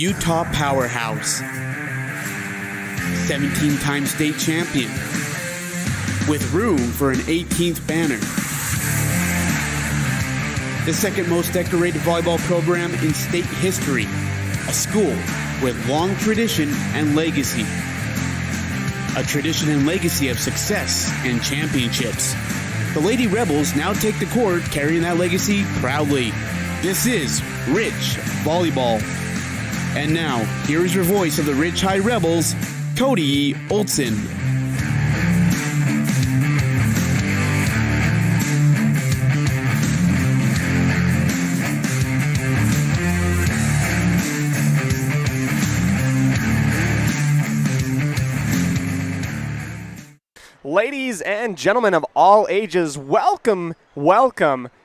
Utah powerhouse, 17-time state champion, with room for an 18th banner. The second most decorated volleyball program in state history, a school with long tradition and legacy. A tradition and legacy of success and championships. The Lady Rebels now take the court carrying that legacy proudly. This is Rich Volleyball. And now, here is your voice of the Rich High Rebels, Cody Olson. Ladies and gentlemen of all ages, welcome,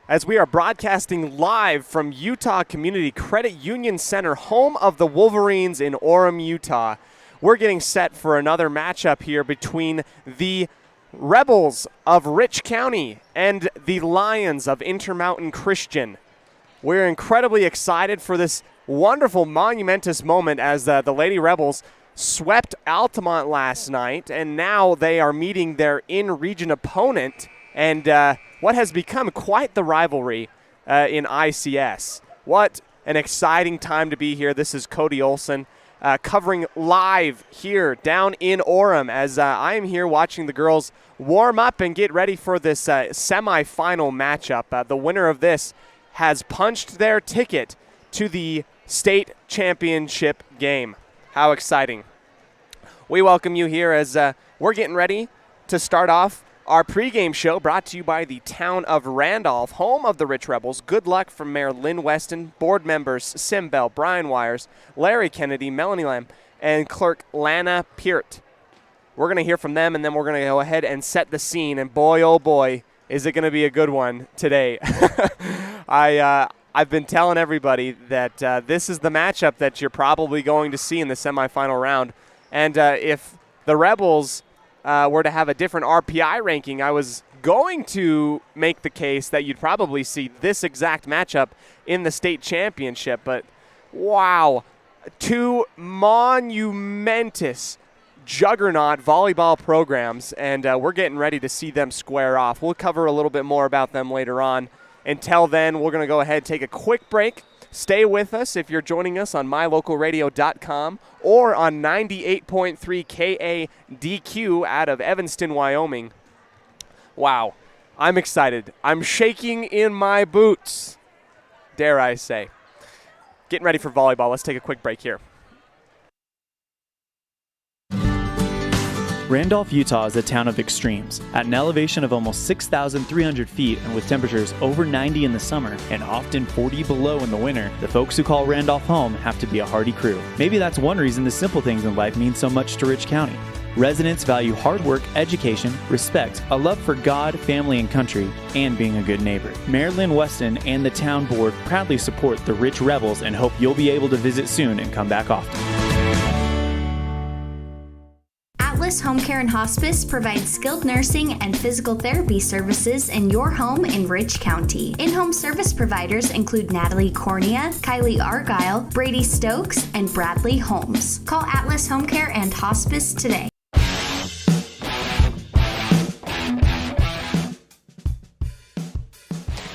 as we are broadcasting live from Utah Community Credit Union Center, home of the Wolverines in Orem, Utah. We're getting set for another matchup here between the Rebels of Rich County and the Lions of Intermountain Christian. We're incredibly excited for this wonderful, monumentous moment as the Lady Rebels swept Altamont last night, and now they are meeting their in-region opponent and what has become quite the rivalry in ICS. What an exciting time to be here. This is Cody Olson covering live here down in Orem as I am here watching the girls warm up and get ready for this semifinal matchup. The winner of this has punched their ticket to the state championship game. How exciting. We welcome you here as we're getting ready to start off our pregame show brought to you by the town of Randolph, home of the Rich Rebels. Good luck from Mayor Lynn Weston, board members Sim Bell, Brian Wires, Larry Kennedy, Melanie Lamb, and clerk Lana Peart. We're going to hear from them, and then we're going to go ahead and set the scene. And boy, oh boy, is it going to be a good one today. I've been telling everybody that this is the matchup that you're probably going to see in the semifinal round. And if the Rebels were to have a different RPI ranking, I was going to make the case that you'd probably see this exact matchup in the state championship. But wow, two monumentous juggernaut volleyball programs, and we're getting ready to see them square off. We'll cover a little bit more about them later on. Until then, we're going to go ahead and take a quick break. Stay with us if you're joining us on mylocalradio.com or on 98.3 KADQ out of Evanston, Wyoming. Wow, I'm excited. I'm shaking in my boots, dare I say. Getting ready for volleyball. Let's take a quick break here. Randolph, Utah is a town of extremes. At an elevation of almost 6,300 feet and with temperatures over 90 in the summer and often 40 below in the winter, the folks who call Randolph home have to be a hardy crew. Maybe that's one reason the simple things in life mean so much to Rich County. Residents value hard work, education, respect, a love for God, family, and country, and being a good neighbor. Mayor Lynn Weston and the town board proudly support the Rich Rebels and hope you'll be able to visit soon and come back often. Atlas Home Care and Hospice provides skilled nursing and physical therapy services in your home in Rich County. In-home service providers include Natalie Cornea, Kylie Argyle, Brady Stokes, and Bradley Holmes. Call Atlas Home Care and Hospice today.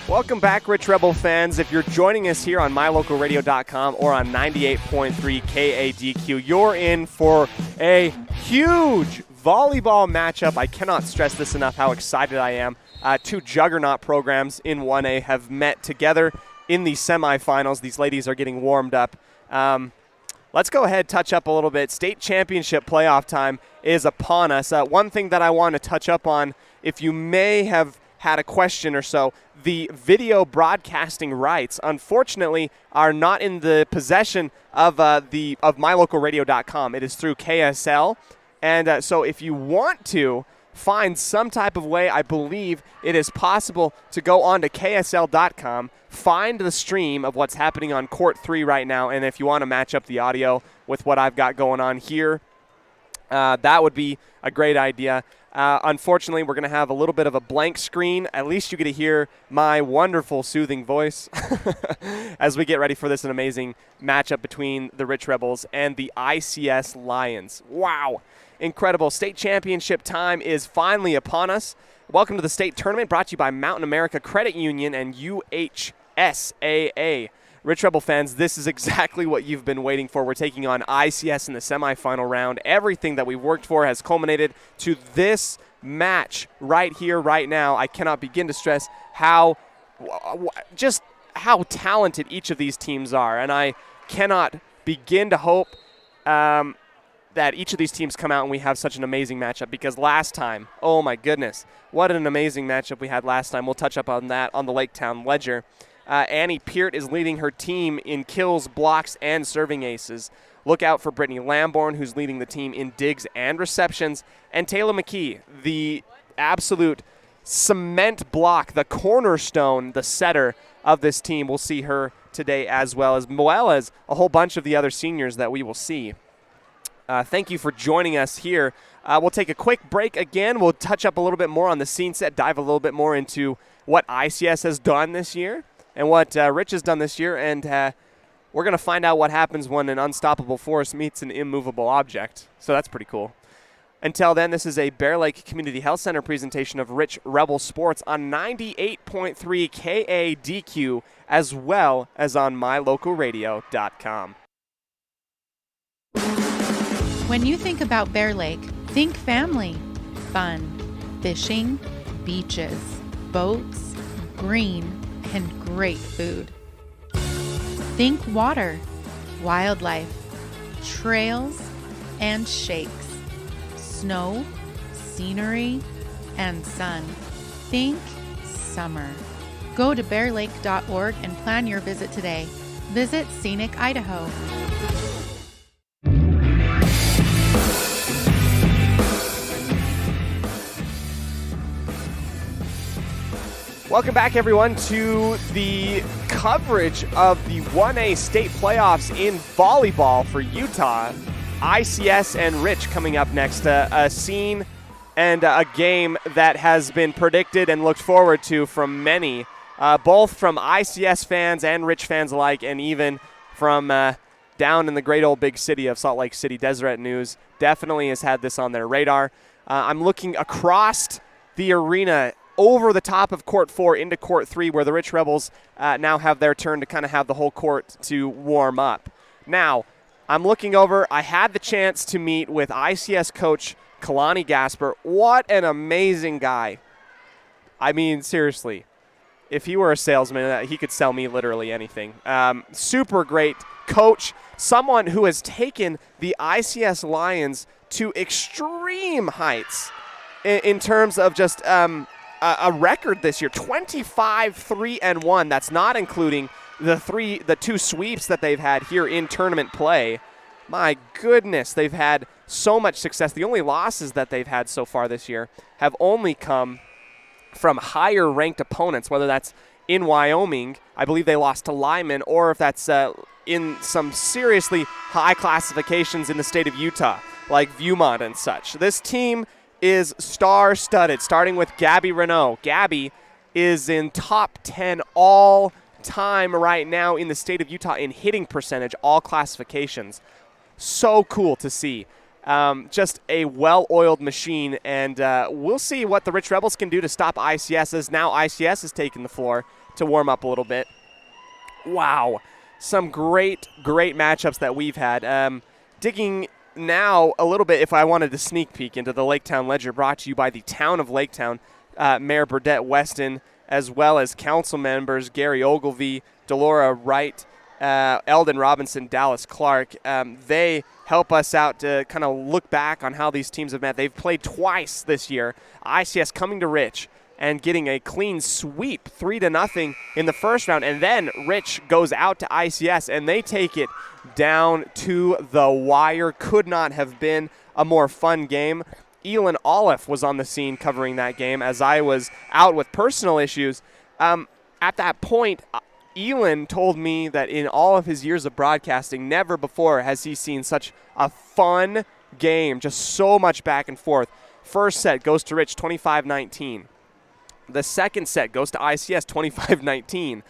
Welcome back, Rich Rebel fans. If you're joining us here on mylocalradio.com or on 98.3 KADQ, you're in for a huge volleyball matchup. I cannot stress this enough how excited I am. Two juggernaut programs in 1A have met together in the semifinals. These ladies are getting warmed up. Let's go ahead and touch up a little bit. State championship playoff time is upon us. One thing that I want to touch up on, if you may have had a question or so, the video broadcasting rights, unfortunately, are not in the possession of mylocalradio.com. It is through KSL, and so if you want to find some type of way, I believe it is possible to go on to KSL.com, find the stream of what's happening on Court 3 right now, and if you want to match up the audio with what I've got going on here That would be a great idea. Unfortunately, we're going to have a little bit of a blank screen. At least you get to hear my wonderful, soothing voice as we get ready for this amazing matchup between the Rich Rebels and the ICS Lions. Wow. Incredible. State championship time is finally upon us. Welcome to the state tournament, brought to you by Mountain America Credit Union and UHSAA. Rich Rebel fans, this is exactly what you've been waiting for. We're taking on ICS in the semifinal round. Everything that we've worked for has culminated to this match right here, right now. I cannot begin to stress how talented each of these teams are, and I cannot begin to hope that each of these teams come out and we have such an amazing matchup, because last time, oh my goodness, what an amazing matchup we had last time. We'll touch up on that on the Lake Town Ledger. Annie Peart is leading her team in kills, blocks, and serving aces. Look out for Brittany Lamborn, who's leading the team in digs and receptions. And Taylor McKee, the absolute cement block, the cornerstone, the setter of this team. We'll see her today as well as a whole bunch of the other seniors that we will see. Thank you for joining us here. We'll take a quick break again. We'll touch up a little bit more on the scene set, dive a little bit more into what ICS has done this year and what Rich has done this year, and we're going to find out what happens when an unstoppable force meets an immovable object. So that's pretty cool. Until then, this is a Bear Lake Community Health Center presentation of Rich Rebel Sports on 98.3 KADQ, as well as on mylocalradio.com. When you think about Bear Lake, think family, fun, fishing, beaches, boats, green, and great food. Think water, wildlife, trails, and shakes, snow, scenery, and sun. Think summer. Go to bearlake.org and plan your visit today. Visit Scenic Idaho. Welcome back, everyone, to the coverage of the 1A state playoffs in volleyball for Utah. ICS and Rich coming up next. A scene and a game that has been predicted and looked forward to from many, both from ICS fans and Rich fans alike, and even from down in the great old big city of Salt Lake City. Deseret News definitely has had this on their radar. I'm looking across the arena over the top of Court 4 into Court 3, where the Rich Rebels now have their turn to kind of have the whole court to warm up. Now, I'm looking over. I had the chance to meet with ICS coach Kalani Gasper. What an amazing guy. I mean, seriously, if he were a salesman, he could sell me literally anything. Super great coach, someone who has taken the ICS Lions to extreme heights in terms of just a record this year, 25-3-1. That's not including the two sweeps that they've had here in tournament play. My goodness, they've had so much success. The only losses that they've had so far this year have only come from higher ranked opponents, whether that's in Wyoming, I believe they lost to Lyman, or if that's in some seriously high classifications in the state of Utah, like Viewmont and such. This team is star-studded, starting with Gabby Renault. Gabby is in top 10 all-time right now in the state of Utah in hitting percentage, all classifications. So cool to see. Just a well-oiled machine, and we'll see what the Rich Rebels can do to stop ICS, as now ICS has taken the floor to warm up a little bit. Wow. Some great, great matchups that we've had. Digging now a little bit, if I wanted to sneak peek into the Lake Town Ledger, brought to you by the town of Lake Town, Mayor Burdette Weston, as well as council members Gary Ogilvie, Delora Wright, Eldon Robinson, Dallas Clark. They help us out to kind of look back on how these teams have met. They've played twice this year. ICS coming to Rich and getting a clean sweep, 3-0 in the first round, and then Rich goes out to ICS and they take it down to the wire. Could not have been a more fun game. Elon Olive was on the scene covering that game as I was out with personal issues. At that point, Elon told me that in all of his years of broadcasting, never before has he seen such a fun, game, just so much back and forth. First set goes to Rich, 25-19. The second set goes to ICS, 25-19.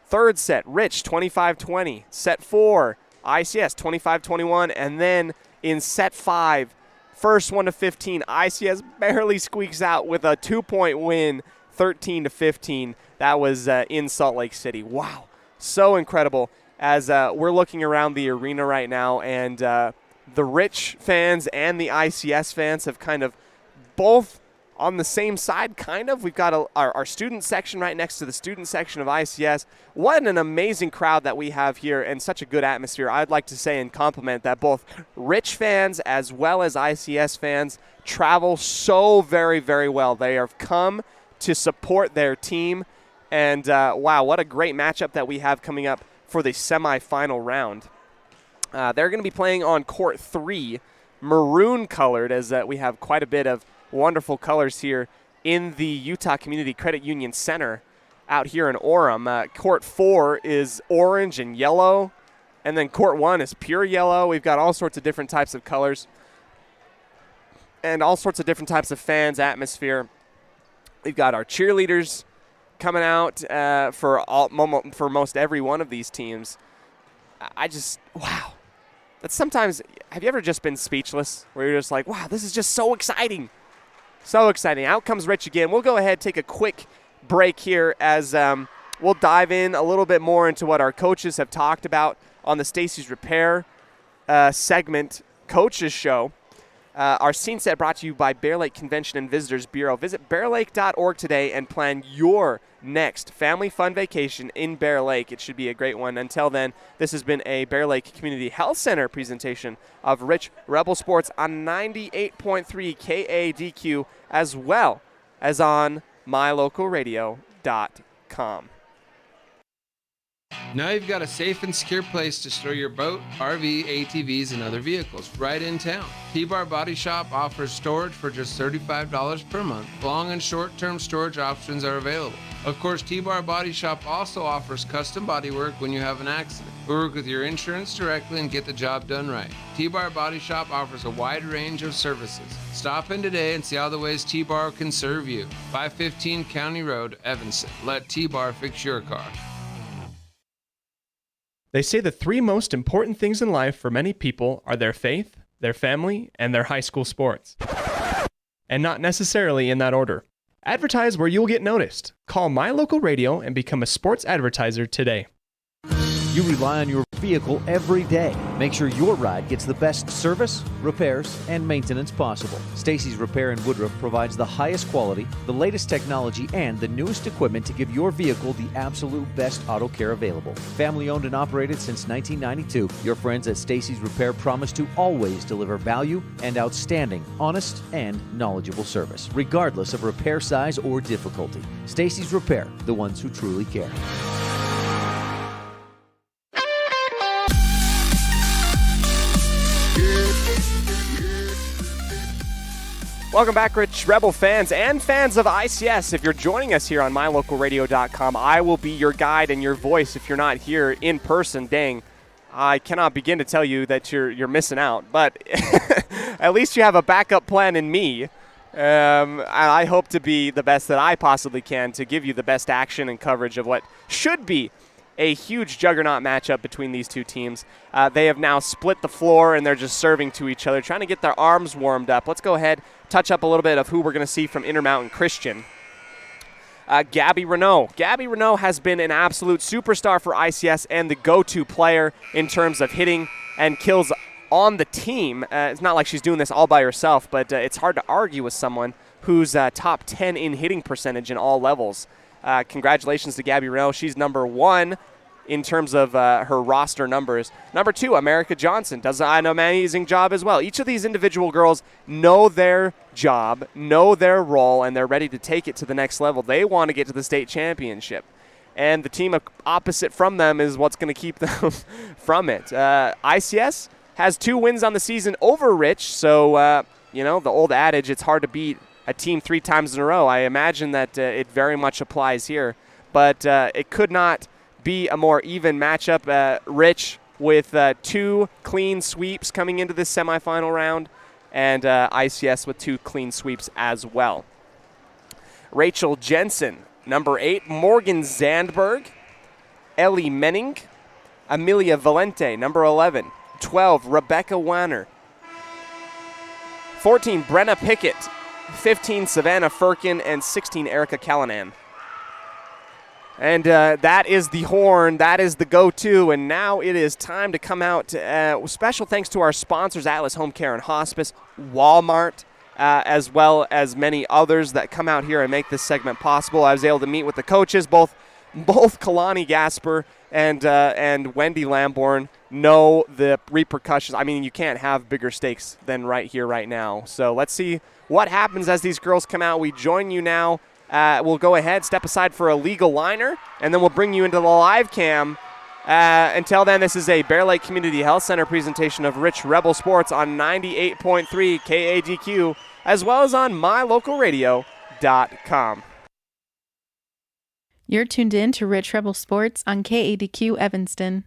Third set, Rich, 25-20. Set 4, ICS, 25-21. And then in set 5, first 1 to 15, ICS barely squeaks out with a 2-point win, 13-15. That was in Salt Lake City. Wow, so incredible. As we're looking around the arena right now, and the Rich fans and the ICS fans have kind of both on the same side, kind of. We've got our student section right next to the student section of ICS. What an amazing crowd that we have here, and such a good atmosphere. I'd like to say and compliment that both Rich fans as well as ICS fans travel so very, very well. They have come to support their team, and wow, what a great matchup that we have coming up for the semifinal round. They're going to be playing on court 3, maroon colored, as we have quite a bit of wonderful colors here in the Utah Community Credit Union Center out here in Orem. Court 4 is orange and yellow, and then court 1 is pure yellow. We've got all sorts of different types of colors and all sorts of different types of fans, atmosphere. We've got our cheerleaders coming out for most every one of these teams. Wow. That's sometimes, have you ever just been speechless where you're just like, wow, this is just so exciting. So exciting. Out comes Rich again. We'll go ahead, take a quick break here as we'll dive in a little bit more into what our coaches have talked about on the Stacy's Repair segment coaches show. Our scene set brought to you by Bear Lake Convention and Visitors Bureau. Visit bearlake.org today and plan your next family fun vacation in Bear Lake. It should be a great one. Until then, this has been a Bear Lake Community Health Center presentation of Rich Rebel Sports on 98.3 KADQ, as well as on mylocalradio.com. Now you've got a safe and secure place to store your boat, RV, ATVs, and other vehicles right in town. T-Bar Body Shop offers storage for just $35 per month. Long and short-term storage options are available. Of course, T-Bar Body Shop also offers custom bodywork when you have an accident. We work with your insurance directly and get the job done right. T-Bar Body Shop offers a wide range of services. Stop in today and see all the ways T-Bar can serve you. 515 County Road, Evanston. Let T-Bar fix your car. They say the 3 most important things in life for many people are their faith, their family, and their high school sports. And not necessarily in that order. Advertise where you'll get noticed. Call My Local Radio and become a sports advertiser today. You rely on your vehicle every day. Make sure your ride gets the best service, repairs, and maintenance possible. Stacy's Repair in Woodruff provides the highest quality, the latest technology, and the newest equipment to give your vehicle the absolute best auto care available. Family owned and operated since 1992, your friends at Stacy's Repair promise to always deliver value and outstanding, honest, and knowledgeable service, regardless of repair size or difficulty. Stacy's Repair, the ones who truly care. Welcome back, Rich Rebel fans and fans of ICS. If you're joining us here on mylocalradio.com, I will be your guide and your voice if you're not here in person. Dang, I cannot begin to tell you that you're missing out, but at least you have a backup plan in me. I hope to be the best that I possibly can to give you the best action and coverage of what should be a huge juggernaut matchup between these two teams. They have now split the floor, and they're just serving to each other, trying to get their arms warmed up. Let's go ahead, touch up a little bit of who we're going to see from Intermountain Christian. Gabby Renault. Gabby Renault has been an absolute superstar for ICS and the go-to player in terms of hitting and kills on the team. It's not like she's doing this all by herself, but it's hard to argue with someone who's top 10 in hitting percentage in all levels. Congratulations to Gabby Renault. She's number 1 in terms of her roster numbers. Number 2, America Johnson does an amazing job as well. Each of these individual girls know their job, know their role, and they're ready to take it to the next level. They want to get to the state championship. And the team opposite from them is what's going to keep them from it. ICS has 2 wins on the season over Rich, so, the old adage, it's hard to beat a team 3 times in a row. I imagine that it very much applies here. But it could not be a more even matchup. Rich with 2 clean sweeps coming into this semifinal round. and ICS with 2 clean sweeps as well. Rachel Jensen, number 8. Morgan Zandberg, Ellie Menning, Amelia Valente, number 11. 12, Rebecca Wanner. 14, Brenna Pickett. 15, Savannah Firkin, and 16, Erica Callanan. And that is the horn. That is the go-to. And now it is time to come out. Special thanks to our sponsors, Atlas Home Care and Hospice, Walmart, as well as many others that come out here and make this segment possible. I was able to meet with the coaches, both Kalani Gasper and Wendy Lamborn know the repercussions. I mean, you can't have bigger stakes than right here, right now. So let's see what happens as these girls come out. We join you now. We'll go ahead, step aside for a legal liner, and then we'll bring you into the live cam. Until then, this is a Bear Lake Community Health Center presentation of Rich Rebel Sports on 98.3 KADQ, as well as on mylocalradio.com. You're tuned in to Rich Rebel Sports on KADQ Evanston.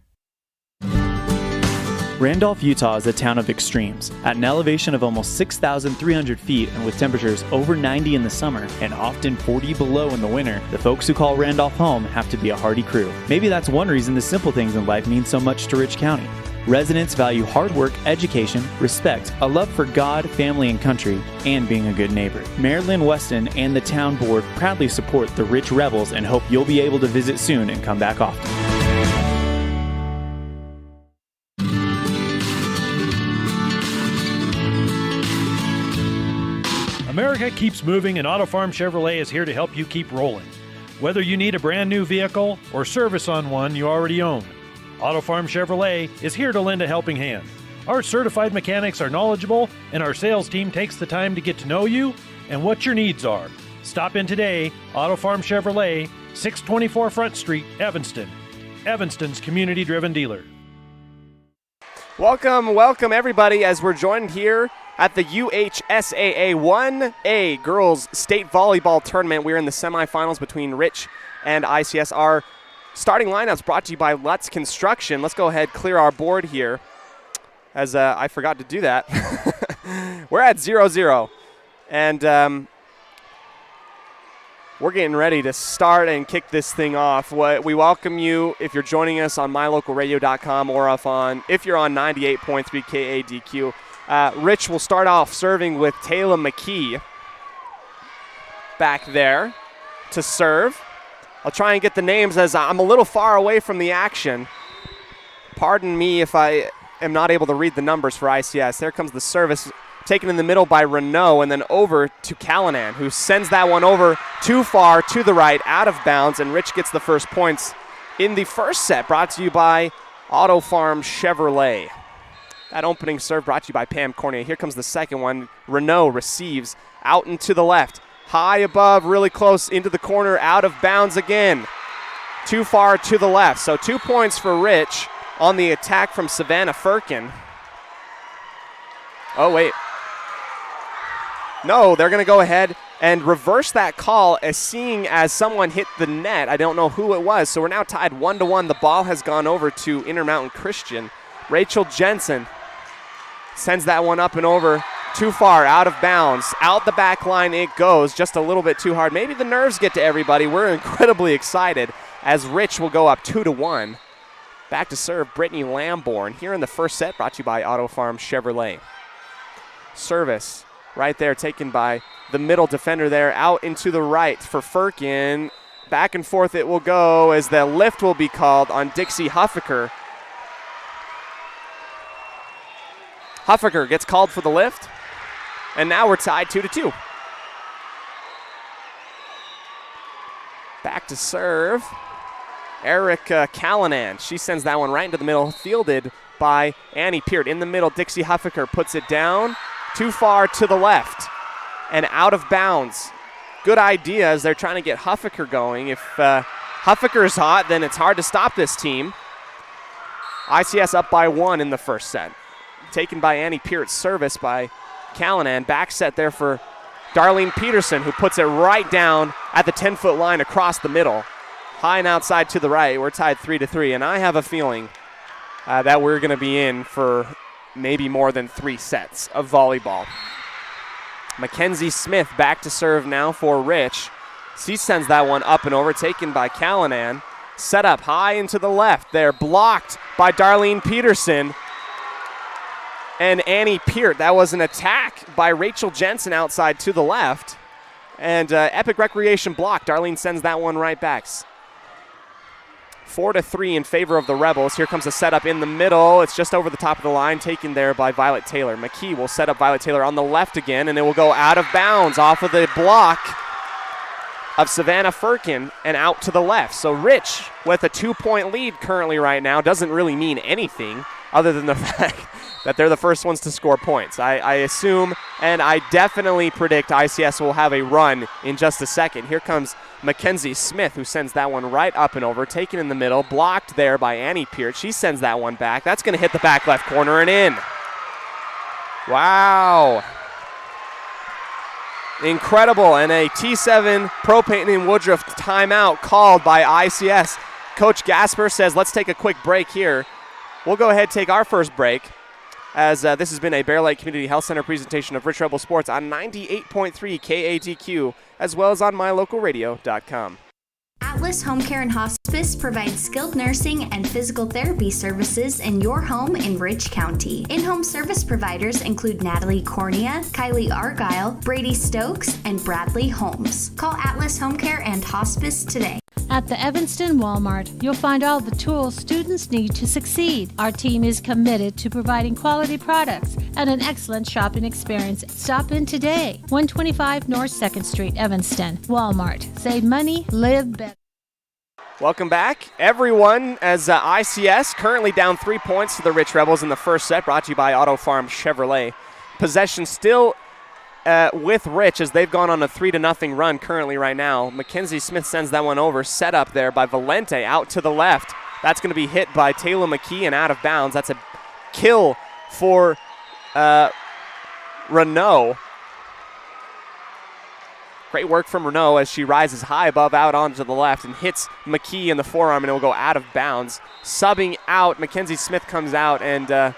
Randolph, Utah is a town of extremes. At an elevation of almost 6,300 feet and with temperatures over 90 in the summer and often 40 below in the winter, the folks who call Randolph home have to be a hardy crew. Maybe that's one reason the simple things in life mean so much to Rich County. Residents value hard work, education, respect, a love for God, family, and country, and being a good neighbor. Mayor Lynn Weston and the town board proudly support the Rich Rebels and hope you'll be able to visit soon and come back often. America keeps moving, and Auto Farm Chevrolet is here to help you keep rolling. Whether you need a brand new vehicle or service on one you already own, Auto Farm Chevrolet is here to lend a helping hand. Our certified mechanics are knowledgeable, and our sales team takes the time to get to know you and what your needs are. Stop in today, Auto Farm Chevrolet, 624 Front Street, Evanston. Evanston's community-driven dealer. Welcome everybody, as we're joined here at the UHSAA 1A Girls State Volleyball Tournament. We're in the semifinals between Rich and ICS. Our starting lineup's brought to you by Lutz Construction. Let's go ahead, clear our board here, as I forgot to do that. We're at 0-0, and we're getting ready to start and kick this thing off. We welcome you if you're joining us on mylocalradio.com or if you're on 98.3 KADQ. Rich will start off serving with Taylor McKee back there to serve. I'll try and get the names as I'm a little far away from the action. Pardon me if I am not able to read the numbers for ICS. There comes the service taken in the middle by Renault and then over to Callanan, who sends that one over too far to the right, out of bounds, and Rich gets the first points in the first set, brought to you by Auto Farm Chevrolet. That opening serve brought to you by Pam Cornier. Here comes the second one. Renault receives out and to the left. High above, really close into the corner, out of bounds again. Too far to the left. So 2 points for Rich on the attack from Savannah Firkin. Oh, wait. No, they're going to go ahead and reverse that call, as seeing as someone hit the net. I don't know who it was. So we're now tied 1-1. The ball has gone over to Intermountain Christian. Rachel Jensen sends that one up and over, too far, out of bounds. Out the back line it goes, just a little bit too hard. Maybe the nerves get to everybody. We're incredibly excited as Rich will go up 2-1. Back to serve, Brittany Lamborn here in the first set, brought to you by Auto Farm Chevrolet. Service right there, taken by the middle defender there, out into the right for Firkin. Back and forth it will go as the lift will be called on Dixie Huffaker. Huffaker gets called for the lift, and now we're tied 2-2. Back to serve, Erica Callanan. She sends that one right into the middle, fielded by Annie Peart. In the middle, Dixie Huffaker puts it down, too far to the left, and out of bounds. Good idea as they're trying to get Huffaker going. If Huffaker's hot, then it's hard to stop this team. ICS up by 1 in the first set. Taken by Annie Peart, service by Callanan. Back set there for Darlene Peterson, who puts it right down at the 10-foot line across the middle. High and outside to the right. We're tied 3-3, and I have a feeling that we're going to be in for maybe more than 3 sets of volleyball. Mackenzie Smith back to serve now for Rich. She sends that one up and over, taken by Callanan. Set up high into the left there, blocked by Darlene Peterson and Annie Peart. That was an attack by Rachel Jensen outside to the left. And Epic Recreation block. Darlene sends that one right back. 4-3 in favor of the Rebels. Here comes a setup in the middle. It's just over the top of the line, taken there by Violet Taylor. McKee will set up Violet Taylor on the left again, and it will go out of bounds off of the block of Savannah Firkin and out to the left. So Rich, with a 2-point lead currently right now, doesn't really mean anything other than the fact that they're the first ones to score points. I assume, and I definitely predict ICS will have a run in just a second. Here comes Mackenzie Smith, who sends that one right up and over, taken in the middle, blocked there by Annie Peart. She sends that one back. That's going to hit the back left corner and in. Wow. Incredible, and a T7 Pro Payton and Woodruff timeout called by ICS. Coach Gasper says, let's take a quick break here. We'll go ahead and take our first break, as this has been a Bear Lake Community Health Center presentation of Rich Rebel Sports on 98.3 KATQ, as well as on mylocalradio.com. Atlas Home Care and Hospice provides skilled nursing and physical therapy services in your home in Rich County. In-home service providers include Natalie Cornea, Kylie Argyle, Brady Stokes, and Bradley Holmes. Call Atlas Home Care and Hospice today. At the Evanston Walmart, you'll find all the tools students need to succeed. Our team is committed to providing quality products and an excellent shopping experience. Stop in today. 125 North 2nd Street, Evanston. Walmart. Save money, live better. Welcome back, everyone, as ICS currently down 3 points to the Rich Rebels in the first set, brought to you by Auto Farm Chevrolet. Possession still with Rich as they've gone on a 3-0 run currently right now. Mackenzie Smith sends that one over, set up there by Valente out to the left. That's going to be hit by Taylor McKee and out of bounds. That's a kill for Renault. Great work from Renault as she rises high above out onto the left and hits McKee in the forearm, and it will go out of bounds. Subbing out, Mackenzie Smith comes out, and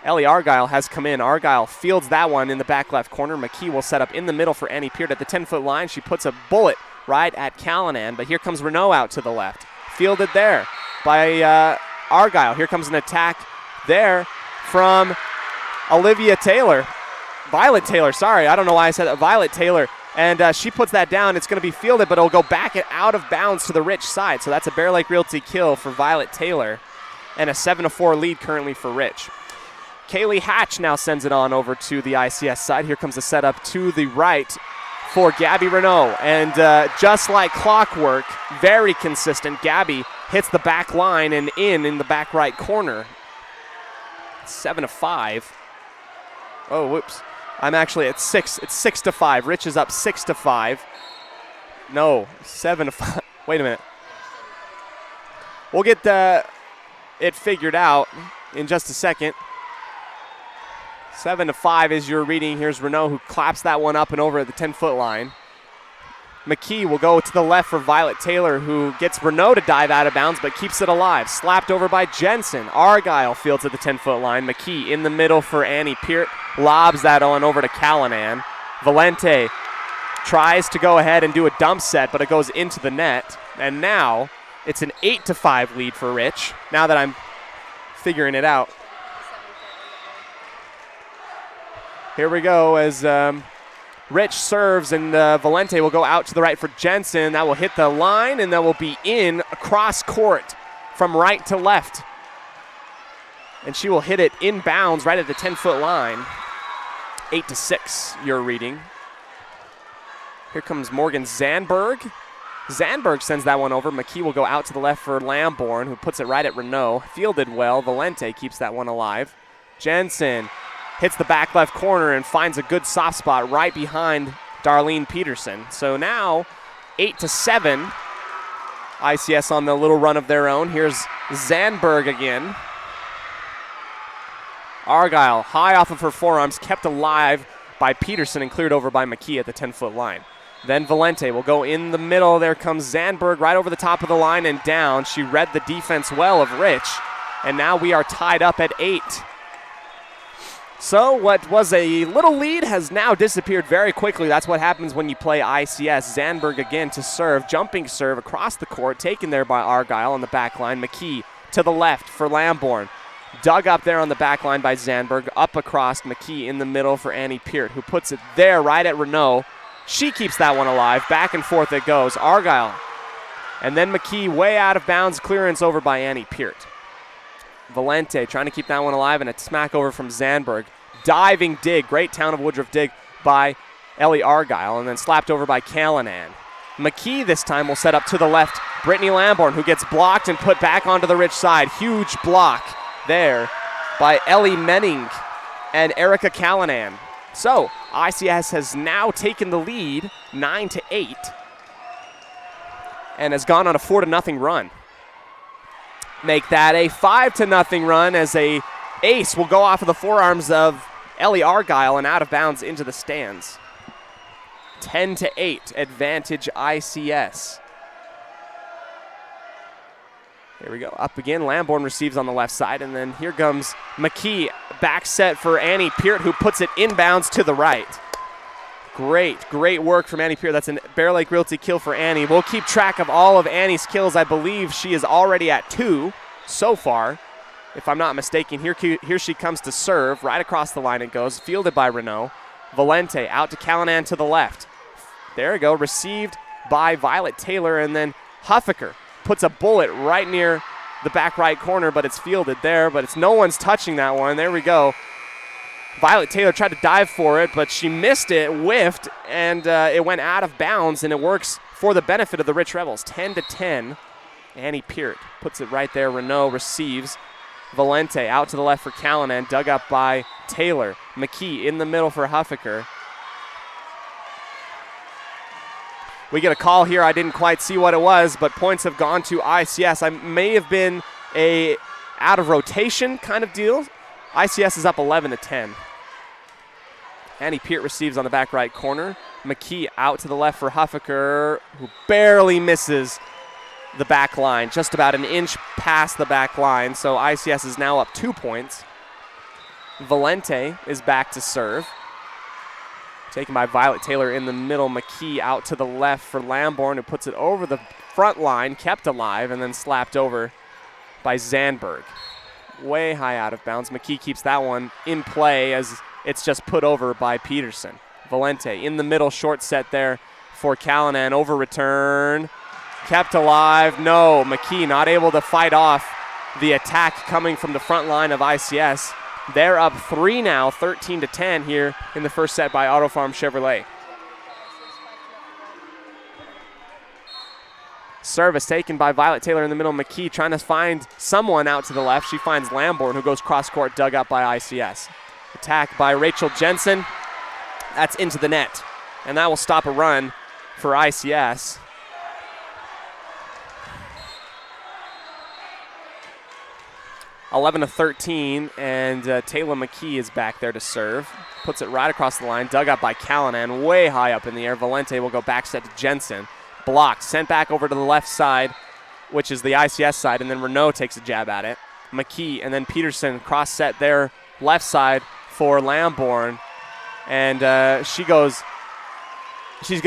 Ellie Argyle has come in. Argyle fields that one in the back left corner. McKee will set up in the middle for Annie Peart at the 10-foot line. She puts a bullet right at Callanan, but here comes Renault out to the left. Fielded there by Argyle. Here comes an attack there from Olivia Taylor. Violet Taylor, sorry. I don't know why I said that. Violet Taylor. And she puts that down. It's going to be fielded, but it'll go back and out of bounds to the Rich side. So that's a Bear Lake Realty kill for Violet Taylor and a 7-4 lead currently for Rich. Kaylee Hatch now sends it on over to the ICS side. Here comes a setup to the right for Gabby Renault. And just like clockwork, very consistent, Gabby hits the back line and in the back right corner. 7-5. Oh, whoops. I'm actually at 6. It's 6-5. Rich is up 6-5. No, 7-5. Wait a minute. We'll get it figured out in just a second. 7-5 is your reading. Here's Renault, who claps that one up and over at the 10-foot line. McKee will go to the left for Violet Taylor, who gets Renault to dive out of bounds but keeps it alive. Slapped over by Jensen. Argyle fields at the 10-foot line. McKee in the middle for Annie Peart. Lobs that on over to Callanan. Valente tries to go ahead and do a dump set, but it goes into the net. And now it's an 8-5 lead for Rich, now that I'm figuring it out. Here we go as Rich serves, and Valente will go out to the right for Jensen. That will hit the line, and that will be in across court from right to left. And she will hit it inbounds right at the 10-foot line. 8-6, your reading. Here comes Morgan Zandberg. Zandberg sends that one over. McKee will go out to the left for Lamborn, who puts it right at Renault. Fielded well. Valente keeps that one alive. Jensen hits the back left corner and finds a good soft spot right behind Darlene Peterson. So now 8-7. ICS on the little run of their own. Here's Zandberg again. Argyle high off of her forearms, kept alive by Peterson and cleared over by McKee at the 10-foot line. Then Valente will go in the middle. There comes Zandberg right over the top of the line and down. She read the defense well of Rich. And now we are tied up at 8. So what was a little lead has now disappeared very quickly. That's what happens when you play ICS. Zandberg again to serve, jumping serve across the court, taken there by Argyle on the back line. McKee to the left for Lambourne. Dug up there on the back line by Zandberg, up across McKee in the middle for Annie Peart, who puts it there right at Renault. She keeps that one alive. Back and forth it goes. Argyle. And then McKee way out of bounds, clearance over by Annie Peart. Valente trying to keep that one alive, and a smack over from Zandberg. Diving dig, great Town of Woodruff dig by Ellie Argyle, and then slapped over by Callanan. McKee this time will set up to the left. Brittany Lambourne, who gets blocked and put back onto the Rich side. Huge block there by Ellie Menning and Erica Callanan. So ICS has now taken the lead 9-8 and has gone on a 4-0 run. Make that a 5-0 run as a ace will go off of the forearms of Ellie Argyle and out of bounds into the stands. 10-8 advantage ICS. Here we go, up again. Lambourne receives on the left side, and then here comes McKee, back set for Annie Peart, who puts it inbounds to the right. Great work from Annie Peart. That's a Bear Lake Realty kill for Annie. We'll keep track of all of Annie's kills. I believe she is already at 2 so far, if I'm not mistaken. Here she comes to serve. Right across the line it goes, fielded by Renault. Valente out to Callanan to the left. There we go, received by Violet Taylor, and then Huffaker puts a bullet right near the back right corner, but it's fielded there, but it's no one's touching that one. There we go. Violet Taylor tried to dive for it, but she missed it, whiffed, and it went out of bounds, and it works for the benefit of the Rich Rebels. 10-10. Annie Peart puts it right there. Renault receives. Valente out to the left for Callanan, dug up by Taylor. McKee in the middle for Huffaker. We get a call here. I didn't quite see what it was, but points have gone to ICS. I may have been a out of rotation kind of deal. ICS is up 11-10. Annie Peart receives on the back right corner. McKee out to the left for Huffaker, who barely misses the back line, just about an inch past the back line. So ICS is now up 2 points. Valente is back to serve. Taken by Violet Taylor in the middle. McKee out to the left for Lambourne, who puts it over the front line, kept alive, and then slapped over by Zandberg. Way high out of bounds. McKee keeps that one in play as it's just put over by Peterson. Valente in the middle, short set there for Callanan. Over return. Kept alive. No, McKee not able to fight off the attack coming from the front line of ICS. They're up 3 now, 13-10 here in the first set by Auto Farm Chevrolet. Service taken by Violet Taylor in the middle. McKee trying to find someone out to the left. She finds Lambourne, who goes cross-court, dug up by ICS. Attack by Rachel Jensen. That's into the net. And that will stop a run for ICS. (11-13), and Taylor McKee is back there to serve. Puts it right across the line. Dug up by Callanan, way high up in the air. Valente will go back set to Jensen. Blocked, sent back over to the left side, which is the ICS side, and then Renault takes a jab at it. McKee and then Peterson cross set there, left side for Lambourne, and she's going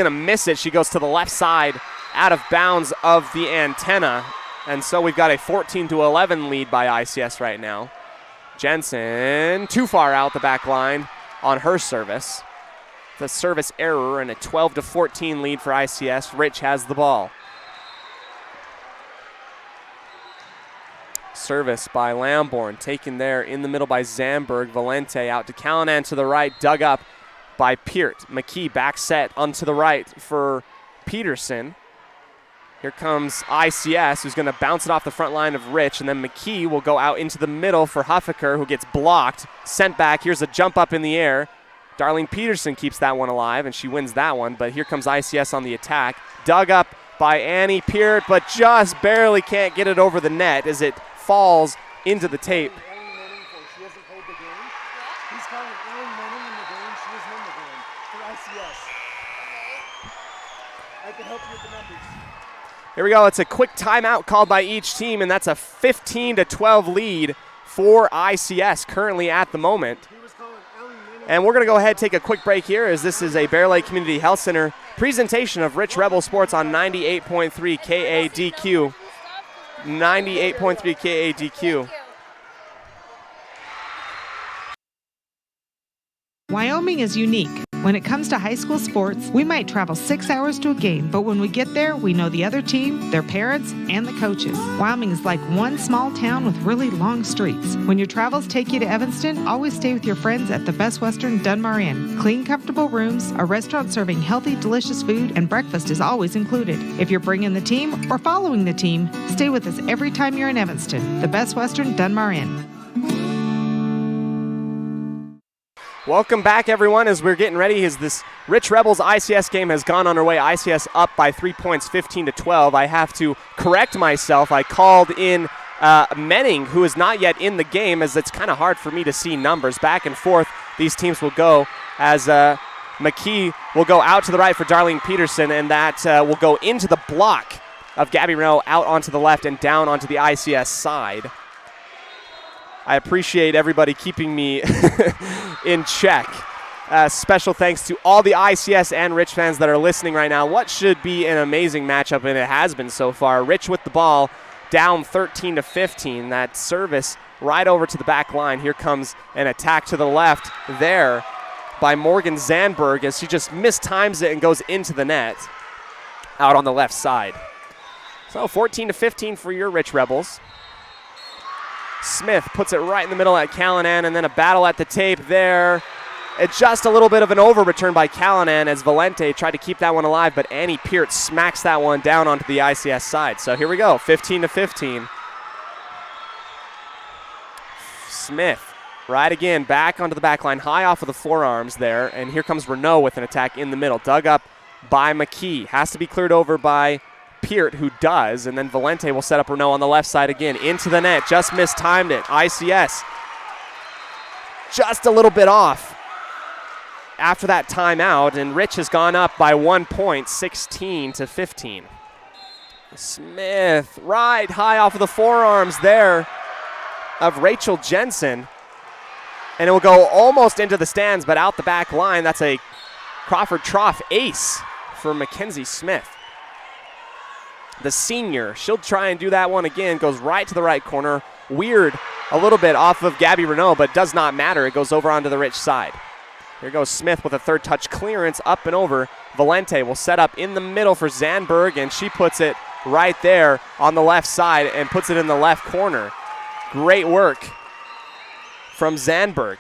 to miss it. She goes to the left side, out of bounds of the antenna, and so we've got a 14-11 lead by ICS right now. Jensen too far out the back line on her service. The service error and a 12-14 lead for ICS. Rich has the ball. Service by Lambourne, taken there in the middle by Zandberg. Valente out to Callanan to the right, dug up by Peart. McKee back set onto the right for Peterson. Here comes ICS, who's going to bounce it off the front line of Rich, and then McKee will go out into the middle for Huffaker, who gets blocked, sent back. Here's a jump up in the air. Darlene Peterson keeps that one alive, and she wins that one, but here comes ICS on the attack. Dug up by Annie Peart, but just barely can't get it over the net as it falls into the tape. She hasn't played the game. He's calling Aaron Manning in the game. She isn't in the game for ICS. I can help you with the numbers. Here we go. It's a quick timeout called by each team, and that's a 15-12 lead for ICS currently at the moment. He was calling And we're going to go ahead and take a quick break here, as this is a Bear Lake Community Health Center presentation of Rich Rebel Sports on 98.3 KADQ. 98.3 KADQ. Wyoming is unique. When it comes to high school sports, we might travel 6 hours to a game, but when we get there, we know the other team, their parents, and the coaches. Wyoming is like one small town with really long streets. When your travels take you to Evanston, always stay with your friends at the Best Western Dunmar Inn. Clean, comfortable rooms, a restaurant serving healthy, delicious food, and breakfast is always included. If you're bringing the team or following the team, stay with us every time you're in Evanston. The Best Western Dunmar Inn. Welcome back, everyone, as we're getting ready as this Rich Rebels ICS game has gone underway. ICS up by 3 points, 15-12. I have to correct myself. I called in Menning, who is not yet in the game, as it's kind of hard for me to see numbers. Back and forth, these teams will go as McKee will go out to the right for Darlene Peterson, and that will go into the block of Gabby Renault, out onto the left and down onto the ICS side. I appreciate everybody keeping me in check. Special thanks to all the ICS and Rich fans that are listening right now. What should be an amazing matchup, and it has been so far. Rich with the ball, down 13-15. That service right over to the back line. Here comes an attack to the left there by Morgan Zandberg, as she just mistimes it and goes into the net out on the left side. So 14-15 for your Rich Rebels. Smith puts it right in the middle at Callanan, and then a battle at the tape there. It's just a little bit of an over return by Callanan, as Valente tried to keep that one alive, but Annie Peart smacks that one down onto the ICS side. So here we go, 15-15. Smith, right again, back onto the back line, high off of the forearms there, and here comes Renault with an attack in the middle, dug up by McKee. Has to be cleared over by Peart, who does, and then Valente will set up Renault on the left side again, into the net, just mistimed it. ICS just a little bit off after that timeout, and Rich has gone up by 1 point, 16-15. Smith, right high off of the forearms there of Rachel Jensen, and it will go almost into the stands, but out the back line. That's a Crawford Trough ace for Mackenzie Smith. The senior, she'll try and do that one again, goes right to the right corner. Weird a little bit off of Gabby Renault, but does not matter. It goes over onto the Rich side. Here goes Smith with a third touch clearance up and over. Valente will set up in the middle for Zandberg, and she puts it right there on the left side and puts it in the left corner. Great work from Zandberg.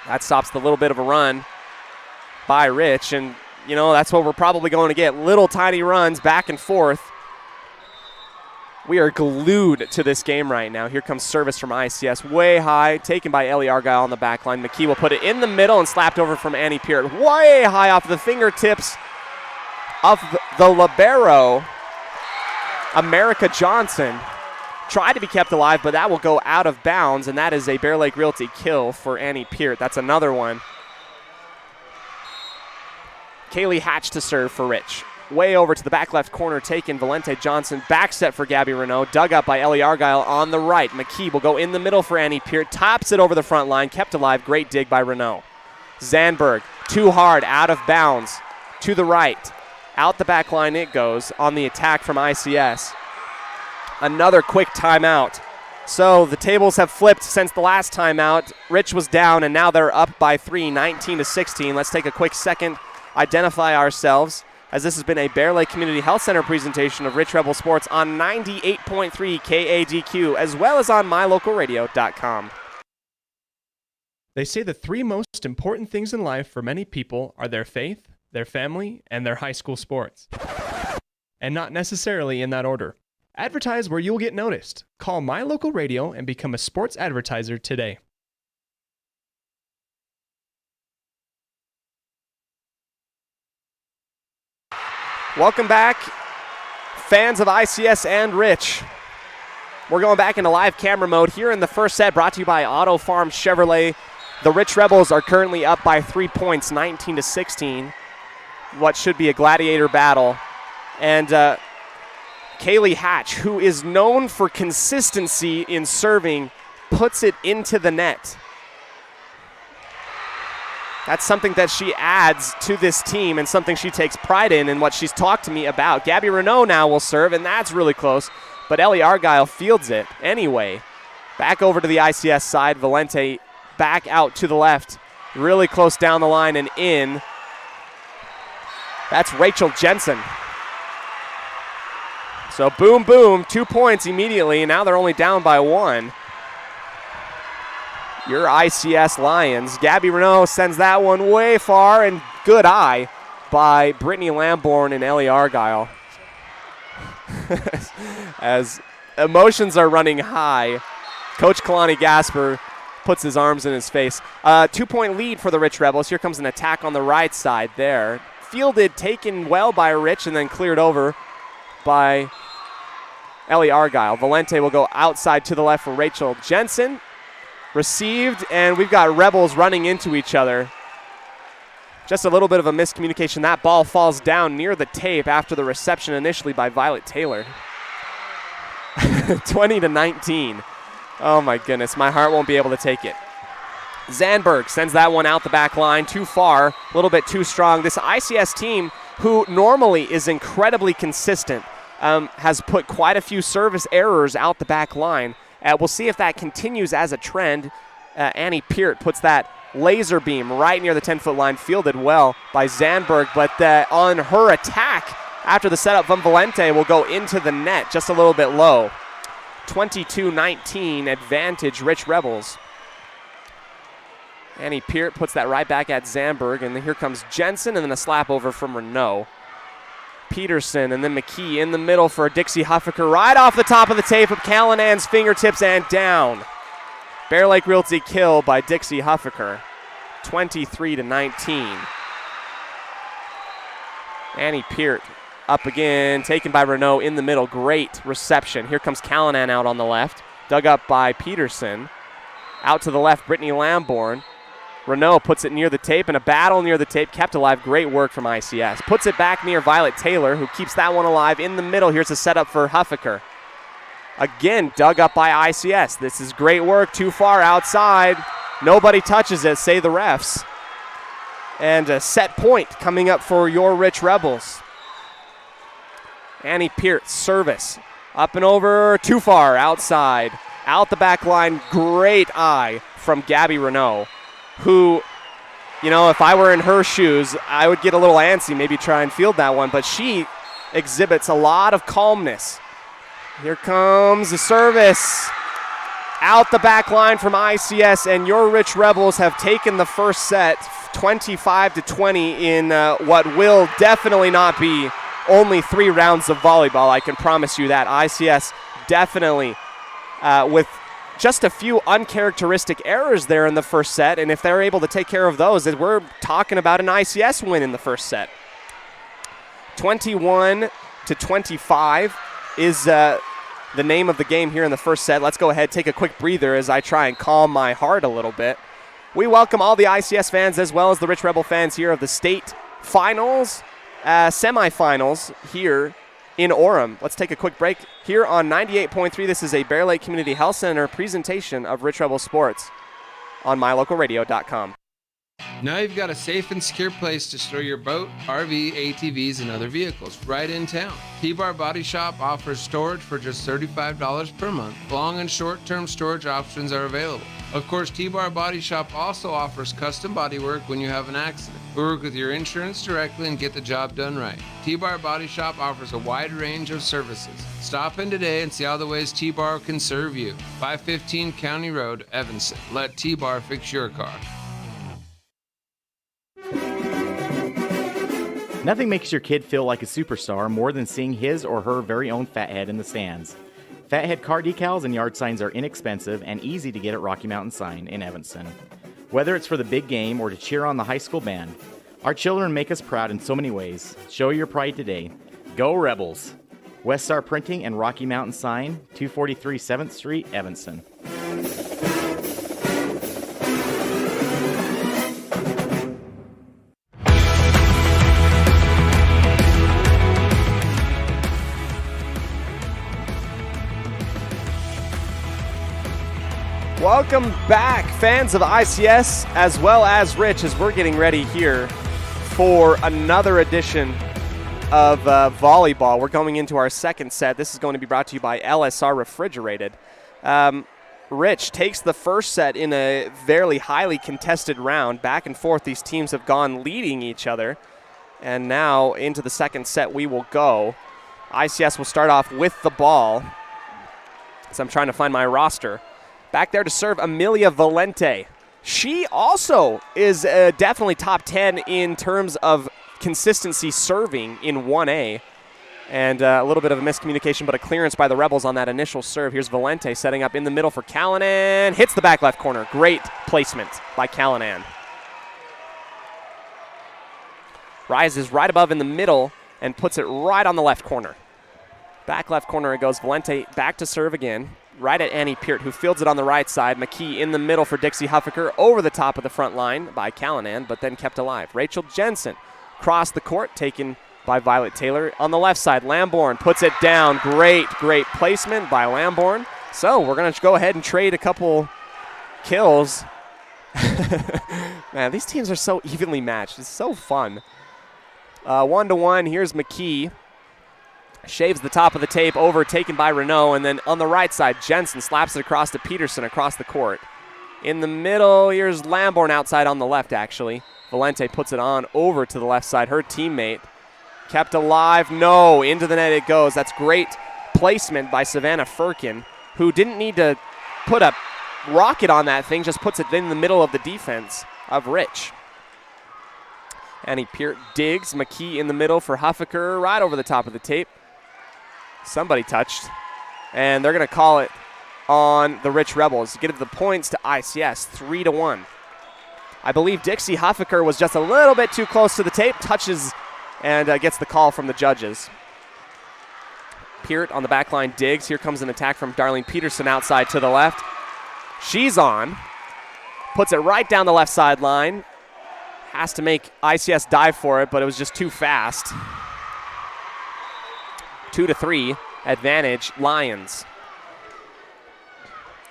That stops the little bit of a run by Rich, and you know, that's what we're probably going to get. Little tiny runs back and forth. We are glued to this game right now. Here comes service from ICS, way high, taken by Ellie Argyle on the back line. McKee will put it in the middle and slapped over from Annie Peart. Way high off the fingertips of the libero, America Johnson. Tried to be kept alive, but that will go out of bounds, and that is a Bear Lake Realty kill for Annie Peart. That's another one. Kaylee Hatch to serve for Rich. Way over to the back left corner, taken. Valente Johnson, back set for Gabby Renault. Dug up by Ellie Argyle on the right. McKee will go in the middle for Annie Peart. Tops it over the front line, kept alive. Great dig by Renault. Zandberg, too hard, out of bounds. To the right. Out the back line it goes on the attack from ICS. Another quick timeout. So the tables have flipped since the last timeout. Rich was down, and now they're up by 3, 19-16. Let's take a quick second, identify ourselves, as this has been a Bear Lake Community Health Center presentation of Rich Rebel Sports on 98.3 KADQ, as well as on mylocalradio.com. They say the three most important things in life for many people are their faith, their family, and their high school sports. And not necessarily in that order. Advertise where you'll get noticed. Call My Local Radio and become a sports advertiser today. Welcome back, fans of ICS and Rich. We're going back into live camera mode here in the first set, brought to you by Auto Farm Chevrolet. The Rich Rebels are currently up by 3 points, 19-16. What should be a gladiator battle. And Kaylee Hatch, who is known for consistency in serving, puts it into the net. That's something that she adds to this team and something she takes pride in and what she's talked to me about. Gabby Renault now will serve, and that's really close. But Ellie Argyle fields it anyway. Back over to the ICS side. Valente back out to the left. Really close down the line and in. That's Rachel Jensen. So boom, boom, 2 points immediately, and now they're only down by 1. Your ICS Lions. Gabby Renault sends that one way far, and good eye by Brittany Lamborn and Ellie Argyle. As emotions are running high, Coach Kalani Gasper puts his arms in his face. 2-point lead for the Rich Rebels. Here comes an attack on the right side there. Fielded, taken well by Rich, and then cleared over by Ellie Argyle. Valente will go outside to the left for Rachel Jensen. Received, and we've got Rebels running into each other. Just a little bit of a miscommunication. That ball falls down near the tape after the reception initially by Violet Taylor. 20-19. Oh my goodness, my heart won't be able to take it. Zandberg sends that one out the back line, too far, a little bit too strong. This ICS team, who normally is incredibly consistent, has put quite a few service errors out the back line. We'll see if that continues as a trend. Annie Peart puts that laser beam right near the 10-foot line, fielded well by Zandberg, but on her attack after the setup from Valente will go into the net just a little bit low. 22-19 advantage Rich Rebels. Annie Peart puts that right back at Zandberg, and then here comes Jensen, and then a slap over from Renault. Peterson, and then McKee in the middle for Dixie Huffaker, right off the top of the tape of Callinan's fingertips and down. Bear Lake Realty kill by Dixie Huffaker, 23-19. Annie Peart up again, taken by Renault in the middle. Great reception. Here comes Callanan out on the left, dug up by Peterson. Out to the left, Brittany Lamborn. Renault puts it near the tape, and a battle near the tape kept alive. Great work from ICS. Puts it back near Violet Taylor, who keeps that one alive in the middle. Here's a setup for Huffaker. Again, dug up by ICS. This is great work. Too far outside. Nobody touches it, say the refs. And a set point coming up for your Rich Rebels. Annie Peart, service. Up and over, too far, outside. Out the back line, great eye from Gabby Renault, who, you know, if I were in her shoes, I would get a little antsy, maybe try and field that one, but she exhibits a lot of calmness. Here comes the service. Out the back line from ICS, and your Rich Rebels have taken the first set, 25-20 in what will definitely not be only 3 rounds of volleyball. I can promise you that. ICS definitely with just a few uncharacteristic errors there in the first set, and if they're able to take care of those, we're talking about an ICS win in the first set. 21-25 is the name of the game here in the first set. Let's go ahead, take a quick breather as I try and calm my heart a little bit. We welcome all the ICS fans as well as the Rich Rebel fans here of the state finals, semifinals here in Orem. Let's take a quick break here on 98.3. This is a Bear Lake Community Health Center presentation of Rich Rebel Sports on mylocalradio.com. Now you've got a safe and secure place to store your boat, RV, ATVs, and other vehicles right in town. T-Bar Body Shop offers storage for just $35 per month. Long and short-term storage options are available. Of course, T-Bar Body Shop also offers custom body work when you have an accident. We work with your insurance directly and get the job done right. T-Bar Body Shop offers a wide range of services. Stop in today and see all the ways T-Bar can serve you. 515 County Road, Evanston. Let T-Bar fix your car. Nothing makes your kid feel like a superstar more than seeing his or her very own Fathead in the stands. Fathead car decals and yard signs are inexpensive and easy to get at Rocky Mountain Sign in Evanston. Whether it's for the big game or to cheer on the high school band, our children make us proud in so many ways. Show your pride today. Go Rebels! West Star Printing and Rocky Mountain Sign, 243 7th Street, Evanston. Welcome back, fans of ICS as well as Rich, as we're getting ready here for another edition of volleyball. We're going into our second set. This is going to be brought to you by LSR Refrigerated. Rich takes the first set in a fairly highly contested round. Back and forth, these teams have gone leading each other. And now into the second set we will go. ICS will start off with the ball. So I'm trying to find my roster. Back there to serve, Amelia Valente. She also is definitely top 10 in terms of consistency serving in 1A. And a little bit of a miscommunication, but a clearance by the Rebels on that initial serve. Here's Valente setting up in the middle for Callanan. Hits the back left corner. Great placement by Callanan. Rises right above in the middle and puts it right on the left corner. Back left corner it goes. Valente back to serve again. Right at Annie Peart, who fields it on the right side. McKee in the middle for Dixie Huffaker. Over the top of the front line by Callanan, but then kept alive. Rachel Jensen crossed the court, taken by Violet Taylor. On the left side, Lamborn puts it down. Great placement by Lamborn. So we're going to go ahead and trade a couple kills. Man, these teams are so evenly matched. It's so fun. 1-1. Here's McKee. Shaves the top of the tape over, taken by Renault. And then on the right side, Jensen slaps it across to Peterson across the court. In the middle, here's Lamborn outside on the left, actually. Valente puts it on over to the left side. Her teammate kept alive. No, into the net it goes. That's great placement by Savannah Firkin, who didn't need to put a rocket on that thing, just puts it in the middle of the defense of Rich. Annie Peart digs. McKee in the middle for Huffaker, right over the top of the tape. Somebody touched, and they're going to call it on the Rich Rebels. Give the points to ICS, 3-1. I believe Dixie Huffaker was just a little bit too close to the tape, touches and gets the call from the judges. Peart on the back line digs. Here comes an attack from Darlene Peterson outside to the left. She's on. Puts it right down the left sideline. Has to make ICS dive for it, but it was just too fast. 2-3, advantage, Lions.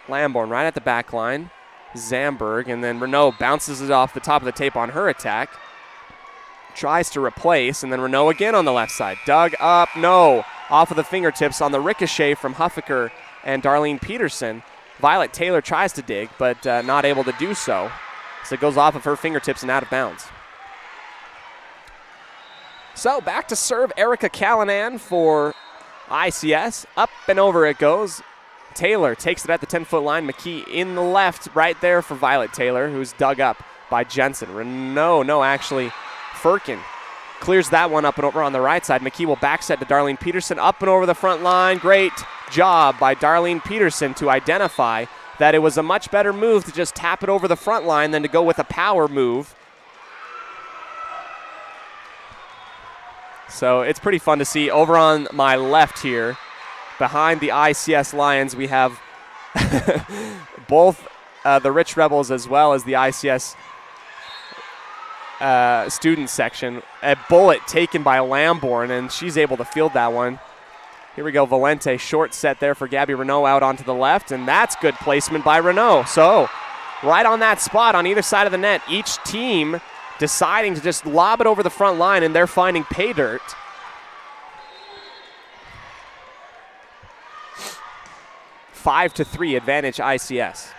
Lamborn right at the back line. Zamberg, and then Renault bounces it off the top of the tape on her attack. Tries to replace, and then Renault again on the left side. Dug up, no. Off of the fingertips on the ricochet from Huffaker and Darlene Peterson. Violet Taylor tries to dig, but not able to do so. So it goes off of her fingertips and out of bounds. So back to serve Erica Callanan for ICS. Up and over it goes. Taylor takes it at the 10-foot line. McKee in the left, right there for Violet Taylor, who's dug up by Jensen. Firkin clears that one up and over on the right side. McKee will back set to Darlene Peterson, up and over the front line. Great job by Darlene Peterson to identify that it was a much better move to just tap it over the front line than to go with a power move. So it's pretty fun to see. Over on my left here, behind the ICS Lions, we have both the Rich Rebels as well as the ICS student section. A bullet taken by Lamborn, and she's able to field that one. Here we go, Valente, short set there for Gabby Renault out onto the left, and that's good placement by Renault. So right on that spot on either side of the net, each team deciding to just lob it over the front line, and they're finding pay dirt. Five to 3 advantage ICS.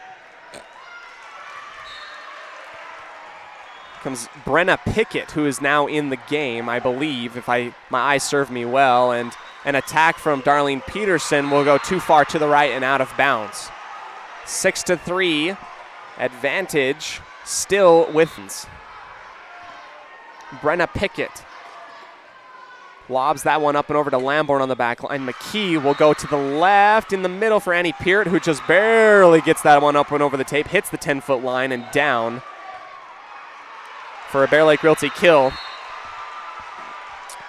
Comes Brenna Pickett, who is now in the game, I believe, if my eyes serve me well, and an attack from Darlene Peterson will go too far to the right and out of bounds. 6 to 3, advantage still with Brenna Pickett. Lobs that one up and over to Lamborn on the back line. McKee will go to the left in the middle for Annie Peart, who just barely gets that one up and over the tape, hits the 10-foot line and down for a Bear Lake Realty kill.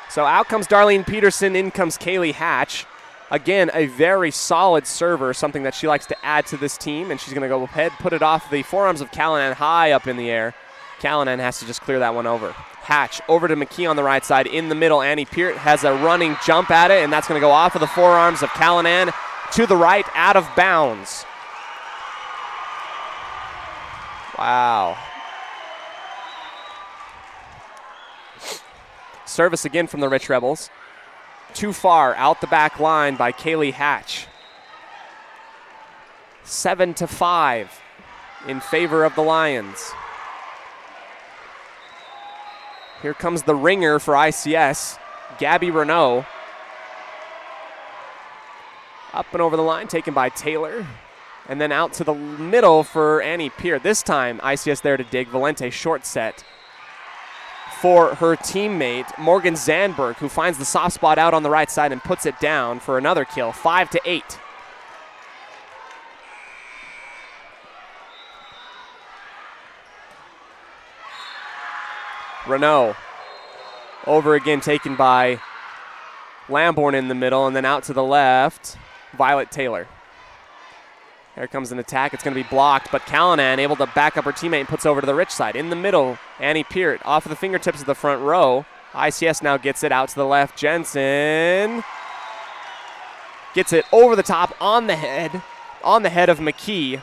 So out comes Darlene Peterson, in comes Kaylee Hatch. Again, a very solid server, something that she likes to add to this team, and she's going to go ahead, put it off the forearms of Callanan high up in the air. Callanan has to just clear that one over. Hatch over to McKee on the right side. In the middle, Annie Peart has a running jump at it, and that's going to go off of the forearms of Callanan to the right, out of bounds. Wow. Service again from the Rich Rebels. Too far out the back line by Kaylee Hatch. 7-5 in favor of the Lions. Here comes the ringer for ICS, Gabby Renault. Up and over the line, taken by Taylor. And then out to the middle for Annie Peer. This time, ICS there to dig. Valente short set for her teammate, Morgan Zandberg, who finds the soft spot out on the right side and puts it down for another kill, 5-8. Renault over again, taken by Lamborn in the middle, and then out to the left, Violet Taylor. Here comes an attack. It's going to be blocked, but Callanan able to back up her teammate and puts over to the Rich side. In the middle, Annie Peart off of the fingertips of the front row. ICS now gets it out to the left. Jensen gets it over the top on the head of McKee.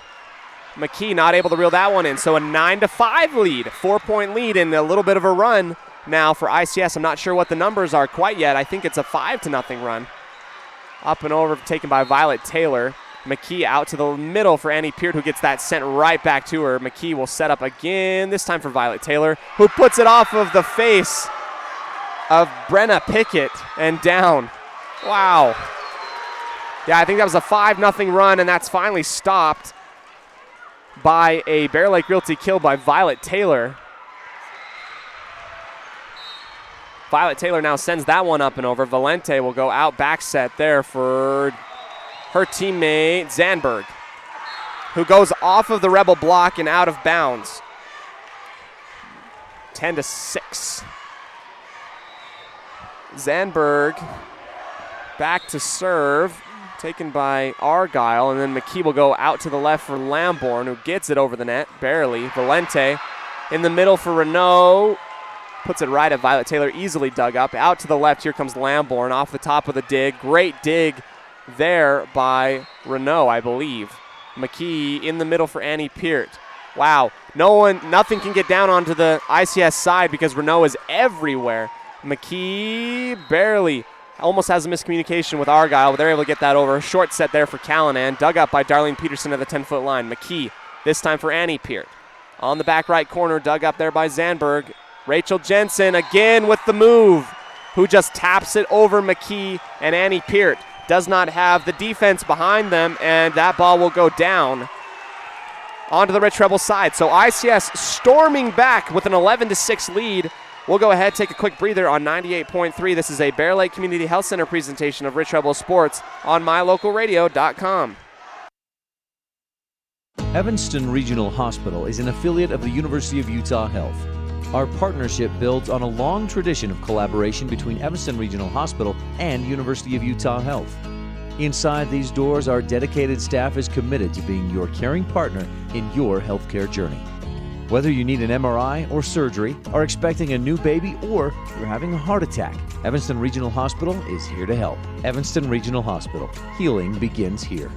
McKee not able to reel that one in, so a 9-5 lead, 4-point lead, and a little bit of a run now for ICS. I'm not sure what the numbers are quite yet. I think it's a 5-0 run. Up and over, taken by Violet Taylor. McKee out to the middle for Annie Peart, who gets that sent right back to her. McKee will set up again, this time for Violet Taylor, who puts it off of the face of Brenna Pickett and down. Wow. Yeah, I think that was a 5-0 run, and that's finally stopped by a Bear Lake Realty kill by Violet Taylor. Violet Taylor now sends that one up and over. Valente will go out back set there for her teammate Zandberg, who goes off of the Rebel block and out of bounds. 10-6. Zandberg back to serve, taken by Argyle, and then McKee will go out to the left for Lamborn, who gets it over the net, barely. Valente in the middle for Renault, puts it right at Violet Taylor, easily dug up. Out to the left, here comes Lamborn off the top of the dig. Great dig there by Renault, I believe. McKee in the middle for Annie Peart. Wow, nothing can get down onto the ICS side because Renault is everywhere. McKee barely, almost has a miscommunication with Argyle, but they're able to get that over. Short set there for Callanan, dug up by Darlene Peterson at the 10-foot line. McKee, this time for Annie Peart. On the back right corner, dug up there by Zandberg. Rachel Jensen again with the move, who just taps it over McKee, and Annie Peart does not have the defense behind them, and that ball will go down onto the Rich Rebel side. So ICS storming back with an 11-6 lead. We'll go ahead, take a quick breather on 98.3. This is a Bear Lake Community Health Center presentation of Rich Rebel Sports on mylocalradio.com. Evanston Regional Hospital is an affiliate of the University of Utah Health. Our partnership builds on a long tradition of collaboration between Evanston Regional Hospital and University of Utah Health. Inside these doors, our dedicated staff is committed to being your caring partner in your healthcare journey. Whether you need an MRI or surgery, are expecting a new baby, or you're having a heart attack, Evanston Regional Hospital is here to help. Evanston Regional Hospital. Healing begins here.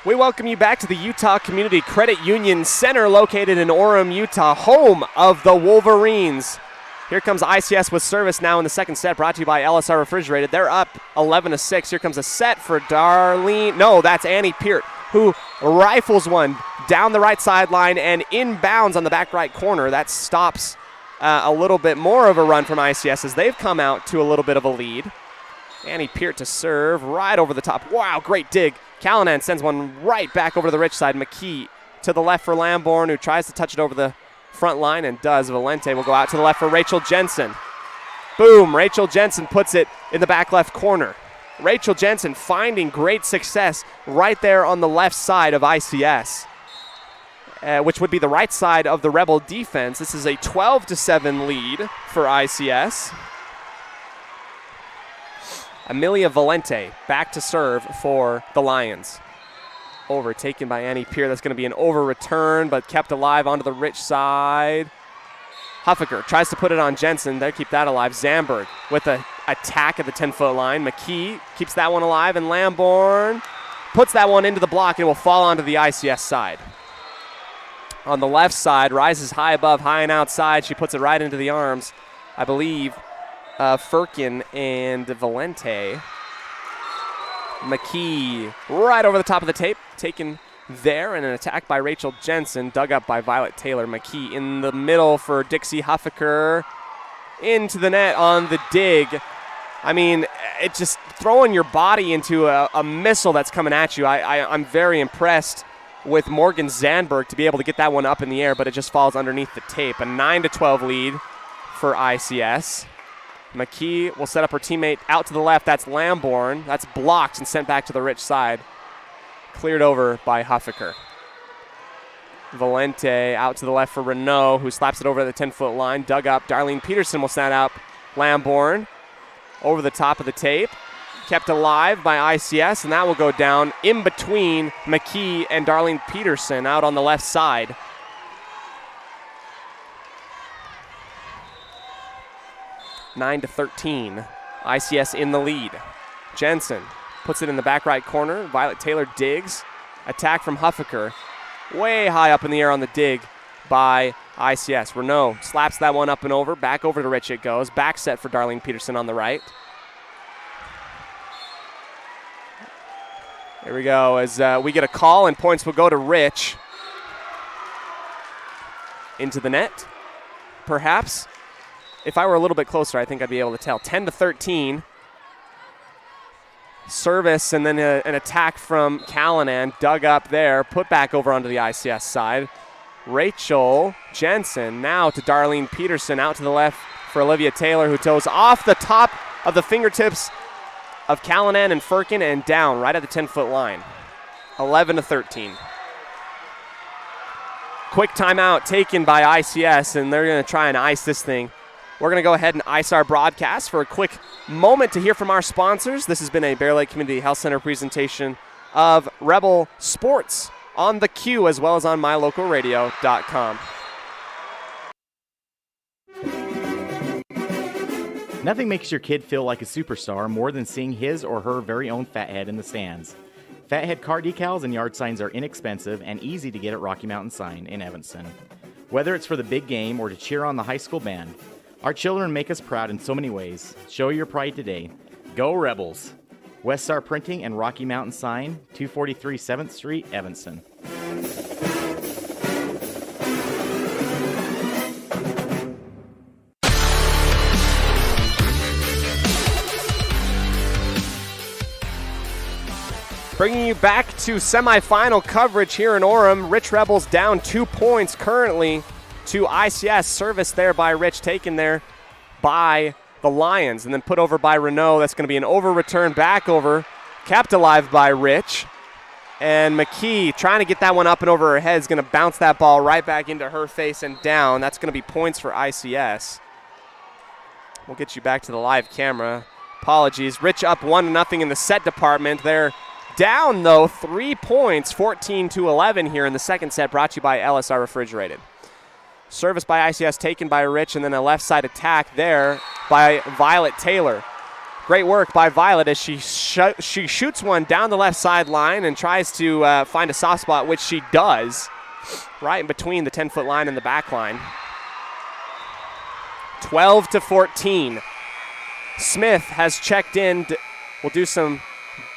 We welcome you back to the Utah Community Credit Union Center located in Orem, Utah, home of the Wolverines. Here comes ICS with service now in the second set, brought to you by LSR Refrigerated. They're up 11-6. Here comes a set for Darlene. No, that's Annie Peart, who rifles one down the right sideline and inbounds on the back right corner. That stops a little bit more of a run from ICS as they've come out to a little bit of a lead. Annie Peart to serve right over the top. Wow, great dig. Callanan sends one right back over to the Rich side. McKee to the left for Lamborn, who tries to touch it over the front line and does. Valente will go out to the left for Rachel Jensen. Boom, Rachel Jensen puts it in the back left corner. Rachel Jensen finding great success right there on the left side of ICS, which would be the right side of the Rebel defense. This is a 12-7 lead for ICS. Amelia Valente back to serve for the Lions. Overtaken by Annie Peart. That's going to be an over return, but kept alive onto the Rich side. Huffaker tries to put it on Jensen. They keep that alive. Zandberg with a attack at the 10-foot line. McKee keeps that one alive, and Lamborn puts that one into the block and will fall onto the ICS side. On the left side, rises high above, high and outside. She puts it right into the arms, I believe, Firkin and Valente. McKee right over the top of the tape, taken there, and an attack by Rachel Jensen, dug up by Violet Taylor. McKee in the middle for Dixie Huffaker, into the net on the dig. I mean, it's just throwing your body into a missile that's coming at you. I'm very impressed with Morgan Zandberg to be able to get that one up in the air, but it just falls underneath the tape. A 9-12 lead for ICS. McKee will set up her teammate out to the left. That's Lamborn. That's blocked and sent back to the Rich side. Cleared over by Huffaker. Valente out to the left for Renault, who slaps it over at the 10-foot line. Dug up. Darlene Peterson will set up Lamborn over the top of the tape. Kept alive by ICS, and that will go down in between McKee and Darlene Peterson out on the left side. Nine to 13. ICS in the lead. Jensen puts it in the back right corner. Violet Taylor digs. Attack from Huffaker. Way high up in the air on the dig by ICS. Renault slaps that one up and over. Back over to Rich it goes. Back set for Darlene Peterson on the right. Here we go as we get a call, and points will go to Rich. Into the net, perhaps. If I were a little bit closer, I think I'd be able to tell. 10 to 13. Service and then an attack from Callanan, dug up there, put back over onto the ICS side. Rachel Jensen now to Darlene Peterson, out to the left for Olivia Taylor, who toes off the top of the fingertips of Callanan and Firkin and down right at the 10-foot line. 11 to 13. Quick timeout taken by ICS, and they're going to try and ice this thing. We're going to go ahead and ice our broadcast for a quick moment to hear from our sponsors. This has been a Bear Lake Community Health Center presentation of Rebel Sports on the Q, as well as on mylocalradio.com. Nothing makes your kid feel like a superstar more than seeing his or her very own Fathead in the stands. Fathead car decals and yard signs are inexpensive and easy to get at Rocky Mountain Sign in Evanston. Whether it's for the big game or to cheer on the high school band, our children make us proud in so many ways. Show your pride today. Go Rebels! West Star Printing and Rocky Mountain Sign, 243 7th Street, Evanston. Bringing you back to semifinal coverage here in Orem. Rich Rebels down 2 points currently to ICS. Service there by Rich, taken there by the Lions, and then put over by Renault. That's going to be an over return back over, kept alive by Rich. And McKee trying to get that one up and over her head is going to bounce that ball right back into her face and down. That's going to be points for ICS. We'll get you back to the live camera. Apologies. Rich up 1-0 in the set department. They're down, though, 3 points, 14-11 here in the second set, brought to you by LSR Refrigerated. Service by ICS taken by Rich, and then a left side attack there by Violet Taylor. Great work by Violet as she shoots one down the left sideline and tries to find a soft spot, which she does, right in between the 10-foot line and the back line. 12-14. Smith has checked in. We'll do some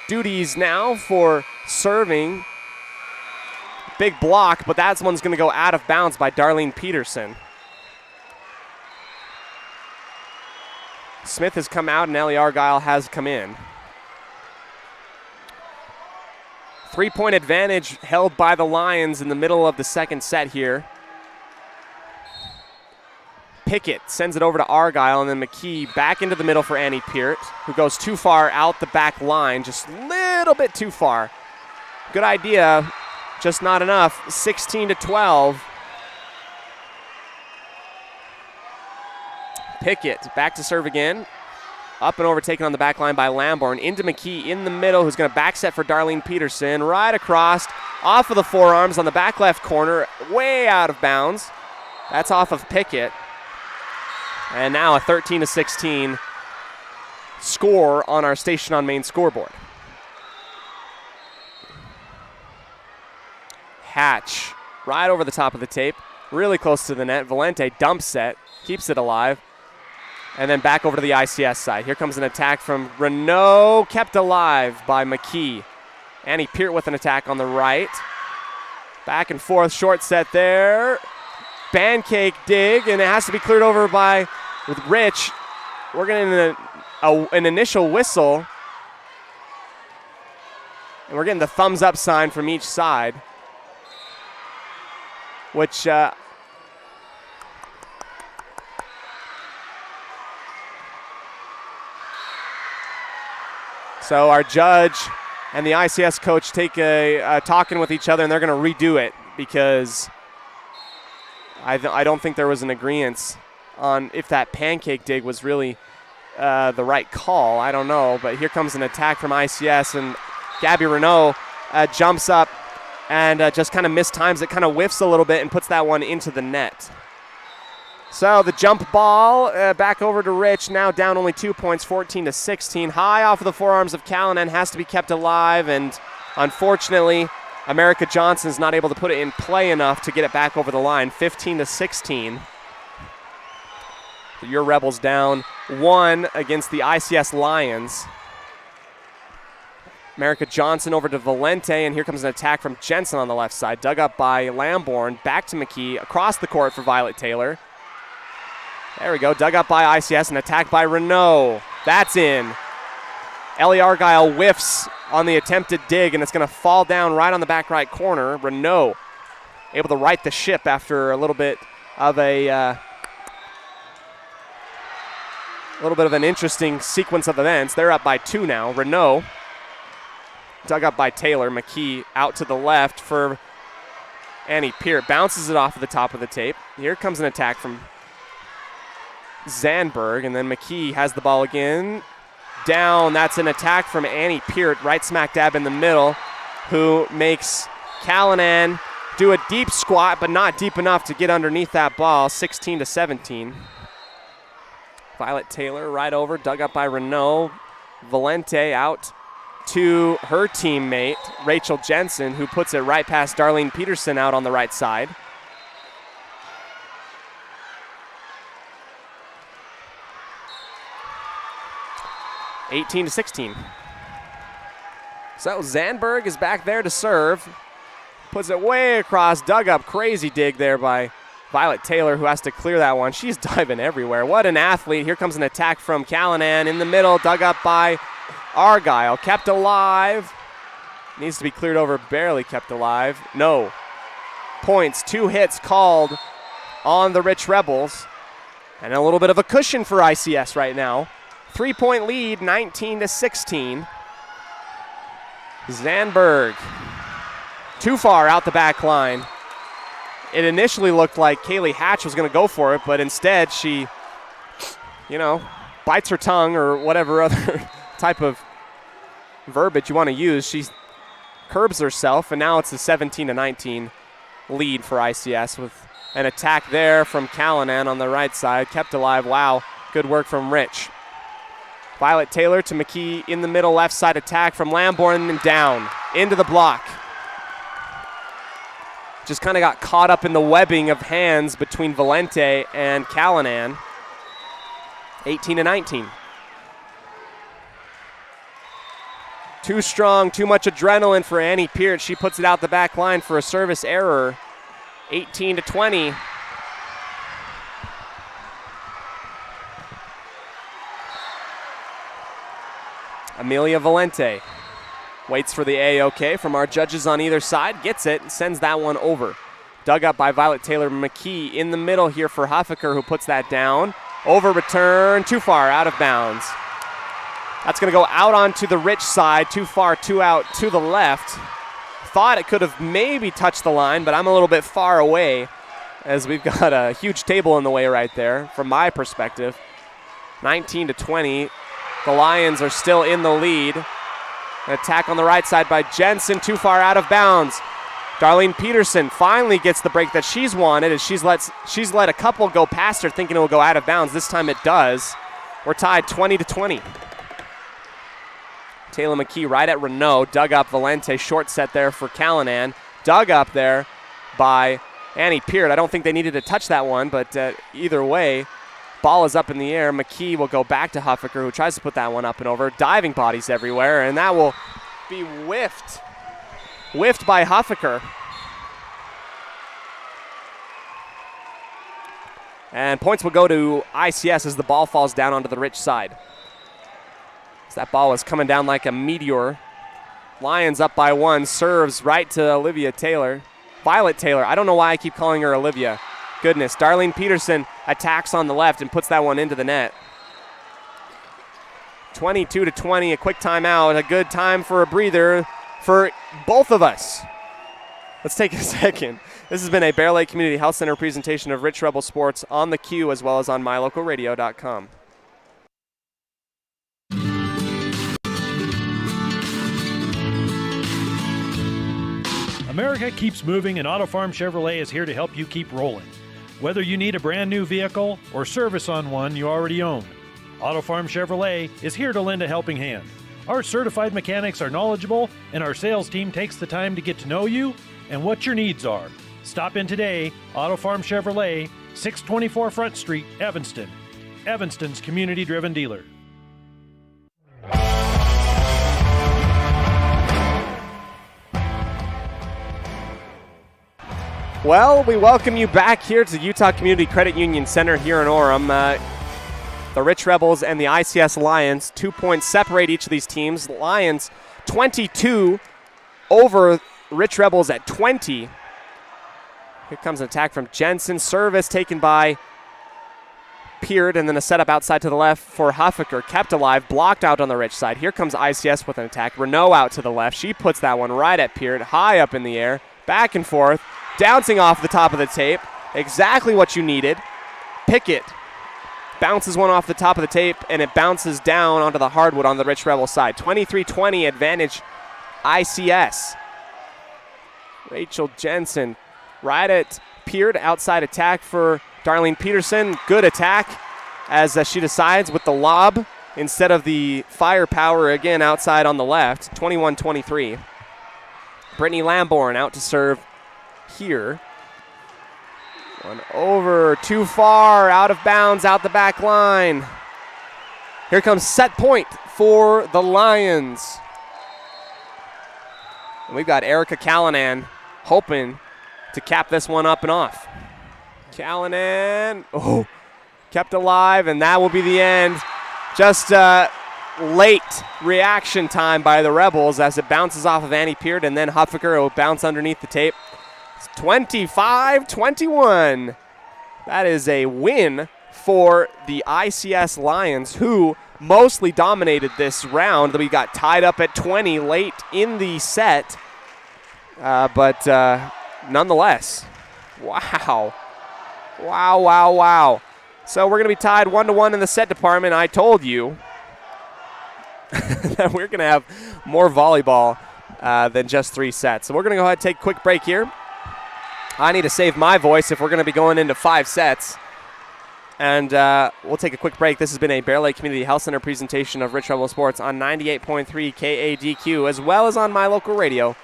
duties now for serving. Big block, but that one's going to go out of bounds by Darlene Peterson. Smith has come out and Ellie Argyle has come in. 3-point advantage held by the Lions in the middle of the second set here. Pickett sends it over to Argyle, and then McKee back into the middle for Annie Peart, who goes too far out the back line, just a little bit too far. Good idea, just not enough. 16-12. Pickett back to serve again. Up and over, taken on the back line by Lamborn. Into McKee in the middle, who's going to back set for Darlene Peterson. Right across, off of the forearms on the back left corner, way out of bounds. That's off of Pickett. And now a 13-16 score on our Station on Main scoreboard. Hatch right over the top of the tape, really close to the net. Valente dumps it, keeps it alive, and then back over to the ICS side. Here comes an attack from Renault, kept alive by McKee. Annie Peart with an attack on the right. Back and forth, short set there. Pancake dig, and it has to be cleared over with Rich. We're getting an initial whistle, and we're getting the thumbs up sign from each side, which so our judge and the ICS coach take a talking with each other, and they're going to redo it because I don't think there was an agreement on if that pancake dig was really the right call. I don't know, but here comes an attack from ICS, and Gabby Renault jumps up and just kind of mistimes it, kind of whiffs a little bit and puts that one into the net. So the jump ball back over to Rich, now down only 2 points, 14-16. High off of the forearms of Callanan, has to be kept alive, and unfortunately, America Johnson is not able to put it in play enough to get it back over the line, 15-16. Your Rebels down 1 against the ICS Lions. America Johnson over to Valente, and here comes an attack from Jensen on the left side. Dug up by Lamborn, back to McKee, across the court for Violet Taylor. There we go, dug up by ICS, and attack by Renault. That's in. Ellie Argyle whiffs on the attempted dig, and it's going to fall down right on the back right corner. Renault able to right the ship after a little bit of an interesting sequence of events. They're up by 2 now. Renault dug up by Taylor. McKee out to the left for Annie Peart. Bounces it off of the top of the tape. Here comes an attack from Zandberg, and then McKee has the ball again. Down, that's an attack from Annie Peart, right smack dab in the middle, who makes Callanan do a deep squat, but not deep enough to get underneath that ball, 16-17. Violet Taylor right over, dug up by Renault. Valente out to her teammate, Rachel Jensen, who puts it right past Darlene Peterson out on the right side. (18-16). So Zandberg is back there to serve. Puts it way across, dug up, crazy dig there by Violet Taylor, who has to clear that one. She's diving everywhere. What an athlete. Here comes an attack from Callanan in the middle, dug up by Argyle. Kept alive. Needs to be cleared over, barely kept alive. No. Points, 2 hits called on the Rich Rebels. And a little bit of a cushion for ICS right now. 3-point lead, 19-16. Zandberg, too far out the back line. It initially looked like Kaylee Hatch was going to go for it, but instead she, bites her tongue or whatever other type of verbiage you want to use. She curbs herself, and now it's a 17-19 lead for ICS with an attack there from Callanan on the right side. Kept alive. Wow, good work from Rich. Violet Taylor to McKee in the middle, left side attack from Lamborn, and down into the block. Just kind of got caught up in the webbing of hands between Valente and Callanan. 18-19. Too strong, too much adrenaline for Annie Peart. She puts it out the back line for a service error. 18-20. Amelia Valente waits for the A-OK from our judges on either side, gets it, and sends that one over. Dug up by Violet Taylor. McKee in the middle here for Huffaker, who puts that down. Over return, too far, out of bounds. That's going to go out onto the Rich side, too far, 2 out to the left. Thought it could have maybe touched the line, but I'm a little bit far away as we've got a huge table in the way right there from my perspective. 19-20. The Lions are still in the lead. An attack on the right side by Jensen, too far out of bounds. Darlene Peterson finally gets the break that she's wanted as she's let a couple go past her thinking it will go out of bounds. This time it does. We're tied 20-20. Taylor McKee right at Renault. Dug up Valente. Short set there for Callanan. Dug up there by Annie Peart. I don't think they needed to touch that one, but either way, ball is up in the air. McKee will go back to Huffaker, who tries to put that one up and over. Diving bodies everywhere, and that will be whiffed. Whiffed by Huffaker. And points will go to ICS as the ball falls down onto the Rich side. As that ball is coming down like a meteor. Lions up by 1, serves right to Olivia Taylor. Violet Taylor, I don't know why I keep calling her Olivia. Goodness, Darlene Peterson attacks on the left and puts that one into the net. 22-20, a quick timeout, a good time for a breather for both of us. Let's take a second. This has been a Bear Lake Community Health Center presentation of Rich Rebel Sports on the Q as well as on mylocalradio.com. America keeps moving, and Auto Farm Chevrolet is here to help you keep rolling. Whether you need a brand new vehicle or service on one you already own, Auto Farm Chevrolet is here to lend a helping hand. Our certified mechanics are knowledgeable, and our sales team takes the time to get to know you and what your needs are. Stop in today, Auto Farm Chevrolet, 624 Front Street, Evanston. Evanston's community-driven dealer. Well, we welcome you back here to the Utah Community Credit Union Center here in Orem. The Rich Rebels and the ICS Lions, 2 points separate each of these teams. Lions 22 over Rich Rebels at 20. Here comes an attack from Jensen. Service taken by Peart, and then a setup outside to the left for Huffaker. Kept alive, blocked out on the Rich side. Here comes ICS with an attack. Renault out to the left. She puts that one right at Peart, high up in the air. Back and forth, bouncing off the top of the tape. Exactly what you needed. Pickett bounces one off the top of the tape, and it bounces down onto the hardwood on the Rich Rebel side. 23-20 advantage ICS. Rachel Jensen right at Peart, outside attack for Darlene Peterson. Good attack as she decides with the lob instead of the firepower again outside on the left. 21-23. Brittany Lamborn out to serve here. One over, too far, out of bounds, out the back line. Here comes set point for the Lions. And we've got Erica Callanan hoping to cap this one up and off. Callanan, kept alive, and that will be the end. Just late reaction time by the Rebels as it bounces off of Annie Peart, and then Huffaker will bounce underneath the tape. It's 25-21. That is a win for the ICS Lions, who mostly dominated this round. We got tied up at 20 late in the set, but nonetheless, wow. So we're going to be tied 1-1 in the set department. I told you that we're going to have more volleyball than just 3 sets. So we're going to go ahead and take a quick break here. I need to save my voice if we're going to be going into 5 sets. And we'll take a quick break. This has been a Bear Lake Community Health Center presentation of Rich Rebel Sports on 98.3 KADQ, as well as on mylocalradio.com.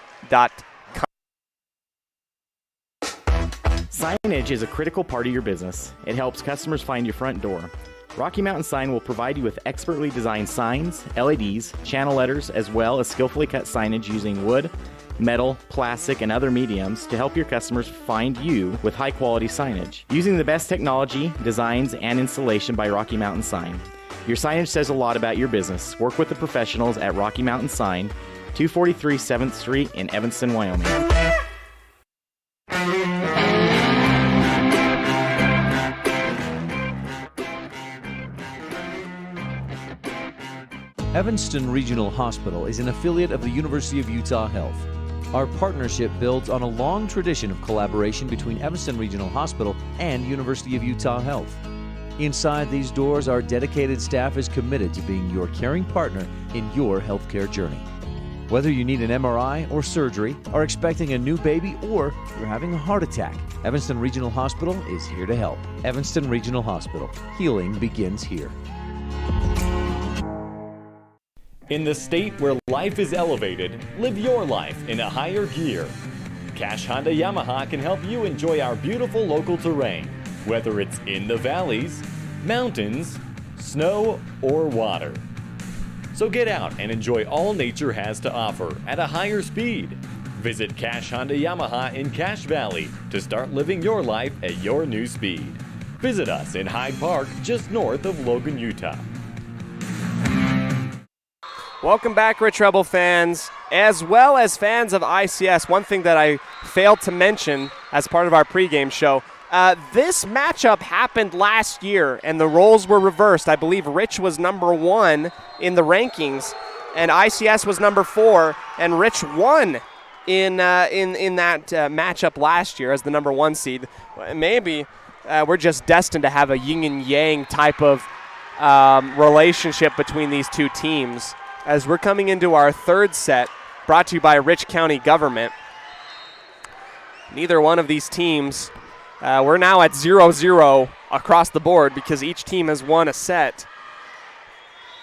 Signage is a critical part of your business. It helps customers find your front door. Rocky Mountain Sign will provide you with expertly designed signs, LEDs, channel letters, as well as skillfully cut signage using wood, metal, plastic, and other mediums to help your customers find you with high-quality signage. Using the best technology, designs, and installation by Rocky Mountain Sign. Your signage says a lot about your business. Work with the professionals at Rocky Mountain Sign, 243 7th Street in Evanston, Wyoming. Evanston Regional Hospital is an affiliate of the University of Utah Health. Our partnership builds on a long tradition of collaboration between Evanston Regional Hospital and University of Utah Health. Inside these doors, our dedicated staff is committed to being your caring partner in your healthcare journey. Whether you need an MRI or surgery, are expecting a new baby, or you're having a heart attack, Evanston Regional Hospital is here to help. Evanston Regional Hospital. Healing begins here. In the state where life is elevated, live your life in a higher gear. Cash Honda Yamaha can help you enjoy our beautiful local terrain, whether it's in the valleys, mountains, snow, or water. So get out and enjoy all nature has to offer at a higher speed. Visit Cash Honda Yamaha in Cache Valley to start living your life at your new speed. Visit us in Hyde Park, just north of Logan, Utah. Welcome back, Rich Rebel fans, as well as fans of ICS. One thing that I failed to mention as part of our pregame show, this matchup happened last year, and the roles were reversed. I believe Rich was number 1 in the rankings, and ICS was number 4, and Rich won in that matchup last year as the number 1 seed. Maybe we're just destined to have a yin and yang type of relationship between these two teams. As we're coming into our third set, brought to you by Rich County Government. Neither one of these teams, we're now at 0-0 across the board because each team has won a set.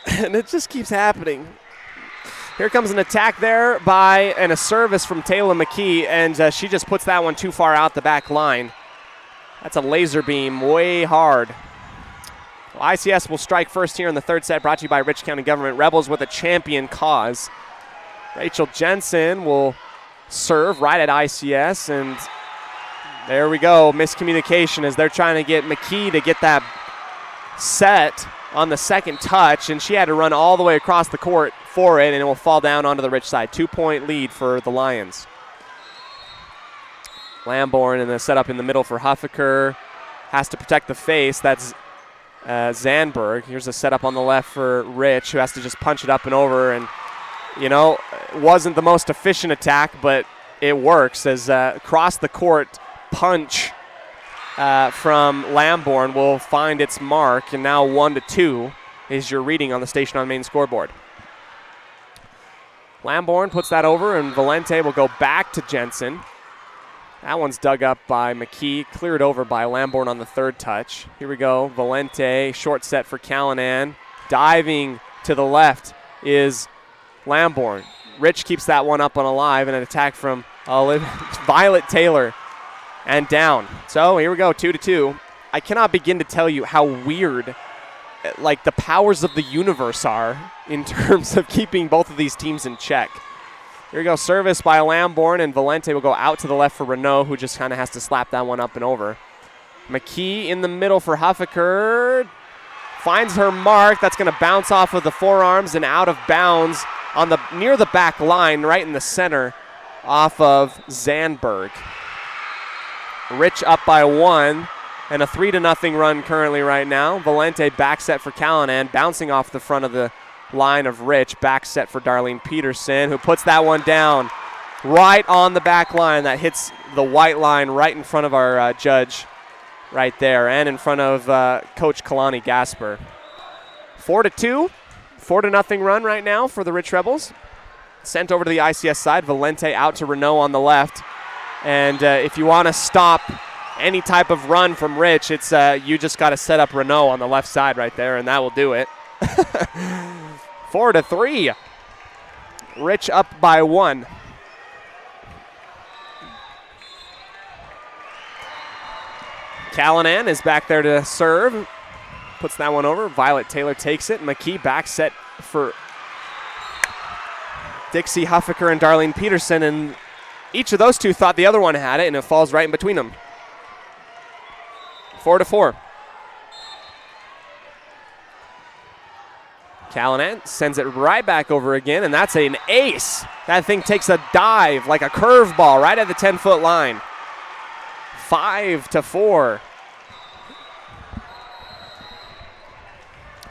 And it just keeps happening. Here comes an attack there and a service from Taylor McKee, and she just puts that one too far out the back line. That's a laser beam way hard. ICS will strike first here in the third set, brought to you by Rich County Government. Rebels with a champion cause. Rachel Jensen will serve right at ICS, and there we go. Miscommunication as they're trying to get McKee to get that set on the second touch, and she had to run all the way across the court for it, and it will fall down onto the Rich side. 2-point lead for the Lions. Lamborn in the setup in the middle for Huffaker. Has to protect the face. That's Zandberg. Here's a setup on the left for Rich, who has to just punch it up and over. And, it wasn't the most efficient attack, but it works as across the court punch from Lamborn will find its mark. And now 1-2 is your reading on the Station on Main scoreboard. Lamborn puts that over, and Valente will go back to Jensen. That one's dug up by McKee, cleared over by Lamborn on the third touch. Here we go, Valente, short set for Callanan. Diving to the left is Lamborn. Rich keeps that one up and alive, and an attack from Violet Taylor, and down. So here we go, 2-2. I cannot begin to tell you how weird, the powers of the universe are in terms of keeping both of these teams in check. Here we go, service by Lamborn, and Valente will go out to the left for Renault, who just kind of has to slap that one up and over. McKee in the middle for Huffaker. Finds her mark. That's going to bounce off of the forearms and out of bounds near the back line, right in the center, off of Zandberg. Rich up by 1, and a 3-0 run currently right now. Valente back set for Callanan, bouncing off the front of the line of Rich. Back set for Darlene Peterson, who puts that one down right on the back line. That hits the white line right in front of our judge right there, and in front of Coach Kalani Gasper. 4-2, 4-0 run right now for the Rich Rebels. Sent over to the ICS side. Valente out to Renault on the left. And if you want to stop any type of run from Rich, it's you just got to set up Renault on the left side right there, and that will do it. 4-3. Rich up by 1. Callanan is back there to serve. Puts that one over. Violet Taylor takes it. McKee back set for Dixie Huffaker and Darlene Peterson, and each of those two thought the other one had it, and it falls right in between them. 4-4. Callanan sends it right back over again, and that's an ace. That thing takes a dive like a curveball right at the 10-foot line. 5-4.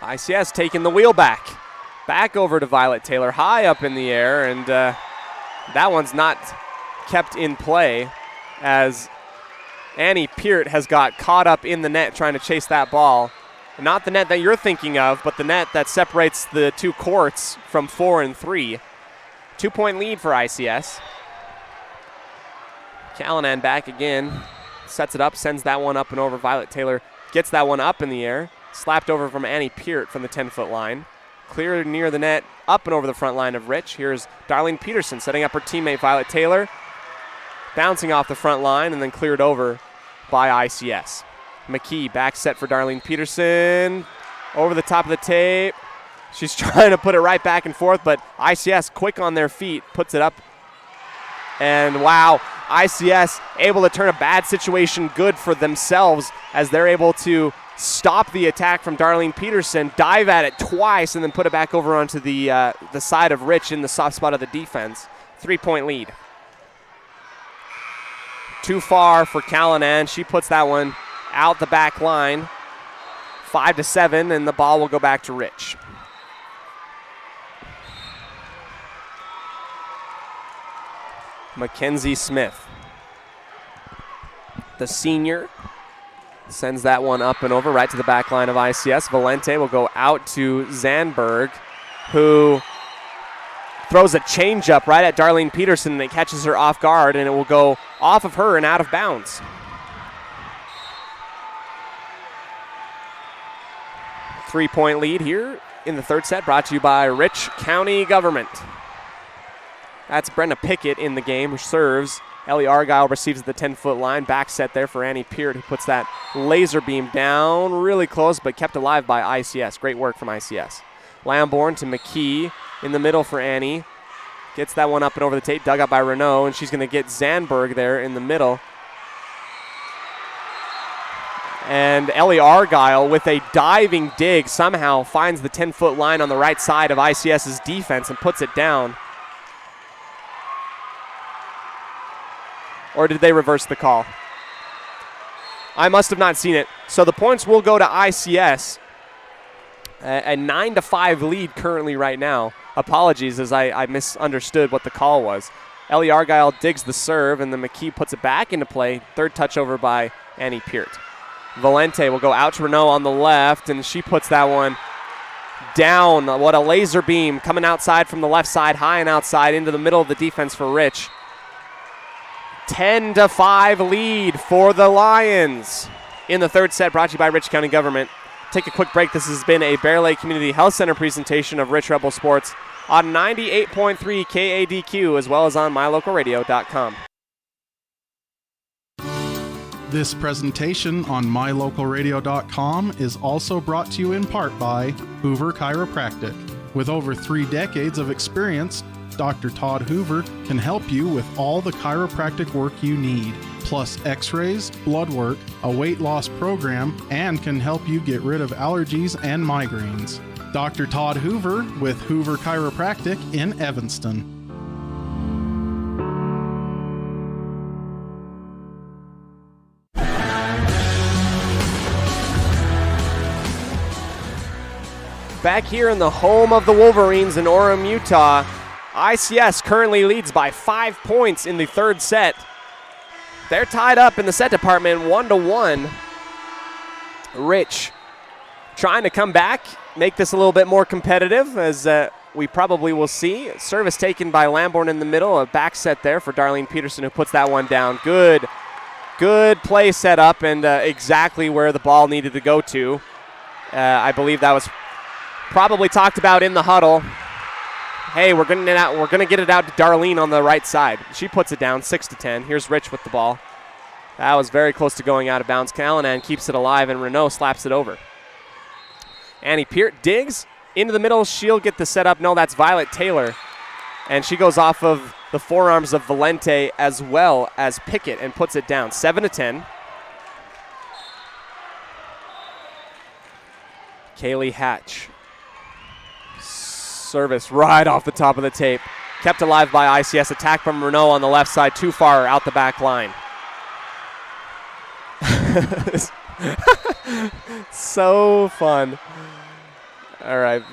ICS taking the wheel back. Back over to Violet Taylor, high up in the air, and that one's not kept in play as Annie Peart has got caught up in the net trying to chase that ball. Not the net that you're thinking of, but the net that separates the two courts from 4 and 3. 2-point lead for ICS. Callanan back again. Sets it up, sends that one up and over. Violet Taylor gets that one up in the air. Slapped over from Annie Peart from the 10-foot line. clear near the net, up and over the front line of Rich. Here's Darlene Peterson setting up her teammate Violet Taylor, bouncing off the front line and then cleared over by ICS. McKee back set for Darlene Peterson, over the top of the tape. She's trying to put it right back and forth, but ICS quick on their feet, puts it up. And wow, ICS able to turn a bad situation good for themselves as they're able to stop the attack from Darlene Peterson, dive at it twice, and then put it back over onto the side of Rich in the soft spot of the defense. 3-point lead. Too far for Callanan. She puts that one out the back line. 5-7, and the ball will go back to Rich. Mackenzie Smith, the senior, sends that one up and over right to the back line of ICS. Valente will go out to Zandberg, who throws a changeup right at Darlene Peterson, and it catches her off guard, and it will go off of her and out of bounds. Three-point lead here in the third set, brought to you by Rich County Government. That's Brenna Pickett in the game, who serves. Ellie Argyle receives at the 10-foot line. Back set there for Annie Peart, who puts that laser beam down really close, but kept alive by ICS. Great work from ICS. Lamborn to McKee in the middle for Annie. Gets that one up and over the tape, dug up by Renault, and she's going to get Zandberg there in the middle. And Ellie Argyle, with a diving dig, somehow finds the 10-foot line on the right side of ICS's defense and puts it down. Or did they reverse the call? I must have not seen it. So the points will go to ICS. A 9-5 lead currently right now. Apologies as I misunderstood what the call was. Ellie Argyle digs the serve, and then McKee puts it back into play. Third touch over by Annie Peart. Valente will go out to Renault on the left, and she puts that one down. What a laser beam coming outside from the left side, high and outside into the middle of the defense for Rich. 10-5 lead for the Lions in the third set, brought to you by Rich County Government. Take a quick break. This has been a Bear Lake Community Health Center presentation of Rich Rebel Sports on 98.3 KADQ, as well as on mylocalradio.com. This presentation on mylocalradio.com is also brought to you in part by Hoover Chiropractic. With over 3 decades of experience, Dr. Todd Hoover can help you with all the chiropractic work you need, plus x-rays, blood work, a weight loss program, and can help you get rid of allergies and migraines. Dr. Todd Hoover with Hoover Chiropractic in Evanston. Back here in the home of the Wolverines in Orem, Utah, ICS currently leads by 5 points in the third set. They're tied up in the set department 1-1. Rich trying to come back, make this a little bit more competitive, as we probably will see. Service taken by Lamborn in the middle, a back set there for Darlene Peterson, who puts that one down. Good play set up, and exactly where the ball needed to go to. I believe that was probably talked about in the huddle. Hey, we're gonna get it out to Darlene on the right side. She puts it down, 6-10. Here's Rich with the ball. That was very close to going out of bounds. Callanan keeps it alive, and Renault slaps it over. Annie Peart digs into the middle. She'll get the setup. No, that's Violet Taylor. And she goes off of the forearms of Valente as well as Pickett and puts it down, 7-10. Kaylee Hatch. Service right off the top of the tape. Kept alive by ICS. Attack from Renault on the left side. Too far out the back line. So fun. All right.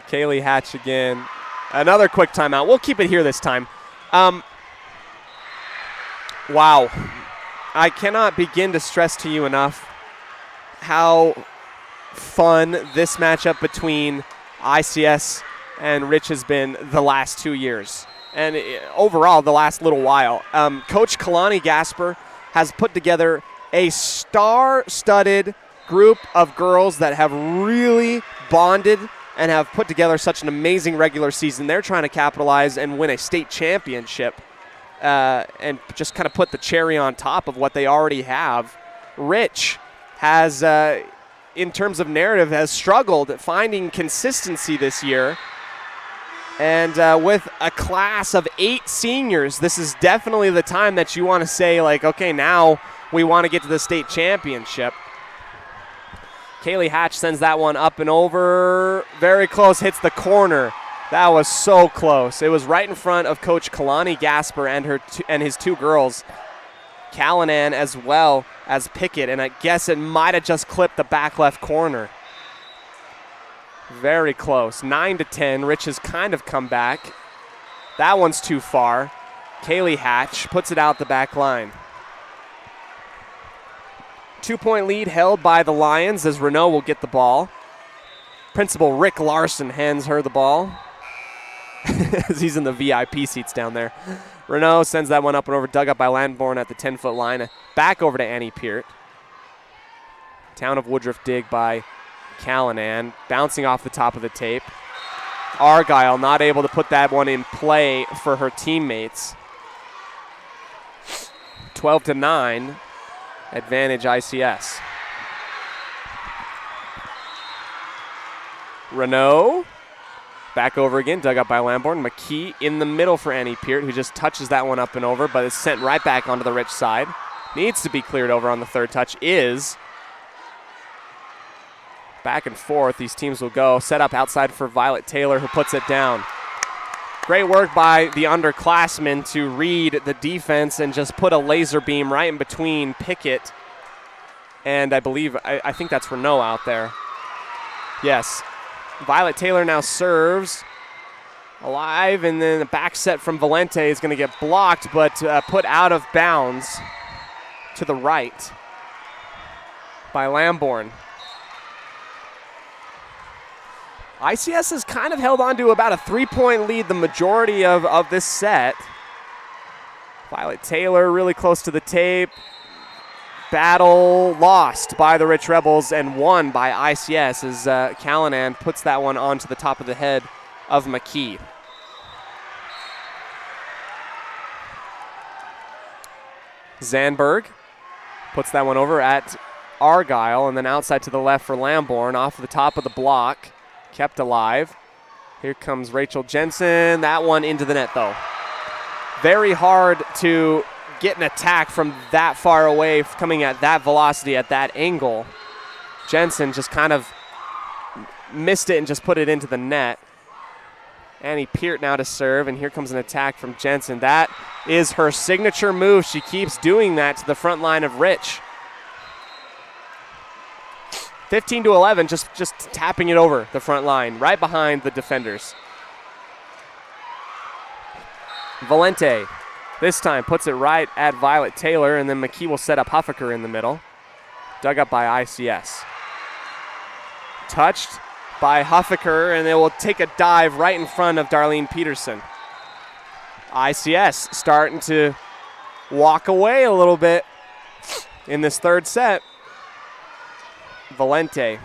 Kaylee Hatch again. Another quick timeout. We'll keep it here this time. Wow. I cannot begin to stress to you enough how fun this matchup between ICS and Rich has been the last 2 years, and overall the last little while. Coach Kalani Gasper has put together a star-studded group of girls that have really bonded and have put together such an amazing regular season. They're trying to capitalize and win a state championship and just kind of put the cherry on top of what they already have. Rich has, in terms of narrative, has struggled at finding consistency this year. And with a class of 8 seniors, this is definitely the time that you want to say, like, okay, now we want to get to the state championship. Kaylee Hatch sends that one up and over. Very close, hits the corner. That was so close. It was right in front of Coach Kalani Gasper and his 2 girls, Callanan as well as Pickett, and I guess it might have just clipped the back left corner. Very close. 9-10. Rich has kind of come back. That one's too far. Kaylee Hatch puts it out the back line. 2-point lead held by the Lions as Renault will get the ball. Principal Rick Larson hands her the ball as he's in the VIP seats down there. Renault sends that one up and over, dug up by Lamborn at the 10-foot line. Back over to Annie Peart. Town of Woodruff dig by Callanan, bouncing off the top of the tape. Argyle not able to put that one in play for her teammates. 12-9, advantage ICS. Renault, back over again, dug up by Lamborn. McKee in the middle for Annie Peart, who just touches that one up and over, but is sent right back onto the Rich side. Needs to be cleared over on the third touch, is. Back and forth, these teams will go. Set up outside for Violet Taylor, who puts it down. Great work by the underclassmen to read the defense and just put a laser beam right in between Pickett and I think that's Renault out there. Yes. Violet Taylor now serves. Alive, and then the back set from Valente is going to get blocked, but put out of bounds to the right by Lamborn. ICS has kind of held on to about a 3-point lead the majority of this set. Violet Taylor really close to the tape. Battle lost by the Rich Rebels and won by ICS as Callanan puts that one onto the top of the head of McKee. Zandberg puts that one over at Argyle, and then outside to the left for Lamborn off the top of the block. Kept alive. Here comes Rachel Jensen. That one into the net, though. Very hard to get an attack from that far away, coming at that velocity, at that angle. Jensen just kind of missed it and just put it into the net. Annie Peart now to serve, and here comes an attack from Jensen. That is her signature move. She keeps doing that to the front line of Rich. 15-11, just tapping it over the front line, right behind the defenders. Valente this time puts it right at Violet Taylor, and then McKee will set up Huffaker in the middle. Dug up by ICS. Touched by Huffaker, and they will take a dive right in front of Darlene Peterson. ICS starting to walk away a little bit in this third set. Valente.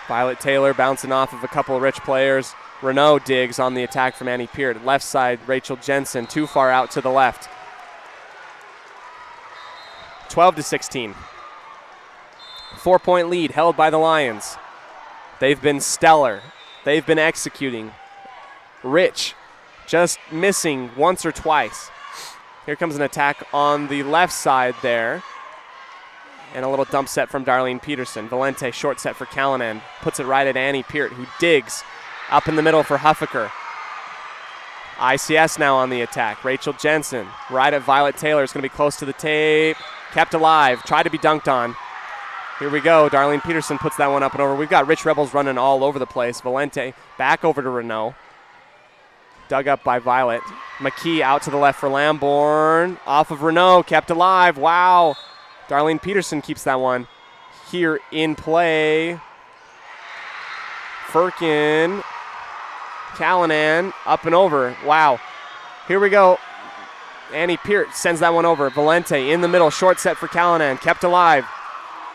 Violet Taylor bouncing off of a couple of Rich players. Renault digs on the attack from Annie Peart. Left side, Rachel Jensen, too far out to the left. 12-16. 4-point lead held by the Lions. They've been stellar. They've been executing. Rich just missing once or twice. Here comes an attack on the left side there. And a little dump set from Darlene Peterson. Valente, short set for Callanan. Puts it right at Annie Peart, who digs up in the middle for Huffaker. ICS now on the attack. Rachel Jensen, right at Violet Taylor. Is going to be close to the tape. Kept alive. Tried to be dunked on. Here we go. Darlene Peterson puts that one up and over. We've got Rich Rebels running all over the place. Valente back over to Renault. Dug up by Violet. McKee out to the left for Lamborn. Off of Renault. Kept alive. Wow. Darlene Peterson keeps that one here in play. Firkin. Callanan up and over. Wow. Here we go. Annie Peart sends that one over. Valente in the middle. Short set for Callanan. Kept alive.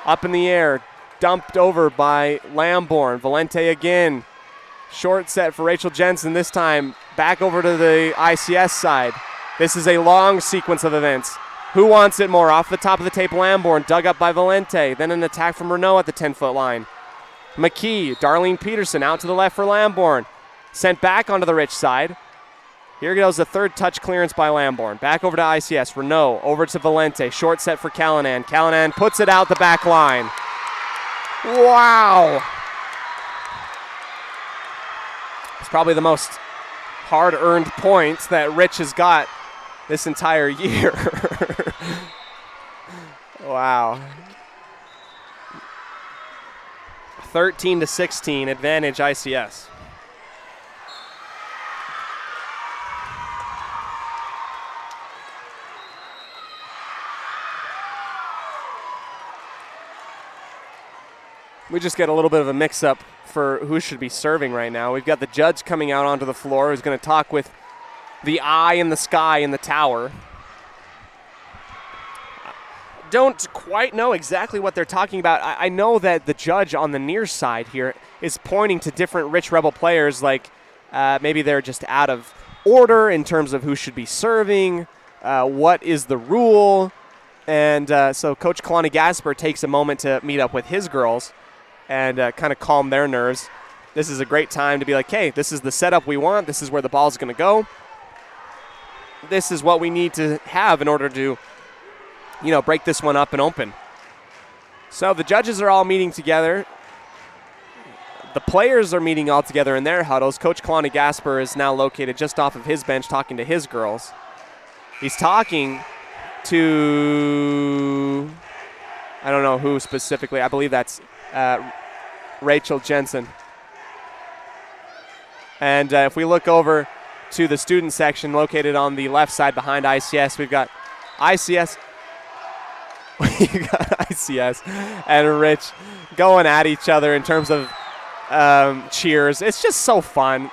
Up in the air. dumped over by Lambourne. Valente again. Short set for Rachel Jensen, this time back over to the ICS side. This is a long sequence of events. Who wants it more? Off the top of the tape, Lambourne, dug up by Valente. Then an attack from Renault at the 10-foot line. McKee, Darlene Peterson out to the left for Lambourne. Sent back onto the Rich side. Here goes the third touch clearance by Lambourne. Back over to ICS. Renault over to Valente. Short set for Callanan. Callanan puts it out the back line. Wow. It's probably the most hard-earned points that Rich has got this entire year. Wow. 13-16, advantage ICS. We just get a little bit of a mix-up for who should be serving right now. We've got the judge coming out onto the floor who's going to talk with the eye in the sky in the tower. Don't quite know exactly what they're talking about. I know that the judge on the near side here is pointing to different Rich Rebel players, like maybe they're just out of order in terms of who should be serving, what is the rule. And so Coach Kalani Gasper takes a moment to meet up with his girls and kind of calm their nerves. This is a great time to be like, hey, this is the setup we want. This is where the ball's going to go. This is what we need to have in order to, break this one up and open. So the judges are all meeting together. The players are meeting all together in their huddles. Coach Kalani Gasper is now located just off of his bench talking to his girls. He's talking to, I don't know who specifically. I believe that's Rachel Jensen. And if we look over to the student section located on the left side behind ICS, we've got ICS. We got ICS and Rich going at each other in terms of cheers. It's just so fun.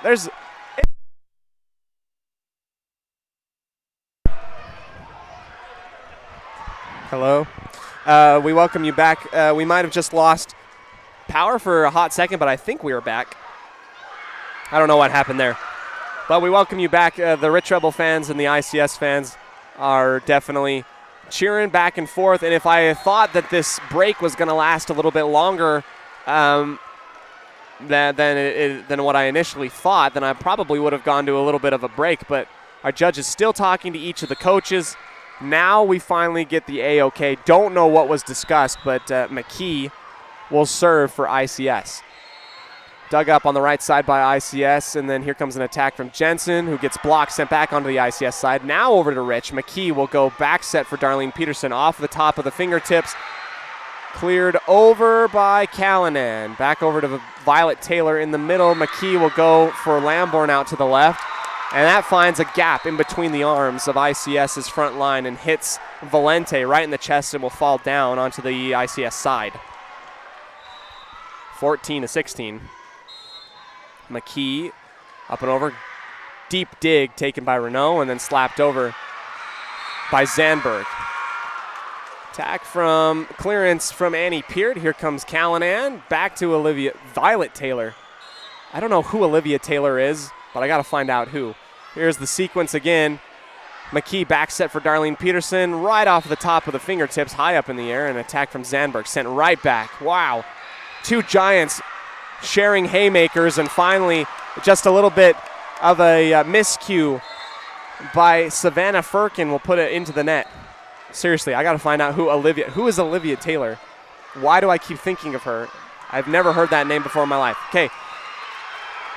Hello. We welcome you back. We might have just lost power for a hot second, but I think we were back. I don't know what happened there. But we welcome you back. The Rich Rebel fans and the ICS fans are definitely cheering back and forth. And if I thought that this break was going to last a little bit longer than what I initially thought, then I probably would have gone to a little bit of a break. But our judge is still talking to each of the coaches. Now we finally get the A-OK. Don't know what was discussed, but McKee will serve for ICS. Dug up on the right side by ICS, and then here comes an attack from Jensen, who gets blocked, sent back onto the ICS side. Now over to Rich. McKee will go back set for Darlene Peterson off the top of the fingertips. Cleared over by Callanan. Back over to Violet Taylor in the middle. McKee will go for Lambourne out to the left. And that finds a gap in between the arms of ICS's front line and hits Valente right in the chest and will fall down onto the ICS side. 14-16. McKee up and over. Deep dig taken by Renault and then slapped over by Zandberg. Attack from clearance from Annie Peart. Here comes Callanan. Back to Violet Taylor. I don't know who Olivia Taylor is, but I got to find out who. Here's the sequence again. McKee back set for Darlene Peterson. Right off the top of the fingertips, high up in the air. An attack from Zandberg sent right back. Wow. Two giants sharing haymakers, and finally just a little bit of a miscue by Savannah Firkin will put it into the net. Seriously, I got to find out who is Olivia Taylor. Why do I keep thinking of her? I've never heard that name before in my life. Okay.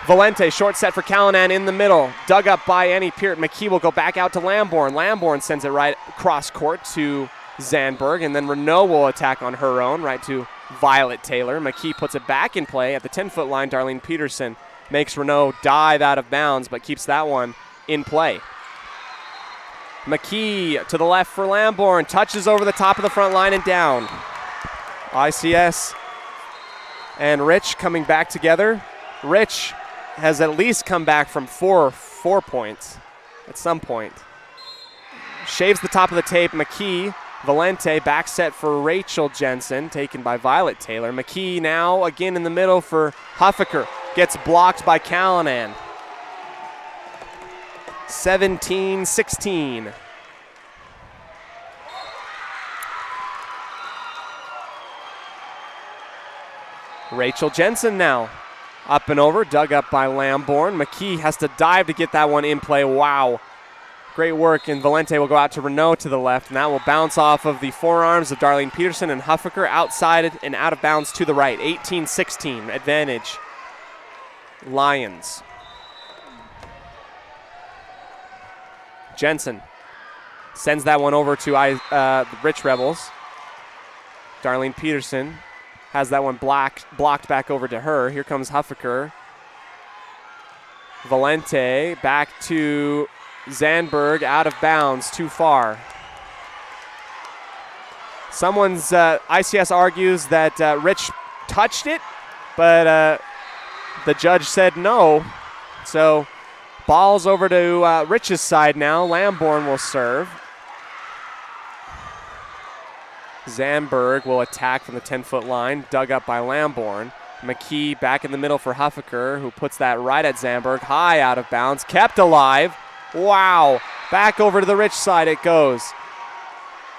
Valente, short set for Callanan in the middle. Dug up by Annie Peart. McKee will go back out to Lambourne. Lambourne sends it right across court to Zandberg, and then Renault will attack on her own, right to Violet Taylor. McKee puts it back in play at the 10-foot line. Darlene Peterson makes Renault dive out of bounds, but keeps that one in play. McKee to the left for Lambourne. Touches over the top of the front line and down. ICS and Rich coming back together. Rich has at least come back from four points at some point. Shaves the top of the tape. McKee Valente back set for Rachel Jensen, taken by Violet Taylor. McKee now again in the middle for Huffaker. Gets blocked by Callanan. 17-16. Rachel Jensen now. Up and over, dug up by Lamborn. McKee has to dive to get that one in play. Wow. Great work, and Valente will go out to Renault to the left, and that will bounce off of the forearms of Darlene Peterson and Huffaker, outside and out of bounds to the right. 18-16, advantage. Lions. Jensen sends that one over to the Rich Rebels. Darlene Peterson has that one blocked back over to her. Here comes Huffaker. Valente back to Zandberg, out of bounds, too far. Someone's, ICS argues that Rich touched it, but the judge said no. So ball's over to Rich's side now. Lamborn will serve. Zandberg will attack from the 10-foot line, dug up by Lamborn. McKee back in the middle for Huffaker, who puts that right at Zandberg. High out of bounds, kept alive. Wow, back over to the Rich side it goes.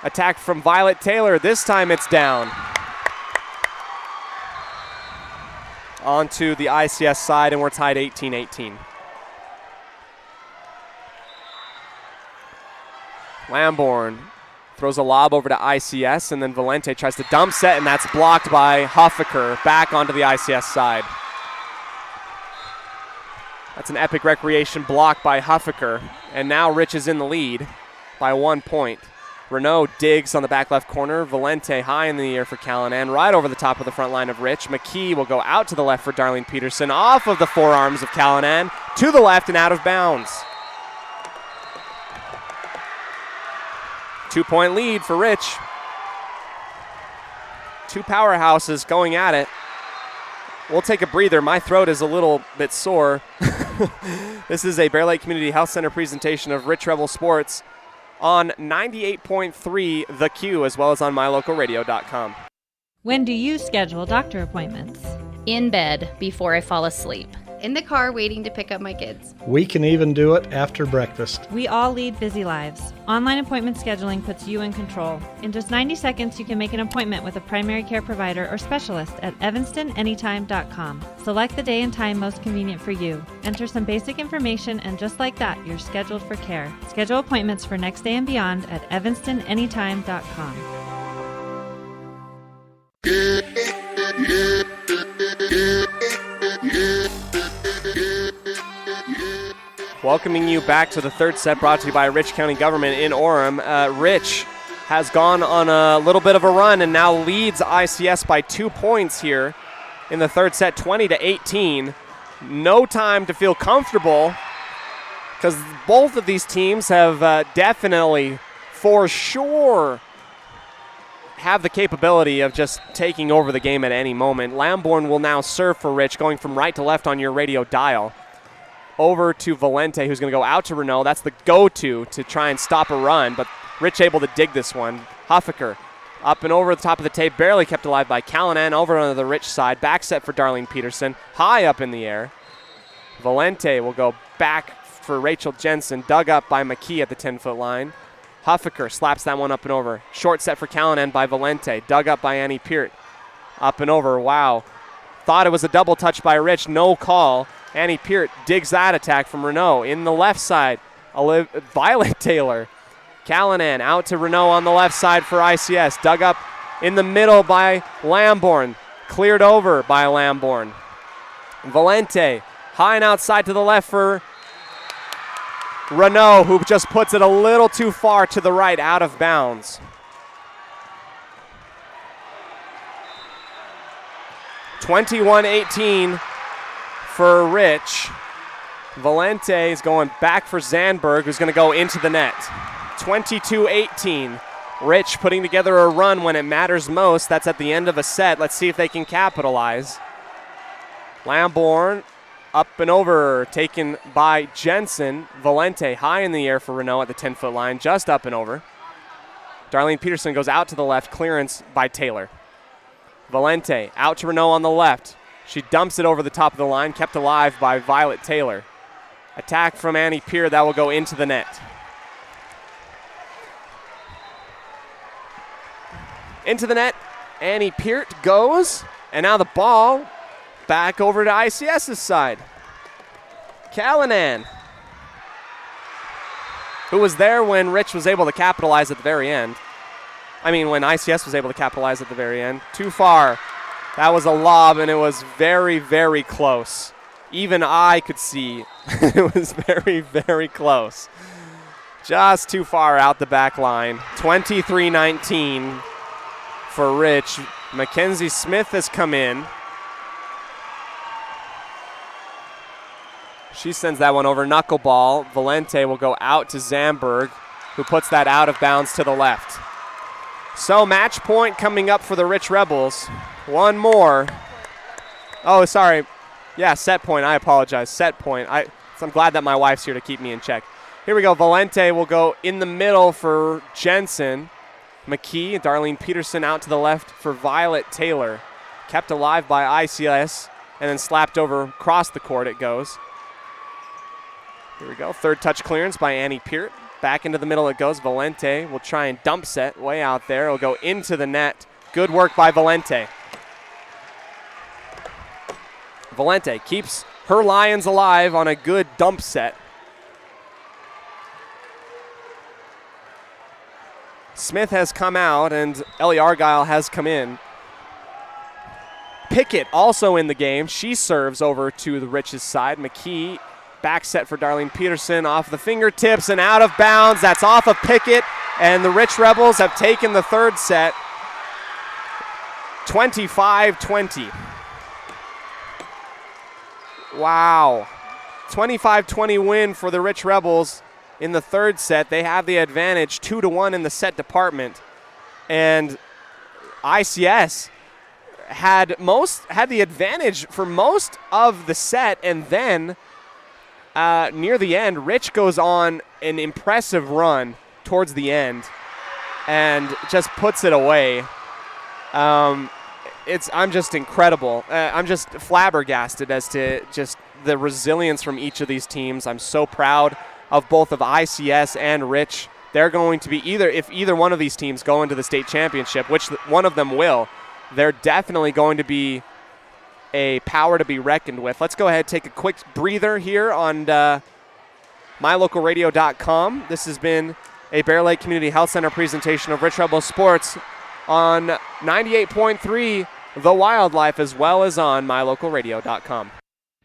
Attack from Violet Taylor, this time it's down. Onto the ICS side, and we're tied 18-18. Lamborn throws a lob over to ICS, and then Valente tries to dump set, and that's blocked by Huffaker, back onto the ICS side. That's an Epic Recreation block by Huffaker, and now Rich is in the lead by 1 point. Renault digs on the back left corner. Valente high in the air for Callanan, right over the top of the front line of Rich. McKee will go out to the left for Darlene Peterson, off of the forearms of Callanan, to the left and out of bounds. 2-point lead for Rich. Two powerhouses going at it. We'll take a breather. My throat is a little bit sore. This is a Bear Lake Community Health Center presentation of Rich Rebel Sports on 98.3 The Q, as well as on mylocalradio.com. When do you schedule doctor appointments? In bed before I fall asleep. In the car waiting to pick up my kids. We can even do it after breakfast. We all lead busy lives. Online appointment scheduling puts you in control. In just 90 seconds, you can make an appointment with a primary care provider or specialist at evanstonanytime.com. Select the day and time most convenient for you. Enter some basic information, and just like that, you're scheduled for care. Schedule appointments for next day and beyond at evanstonanytime.com. Welcoming you back to the third set, brought to you by Rich County Government in Orem. Rich has gone on a little bit of a run and now leads ICS by 2 points here in the third set, 20-18. No time to feel comfortable, because both of these teams have definitely, for sure, have the capability of just taking over the game at any moment. Lamborn will now serve for Rich, going from right to left on your radio dial. Over to Valente, who's going to go out to Renault. That's the go-to to try and stop a run, but Rich able to dig this one. Huffaker up and over the top of the tape, barely kept alive by Callanan, over on the Rich side. Back set for Darlene Peterson, high up in the air. Valente will go back for Rachel Jensen, dug up by McKee at the 10-foot line. Huffaker slaps that one up and over. Short set for Callanan by Valente, dug up by Annie Peart. Up and over, wow. Thought it was a double touch by Rich, no call. Annie Peart digs that attack from Renault. In the left side, Violet Taylor. Callanan out to Renault on the left side for ICS. Dug up in the middle by Lamborn. Cleared over by Lamborn. Valente high and outside to the left for Renault, who just puts it a little too far to the right, out of bounds. 21-18 for Rich. Valente is going back for Zandberg, who's going to go into the net. 22-18. Rich putting together a run when it matters most. That's at the end of a set. Let's see if they can capitalize. Lamborn up and over, taken by Jensen. Valente high in the air for Renault at the 10-foot line, just up and over. Darlene Peterson goes out to the left, clearance by Taylor. Valente out to Renault on the left. She dumps it over the top of the line, kept alive by Violet Taylor. Attack from Annie Peer, that will go into the net. Into the net, Annie Peart goes, and now the ball back over to ICS's side. Callanan, who was there when Rich was able to capitalize at the very end. When ICS was able to capitalize at the very end. Too far. That was a lob, and it was very, very close. Even I could see it was very, very close. Just too far out the back line. 23-19 for Rich. Mackenzie Smith has come in. She sends that one over. Knuckleball. Valente will go out to Zamberg, who puts that out of bounds to the left. So match point coming up for the Rich Rebels. One more. Oh, sorry. Yeah, set point. I apologize. Set point. I'm glad that my wife's here to keep me in check. Here we go. Valente will go in the middle for Jensen. McKee, Darlene Peterson out to the left for Violet Taylor. Kept alive by ICS and then slapped over across the court it goes. Here we go. Third touch clearance by Annie Peart. Back into the middle it goes. Valente will try and dump set way out there. It'll go into the net. Good work by Valente. Valente keeps her Lions alive on a good dump set. Smith has come out and Ellie Argyle has come in. Pickett also in the game. She serves over to the Rich's side. McKee back set for Darlene Peterson off the fingertips and out of bounds. That's off of Pickett, and the Rich Rebels have taken the third set. 25-20. Wow. 25-20 win for the Rich Rebels in the third set. They have the advantage 2-1 in the set department. And ICS had the advantage for most of the set, and then near the end, Rich goes on an impressive run towards the end and just puts it away. I'm just incredible. I'm just flabbergasted as to just the resilience from each of these teams. I'm so proud of both of ICS and Rich. They're going to be if either one of these teams go into the state championship, which one of them will, they're definitely going to be a power to be reckoned with. Let's go ahead and take a quick breather here on mylocalradio.com. This has been a Bear Lake Community Health Center presentation of Rich Rebel Sports on 98.3 The Wildlife, as well as on mylocalradio.com.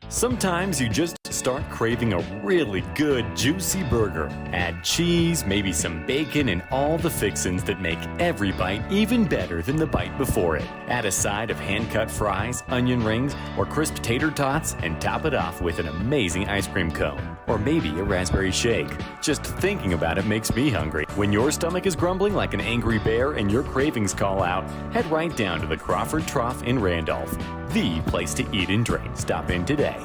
Sometimes you just start craving a really good, juicy burger. Add cheese, maybe some bacon, and all the fixins that make every bite even better than the bite before it. Add a side of hand-cut fries, onion rings, or crisp tater tots, and top it off with an amazing ice cream cone. Or maybe a raspberry shake. Just thinking about it makes me hungry. When your stomach is grumbling like an angry bear and your cravings call out, head right down to the Crawford Trough in Randolph. The place to eat and drink. Stop in today.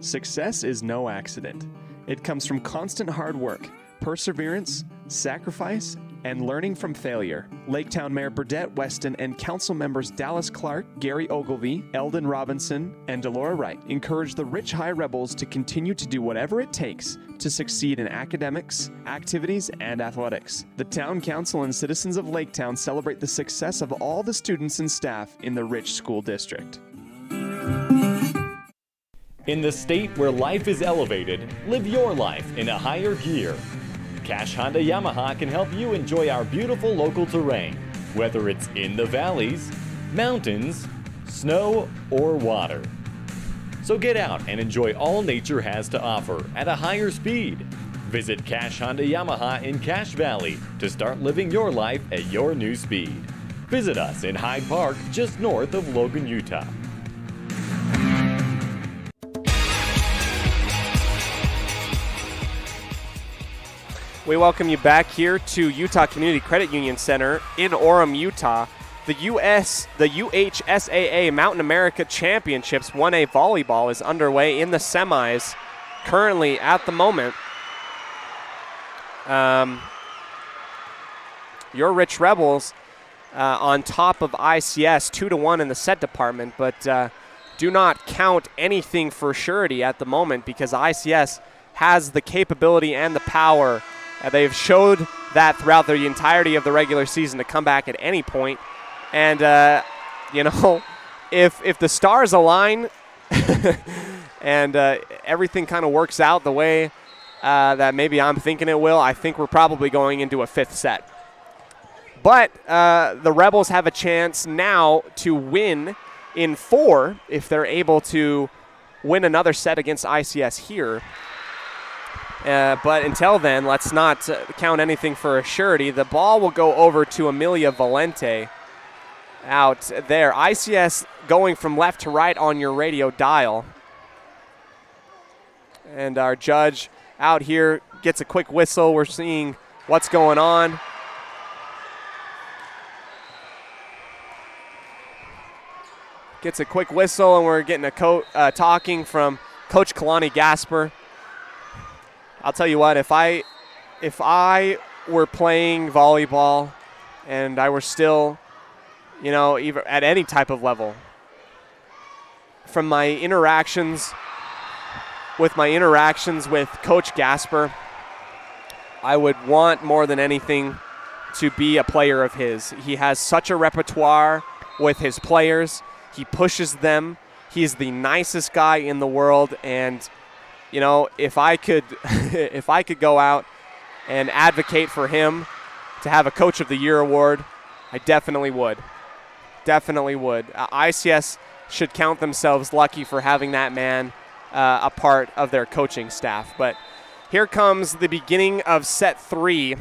Success is no accident. It comes from constant hard work, perseverance, sacrifice, and learning from failure. Laketown Mayor Burdette Weston and council members Dallas Clark, Gary Ogilvie, Eldon Robinson, and Delora Wright encourage the Rich High Rebels to continue to do whatever it takes to succeed in academics, activities, and athletics. The town council and citizens of Laketown celebrate the success of all the students and staff in the Rich School District. In the state where life is elevated, live your life in a higher gear. Cash Honda Yamaha can help you enjoy our beautiful local terrain, whether it's in the valleys, mountains, snow, or water. So get out and enjoy all nature has to offer at a higher speed. Visit Cash Honda Yamaha in Cache Valley to start living your life at your new speed. Visit us in Hyde Park, just north of Logan, Utah. We welcome you back here to Utah Community Credit Union Center in Orem, Utah. The UHSAA Mountain America Championships 1A volleyball is underway in the semis currently at the moment. your Rich Rebels on top of ICS 2-1 in the set department, but do not count anything for surety at the moment because ICS has the capability and the power. They've showed that throughout the entirety of the regular season to come back at any point. And, if the stars align and everything kind of works out the way that maybe I'm thinking it will, I think we're probably going into a 5th set. But the Rebels have a chance now to win in 4 if they're able to win another set against ICS here. But until then, let's not count anything for a surety. The ball will go over to Amelia Valente out there. ICS going from left to right on your radio dial. And our judge out here gets a quick whistle. We're seeing what's going on. Gets a quick whistle, and we're getting a talking from Coach Kalani Gasper. I'll tell you what, if I were playing volleyball and I were still, even at any type of level, from my interactions with Coach Gasper, I would want more than anything to be a player of his. He has such a repertoire with his players. He pushes them. He's the nicest guy in the world, and if I could go out and advocate for him to have a Coach of the Year award, I definitely would. Definitely would. ICS should count themselves lucky for having that man a part of their coaching staff. But here comes the beginning of set 4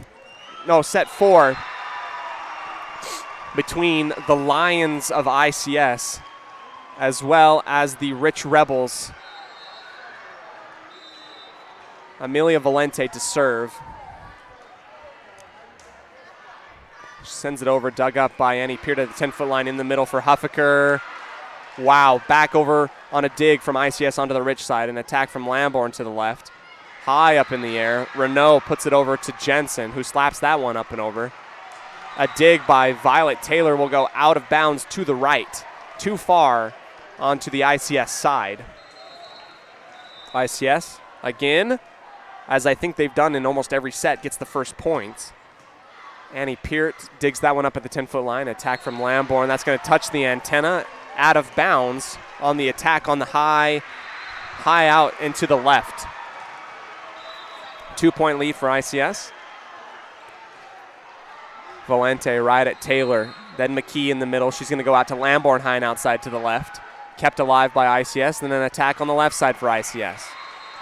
between the Lions of ICS as well as the Rich Rebels. Amelia Valente to serve. Sends it over, dug up by Annie Peart at the 10-foot line in the middle for Huffaker. Wow, back over on a dig from ICS onto the Rich side. An attack from Lamborn to the left. High up in the air. Renault puts it over to Jensen, who slaps that one up and over. A dig by Violet Taylor will go out of bounds to the right. Too far onto the ICS side. ICS again, as I think they've done in almost every set, gets the first points. Annie Peart digs that one up at the 10-foot line. Attack from Lamborn. That's going to touch the antenna. Out of bounds on the attack on the high out and to the left. 2-point lead for ICS. Valente right at Taylor. Then McKee in the middle. She's going to go out to Lamborn high and outside to the left. Kept alive by ICS. Then an attack on the left side for ICS.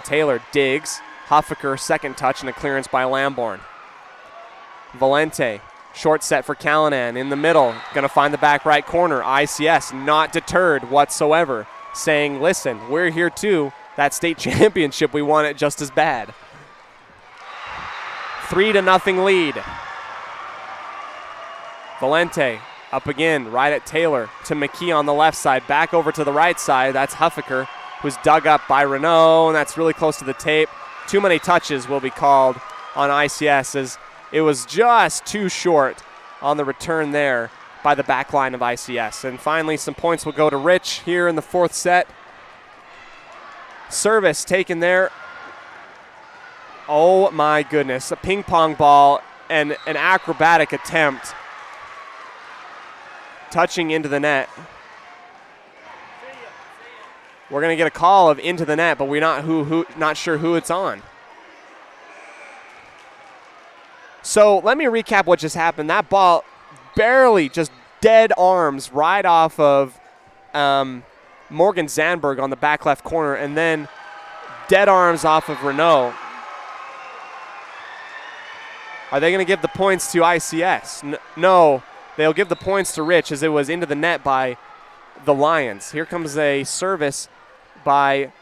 Taylor digs. Huffaker second touch and a clearance by Lamborn. Valente, short set for Callanan in the middle. Going to find the back right corner. ICS not deterred whatsoever, saying, listen, we're here too. That state championship, we want it just as bad. 3-0 lead. Valente up again, right at Taylor to McKee on the left side. Back over to the right side. That's Huffaker, who's dug up by Renault, and that's really close to the tape. Too many touches will be called on ICS as it was just too short on the return there by the back line of ICS. And finally, some points will go to Rich here in the 4th set. Service taken there. Oh my goodness, a ping pong ball and an acrobatic attempt touching into the net. We're going to get a call of into the net, but we're not sure who it's on. So let me recap what just happened. That ball barely just dead arms right off of Morgan Zandberg on the back left corner, and then dead arms off of Renault. Are they going to give the points to ICS? No, they'll give the points to Rich as it was into the net by the Lions. Here comes a service by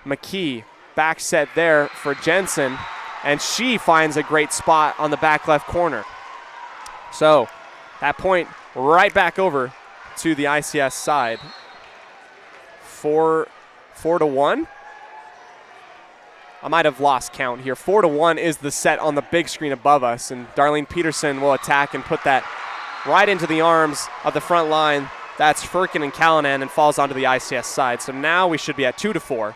McKee. Back set there for Jensen. And she finds a great spot on the back left corner. So that point right back over to the ICS side. 4-1. I might have lost count here. 4-1 is the set on the big screen above us, and Darlene Peterson will attack and put that right into the arms of the front line. That's Firkin and Callanan and falls onto the ICS side. So now we should be at 2-4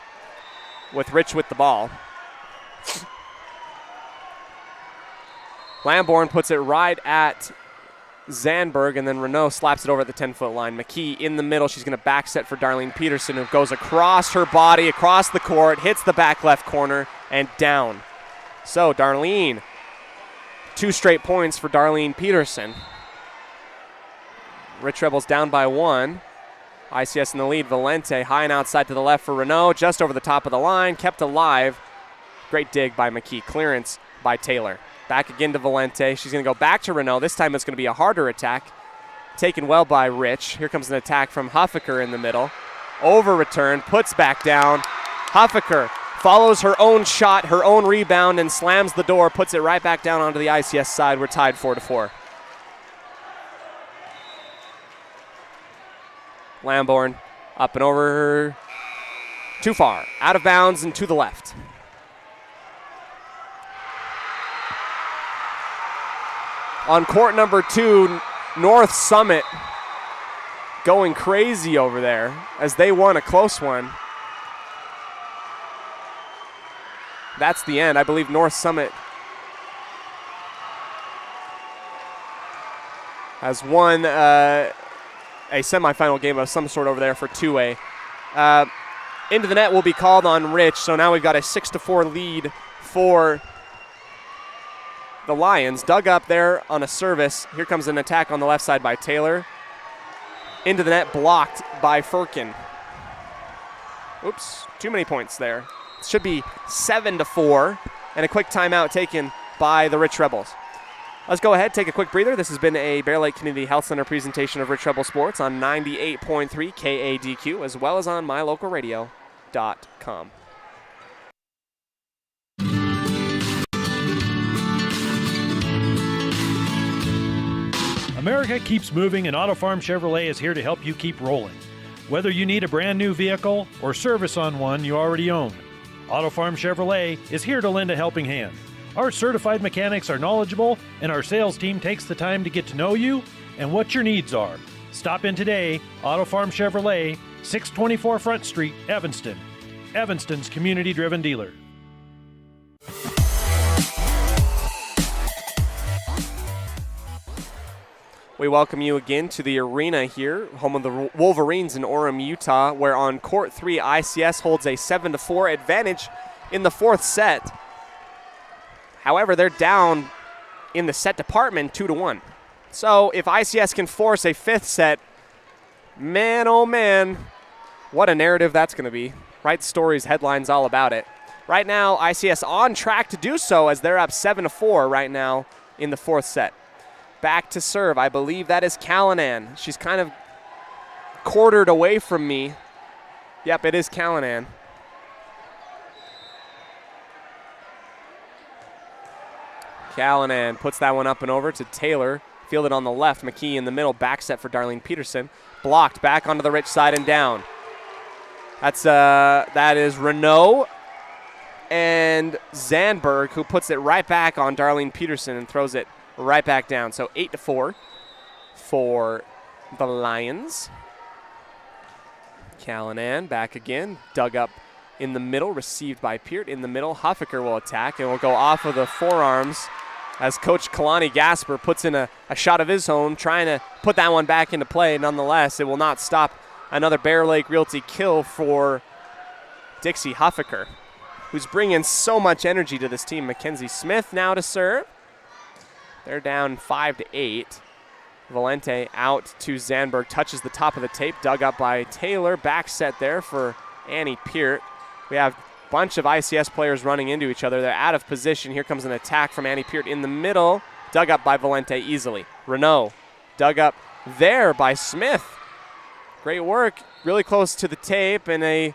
with Rich with the ball. Lamborn puts it right at Zandberg, and then Renault slaps it over at the 10-foot line. McKee in the middle. She's going to back set for Darlene Peterson, who goes across her body, across the court, hits the back left corner, and down. So Darlene, 2 straight points for Darlene Peterson. Rich Rebels down by 1. ICS in the lead. Valente high and outside to the left for Renault, just over the top of the line, kept alive. Great dig by McKee. Clearance by Taylor. Back again to Valente. She's going to go back to Renault. This time it's going to be a harder attack. Taken well by Rich. Here comes an attack from Huffaker in the middle. Over return, puts back down. Huffaker follows her own shot, her own rebound, and slams the door, puts it right back down onto the ICS side. We're tied 4-4. Lamborn up and over. Too far. Out of bounds and to the left. On court number 2, North Summit going crazy over there as they won a close one. That's the end. I believe North Summit has won a semifinal game of some sort over there for 2A. Into the net will be called on Rich, so now we've got a 6-4 lead for the Lions. Dug up there on a service. Here comes an attack on the left side by Taylor. Into the net, blocked by Firkin. Oops, too many points there. It should be 7-4, and a quick timeout taken by the Rich Rebels. Let's go ahead, take a quick breather. This has been a Bear Lake Community Health Center presentation of Rich Rebel Sports on 98.3 KADQ, as well as on mylocalradio.com. America keeps moving, and Auto Farm Chevrolet is here to help you keep rolling. Whether you need a brand new vehicle or service on one you already own, Auto Farm Chevrolet is here to lend a helping hand. Our certified mechanics are knowledgeable, and our sales team takes the time to get to know you and what your needs are. Stop in today. Auto Farm Chevrolet, 624 Front Street, Evanston. Evanston's community-driven dealer. We welcome you again to the arena here, home of the Wolverines in Orem, Utah, where on court 3, ICS holds a 7-4 advantage in the 4th set. However, they're down in the set department 2-1. So if ICS can force a 5th set, man, oh man, what a narrative that's going to be. Right stories, headlines, all about it. Right now, ICS on track to do so as they're up 7-4 right now in the 4th set. Back to serve. I believe that is Callanan. She's kind of quartered away from me. Yep, it is Callanan. Callanan puts that one up and over to Taylor. Fielded on the left. McKee in the middle. Back set for Darlene Peterson. Blocked back onto the Rich side and down. That is Renault and Zandberg, who puts it right back on Darlene Peterson and throws it right back down. So 8-4 for the Lions. Callanan back again. Dug up in the middle. Received by Peart in the middle. Huffaker will attack and will go off of the forearms as Coach Kalani Gasper puts in a shot of his own, trying to put that one back into play. Nonetheless, it will not stop another Bear Lake Realty kill for Dixie Huffaker, who's bringing so much energy to this team. Mackenzie Smith now to serve. They're down 5-8. Valente out to Zandberg, touches the top of the tape, dug up by Taylor. Back set there for Annie Peart. We have a bunch of ICS players running into each other. They're out of position. Here comes an attack from Annie Peart in the middle, dug up by Valente easily. Renault dug up there by Smith. Great work, really close to the tape, and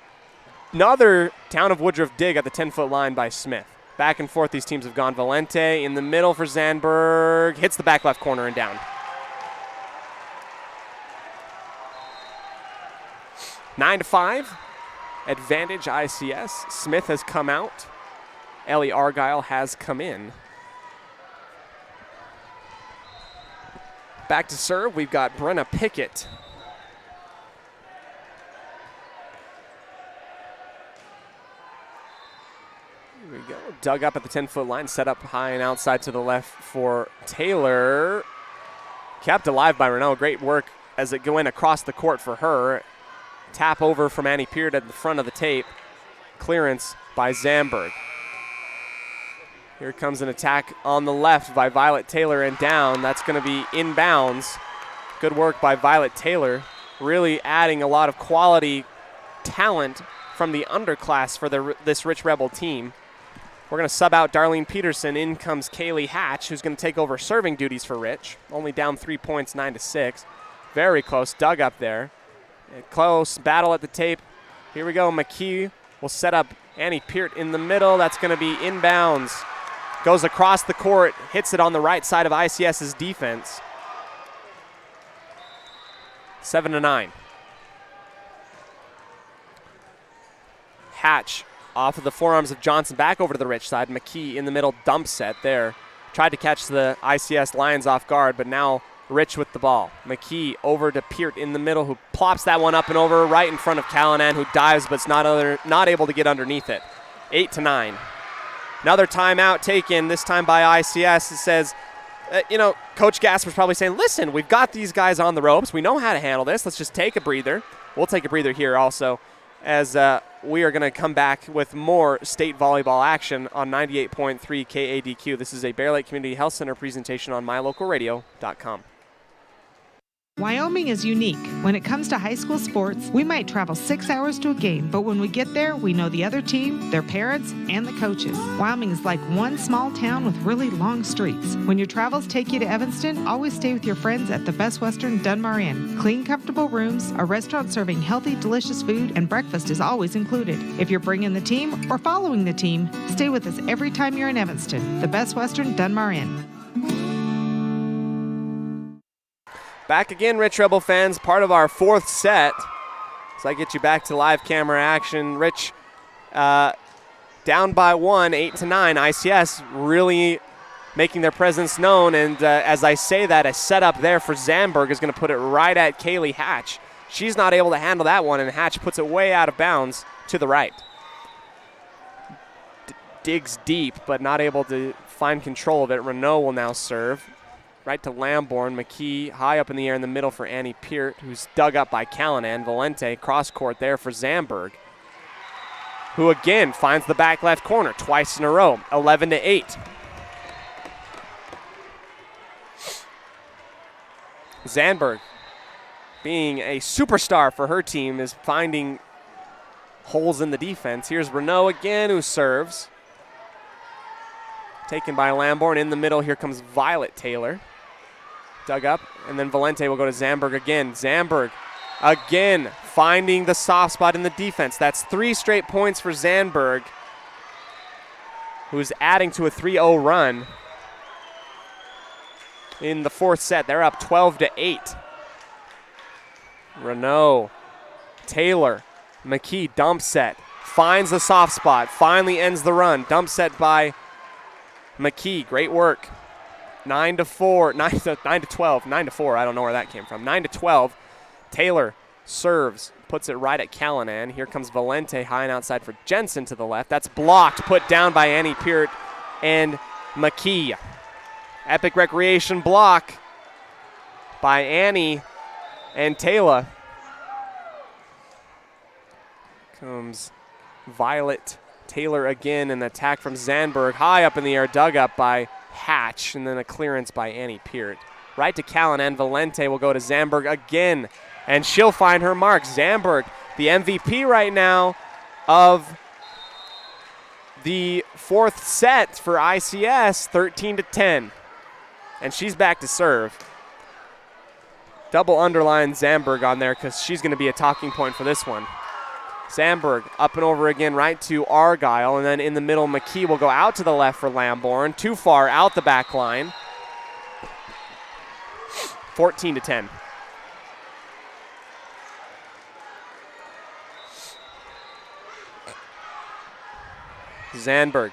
another Town of Woodruff dig at the 10-foot line by Smith. Back and forth these teams have gone. Valente in the middle for Zandberg. Hits the back left corner and down. 9-5. Advantage ICS. Smith has come out Ellie Argyle has come in. Back to serve, we've got Brenna Pickett. Here we go. Dug up at the 10-foot line, set up high and outside to the left for Taylor. Kept alive by Renault. Great work as it went across the court for her. Tap over from Annie Peart at the front of the tape. Clearance by Zamberg. Here comes an attack on the left by Violet Taylor and down. That's going to be inbounds. Good work by Violet Taylor. Really adding a lot of quality talent from the underclass for this Rich Rebel team. We're going to sub out Darlene Peterson. In comes Kaylee Hatch, who's going to take over serving duties for Rich. Only down 3 points, 9-6. Very close. Dug up there. Close battle at the tape. Here we go. McKee will set up Annie Peart in the middle. That's going to be inbounds. Goes across the court, hits it on the right side of ICS's defense. 7-9. Hatch off of the forearms of Johnson, back over to the Rich side. McKee in the middle, dump set there. Tried to catch the ICS Lions off guard, but now Rich with the ball. McKee over to Peart in the middle, who plops that one up and over right in front of Callanan, who dives but's not able to get underneath it. 8-9. Another timeout taken, this time by ICS. It says, Coach Gasper's probably saying, listen, we've got these guys on the ropes. We know how to handle this. Let's just take a breather. We'll take a breather here also, as we are going to come back with more state volleyball action on 98.3 KADQ. This is a Bear Lake Community Health Center presentation on mylocalradio.com. Wyoming is unique. When it comes to high school sports, we might travel 6 hours to a game, but when we get there, we know the other team, their parents, and the coaches. Wyoming is like one small town with really long streets. When your travels take you to Evanston, always stay with your friends at the Best Western Dunmar Inn. Clean, comfortable rooms, a restaurant serving healthy, delicious food, and breakfast is always included. If you're bringing the team or following the team, stay with us every time you're in Evanston. The Best Western Dunmar Inn. Back again, Rich Rebel fans, part of our fourth set. So I get you back to live camera action. Rich down by 1, 8-9. ICS really making their presence known. And as I say that, a setup there for Zamberg is going to put it right at Kaylee Hatch. She's not able to handle that one, and Hatch puts it way out of bounds to the right. Digs deep, but not able to find control of it. Renault will now serve. Right to Lamborn. McKee high up in the air in the middle for Annie Peart, who's dug up by Callanan. Valente cross court there for Zamberg, who again finds the back left corner twice in a row. 11-8. Zamberg, being a superstar for her team, is finding holes in the defense. Here's Renault again, who serves. Taken by Lamborn in the middle. Here comes Violet Taylor. Dug up, and then Valente will go to Zamberg again. Zamberg again finding the soft spot in the defense. That's 3 straight points for Zamberg, who's adding to a 3-0 run in the fourth set. They're up 12-8. Renault, Taylor, McKee dump set. Finds the soft spot, finally ends the run. Dump set by McKee, great work. 9-4, 9-12, 9-4. I don't know where that came from. 9-12. Taylor serves, puts it right at Callanan. Here comes Valente high and outside for Jensen to the left. That's blocked, put down by Annie Peart and McKee. Epic Recreation block by Annie and Taylor. Comes Violet Taylor again, an attack from Zamberg, high up in the air, dug up by Hatch, and then a clearance by Annie Peart. Right to Callanan. Valente will go to Zamberg again, and she'll find her mark. Zamberg, the MVP right now of the fourth set for ICS, 13-10. And she's back to serve. Double underline Zamberg on there because she's going to be a talking point for this one. Zamberg up and over again right to Argyle, and then in the middle McKee will go out to the left for Lamborn. Too far out the back line. 14-10. Zamberg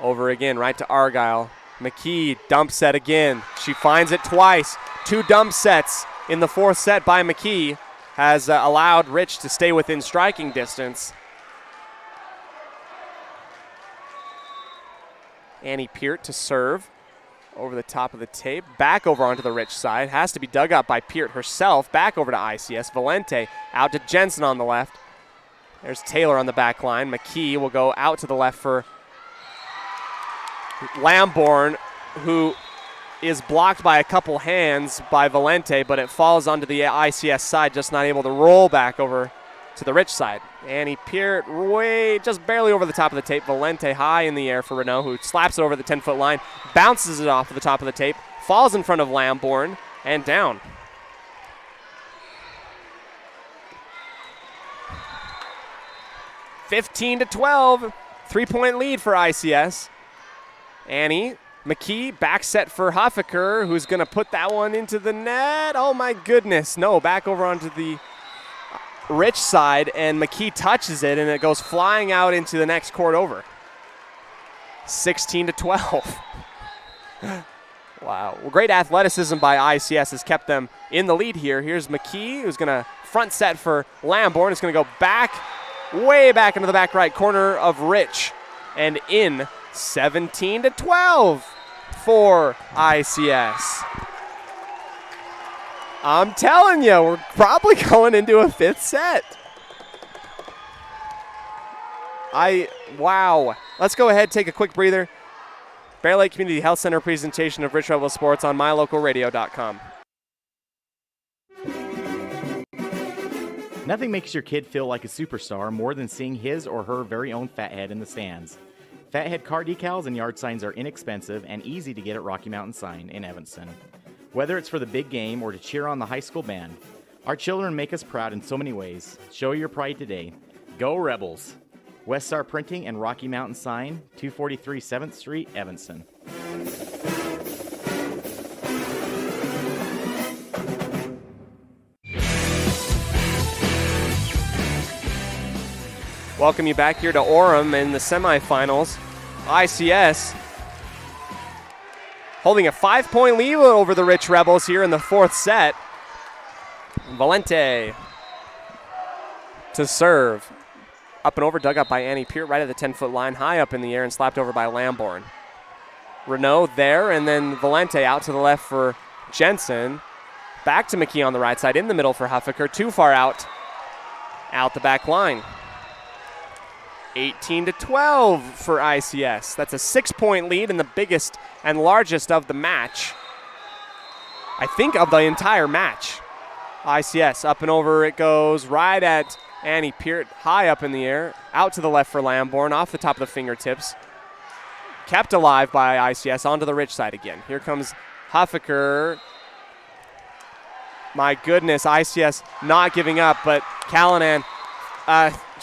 Over again, right to Argyle. McKee, dump set again. She finds it twice. 2 dump sets in the 4th set by McKee has allowed Rich to stay within striking distance. Annie Peart to serve. Over the top of the tape. Back over onto the Rich side. Has to be dug up by Peart herself. Back over to ICS. Valente out to Jensen on the left. There's Taylor on the back line. McKee will go out to the left for Lamborn, who is blocked by a couple hands by Valente, but it falls onto the ICS side, just not able to roll back over to the Rich side. Annie Peart just barely over the top of the tape. Valente high in the air for Renault, who slaps it over the 10-foot line, bounces it off of the top of the tape, falls in front of Lamborn, and down. (15-12), 3-point lead for ICS. Annie, McKee, back set for Huffaker, who's going to put that one into the net. Oh, my goodness. No, back over onto the Rich side, and McKee touches it, and it goes flying out into the next court over. 16-12. Wow. Well, great athleticism by ICS has kept them in the lead here. Here's McKee, who's going to front set for Lamborn. It's going to go back, way back into the back right corner of Rich, and in 17-12 for ICS. I'm telling you, we're probably going into a 5th set. Wow. Let's go ahead, take a quick breather. Bear Lake Community Health Center presentation of Rich Rebel Sports on mylocalradio.com. Nothing makes your kid feel like a superstar more than seeing his or her very own Fathead in the stands. Fathead car decals and yard signs are inexpensive and easy to get at Rocky Mountain Sign in Evanston. Whether it's for the big game or to cheer on the high school band, our children make us proud in so many ways. Show your pride today. Go Rebels! West Star Printing and Rocky Mountain Sign, 243 7th Street, Evanston. Welcome you back here to Orem in the semifinals. ICS holding a 5-point lead over the Rich Rebels here in the 4th set. Valente to serve. Up and over, dug up by Annie Peart right at the 10-foot line, high up in the air and slapped over by Lamborn. Renault there, and then Valente out to the left for Jensen. Back to McKee on the right side, in the middle for Huffaker, too far out the back line. 18-12 for ICS. That's a 6-point lead and the biggest and largest of the match. I think of the entire match. ICS up and over it goes, right at Annie Peart, high up in the air, out to the left for Lamborn, off the top of the fingertips. Kept alive by ICS, onto the Rich side again. Here comes Huffaker. My goodness, ICS not giving up, but Callanan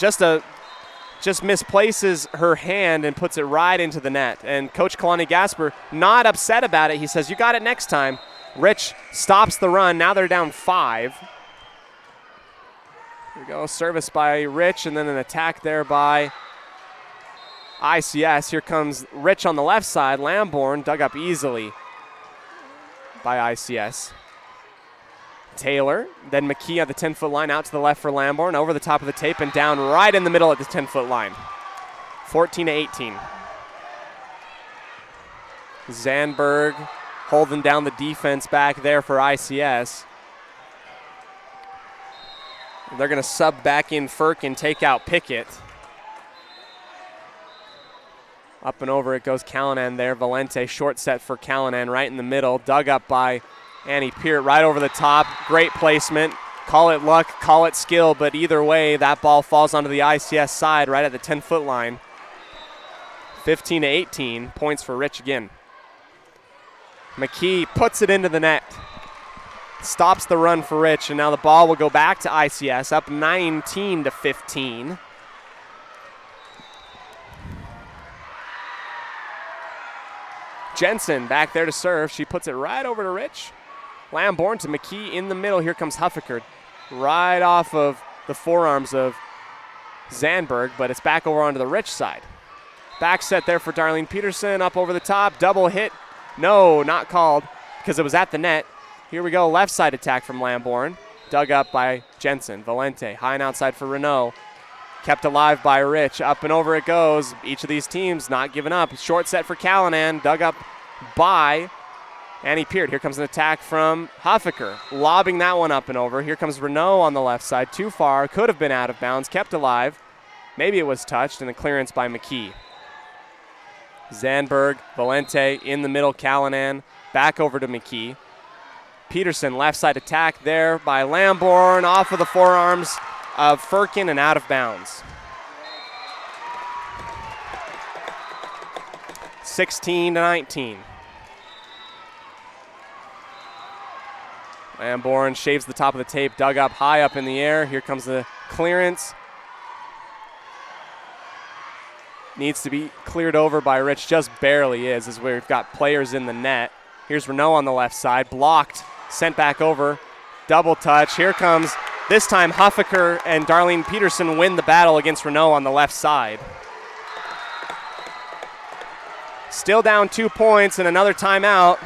just misplaces her hand and puts it right into the net. And Coach Kalani Gasper not upset about it. He says, you got it next time. Rich stops the run. Now they're down 5. Here we go, service by Rich, and then an attack there by ICS. Here comes Rich on the left side. Lamborn dug up easily by ICS. Taylor, then McKee at the 10-foot line, out to the left for Lamborn, over the top of the tape and down right in the middle at the 10-foot line. 14-18. Zandberg holding down the defense back there for ICS. They're going to sub back in Firkin, take out Pickett. Up and over it goes Callanan there. Valente, short set for Callanan right in the middle. Dug up by Annie Peart right over the top. Great placement. Call it luck, call it skill, but either way, that ball falls onto the ICS side right at the 10-foot line. 15-18, points for Rich again. McKee puts it into the net. Stops the run for Rich, and now the ball will go back to ICS, up 19-15. Jensen back there to serve. She puts it right over to Rich. Lamborn to McKee in the middle. Here comes Huffaker, right off of the forearms of Zandberg, but it's back over onto the Rich side. Back set there for Darlene Peterson, up over the top, double hit. No, not called because it was at the net. Here we go, left side attack from Lamborn. Dug up by Jensen. Valente, high and outside for Renault. Kept alive by Rich. Up and over it goes. Each of these teams not giving up. Short set for Callanan. Dug up by Annie Peart. Here comes an attack from Huffaker. Lobbing that one up and over. Here comes Renault on the left side. Too far. Could have been out of bounds. Kept alive. Maybe it was touched. And a clearance by McKee. Zandberg, Valente in the middle. Callanan. Back over to McKee. Peterson, left side attack there by Lamborn. Off of the forearms of Firkin and out of bounds. 16-19. Lamborn shaves the top of the tape, dug up high up in the air. Here comes the clearance. Needs to be cleared over by Rich, just barely is, as we've got players in the net. Here's Renault on the left side, blocked, sent back over. Double touch, here comes, this time Huffaker and Darlene Peterson win the battle against Renault on the left side. Still down 2 points and another timeout.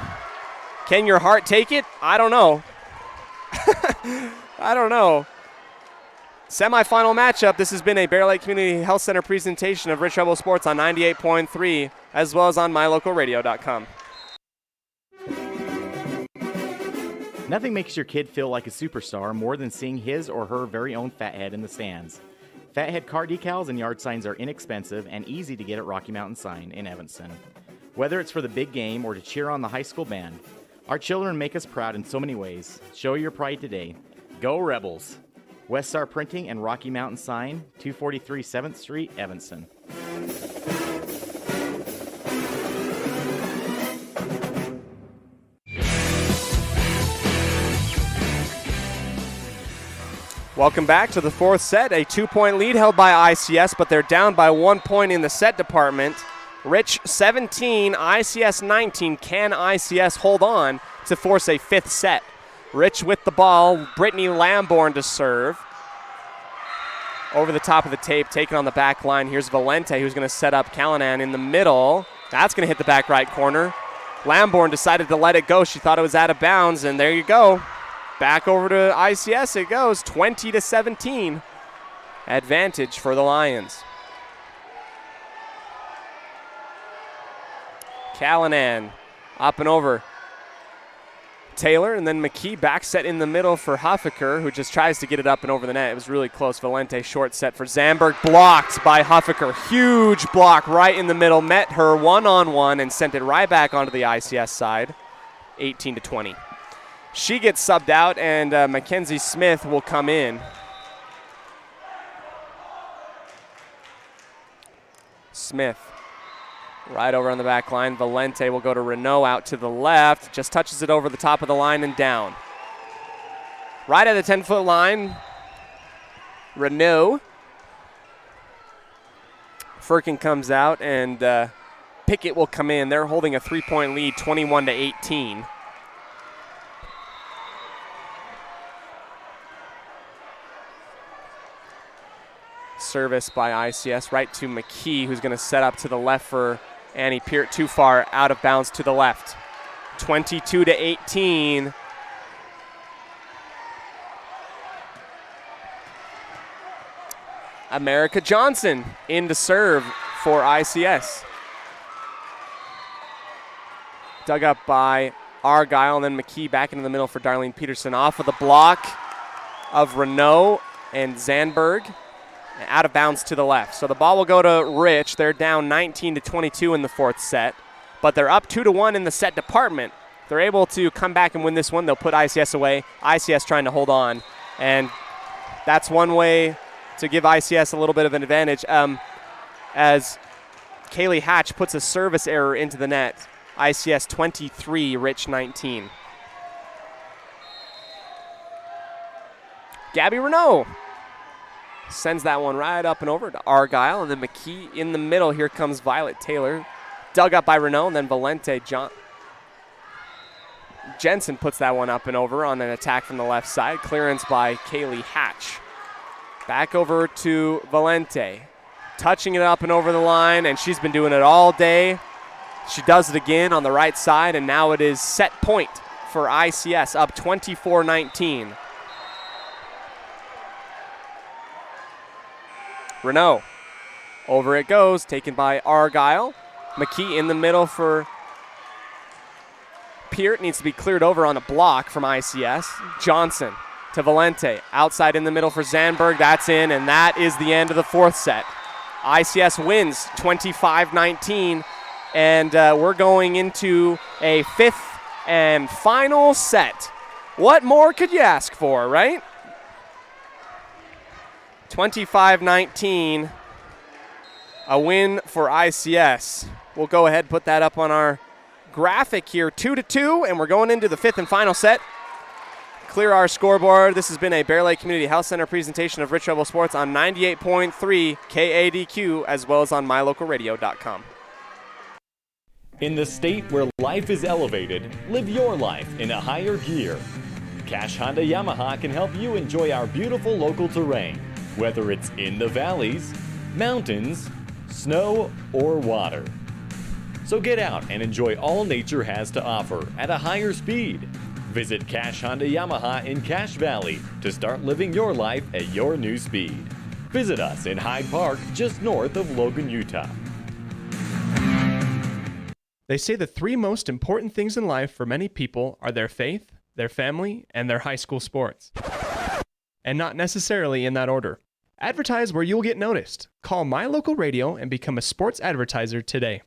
Can your heart take it? I don't know. I don't know. Semi-final matchup. This has been a Bear Lake Community Health Center presentation of Rich Rebel Sports on 98.3 as well as on mylocalradio.com. Nothing makes your kid feel like a superstar more than seeing his or her very own Fathead in the stands. Fathead car decals and yard signs are inexpensive and easy to get at Rocky Mountain Sign in Evanston. Whether it's for the big game or to cheer on the high school band, our children make us proud in so many ways. Show your pride today. Go Rebels! West Star Printing and Rocky Mountain Sign, 243 7th Street, Evanston. Welcome back to the fourth set. A 2-point lead held by ICS, but they're down by 1 point in the set department. Rich 17, ICS 19. Can ICS hold on to force a fifth set? Rich with the ball. Brittany Lamborn to serve. Over the top of the tape, taken on the back line. Here's Valente, who's going to set up Callanan in the middle. That's going to hit the back right corner. Lamborn decided to let it go. She thought it was out of bounds, and there you go. Back over to ICS it goes, 20-17. Advantage for the Lions. Callanan up and over. Taylor and then McKee back set in the middle for Huffaker, who just tries to get it up and over the net. It was really close. Valente short set for Zandberg, blocked by Huffaker. Huge block right in the middle, met her one-on-one and sent it right back onto the ICS side, 18-20. She gets subbed out, and Mackenzie Smith will come in. Smith right over on the back line. Valente will go to Renault out to the left. Just touches it over the top of the line and down. Right at the 10-foot line, Renault. Firkin comes out, and Pickett will come in. They're holding a 3-point lead, 21-18. Service by ICS right to McKee, who's going to set up to the left for Annie Peart. Too far, out of bounds to the left. 22-18. America Johnson in to serve for ICS. Dug up by Argyle, and then McKee back into the middle for Darlene Peterson. Off of the block of Renault and Zandberg. Out of bounds to the left. So the ball will go to Rich. They're down 19-22 in the fourth set, but they're up 2-1 in the set department. They're able to come back and win this one. They'll put ICS away. ICS trying to hold on, and that's one way to give ICS a little bit of an advantage. As Kaylee Hatch puts a service error into the net. ICS 23, Rich 19. Gabby Renault sends that one right up and over to Argyle, and then McKee in the middle. Here comes Violet Taylor. Dug up by Renault, and then Valente. Jensen puts that one up and over on an attack from the left side. Clearance by Kaylee Hatch. Back over to Valente. touching it up and over the line, and she's been doing it all day. She does it again on the right side, and now it is set point for ICS, up 24-19. Renault. Over it goes, taken by Argyle. McKee in the middle for Peart, needs to be cleared over on a block from ICS. Johnson to Valente, outside in the middle for Zandberg. That's in, and that is the end of the fourth set. ICS wins 25-19, and we're going into a fifth and final set. What more could you ask for, right? 25-19, a win for ICS. We'll go ahead and put that up on our graphic here, 2-2, and we're going into the fifth and final set. Clear our scoreboard. This has been a Bear Lake Community Health Center presentation of Rich Rebel Sports on 98.3 KADQ, as well as on mylocalradio.com. In the state where life is elevated, live your life in a higher gear. Cash Honda Yamaha can help you enjoy our beautiful local terrain, whether it's in the valleys, mountains, snow, or water. So get out and enjoy all nature has to offer at a higher speed. Visit Cash Honda Yamaha in Cache Valley to start living your life at your new speed. Visit us in Hyde Park, just north of Logan, Utah. They say the three most important things in life for many people are their faith, their family, and their high school sports. And not necessarily in that order. Advertise where you'll get noticed. Call My Local Radio and become a sports advertiser today.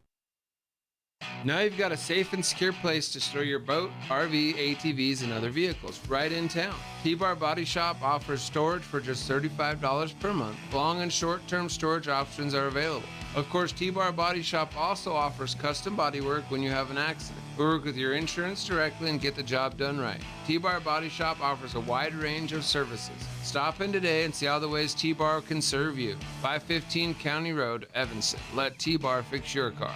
Now you've got a safe and secure place to store your boat, RV, ATVs, and other vehicles right in town. T-Bar Body Shop offers storage for just $35 per month. Long and short-term storage options are available. Of course, T-Bar Body Shop also offers custom bodywork when you have an accident. We work with your insurance directly and get the job done right. T-Bar Body Shop offers a wide range of services. Stop in today and see all the ways T-Bar can serve you. 515 County Road, Evanston. Let T-Bar fix your car.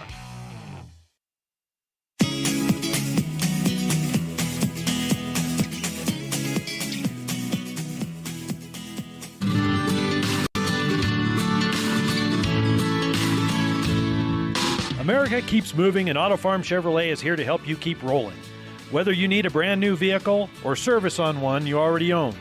America keeps moving, and Auto Farm Chevrolet is here to help you keep rolling. Whether you need a brand new vehicle or service on one you already own,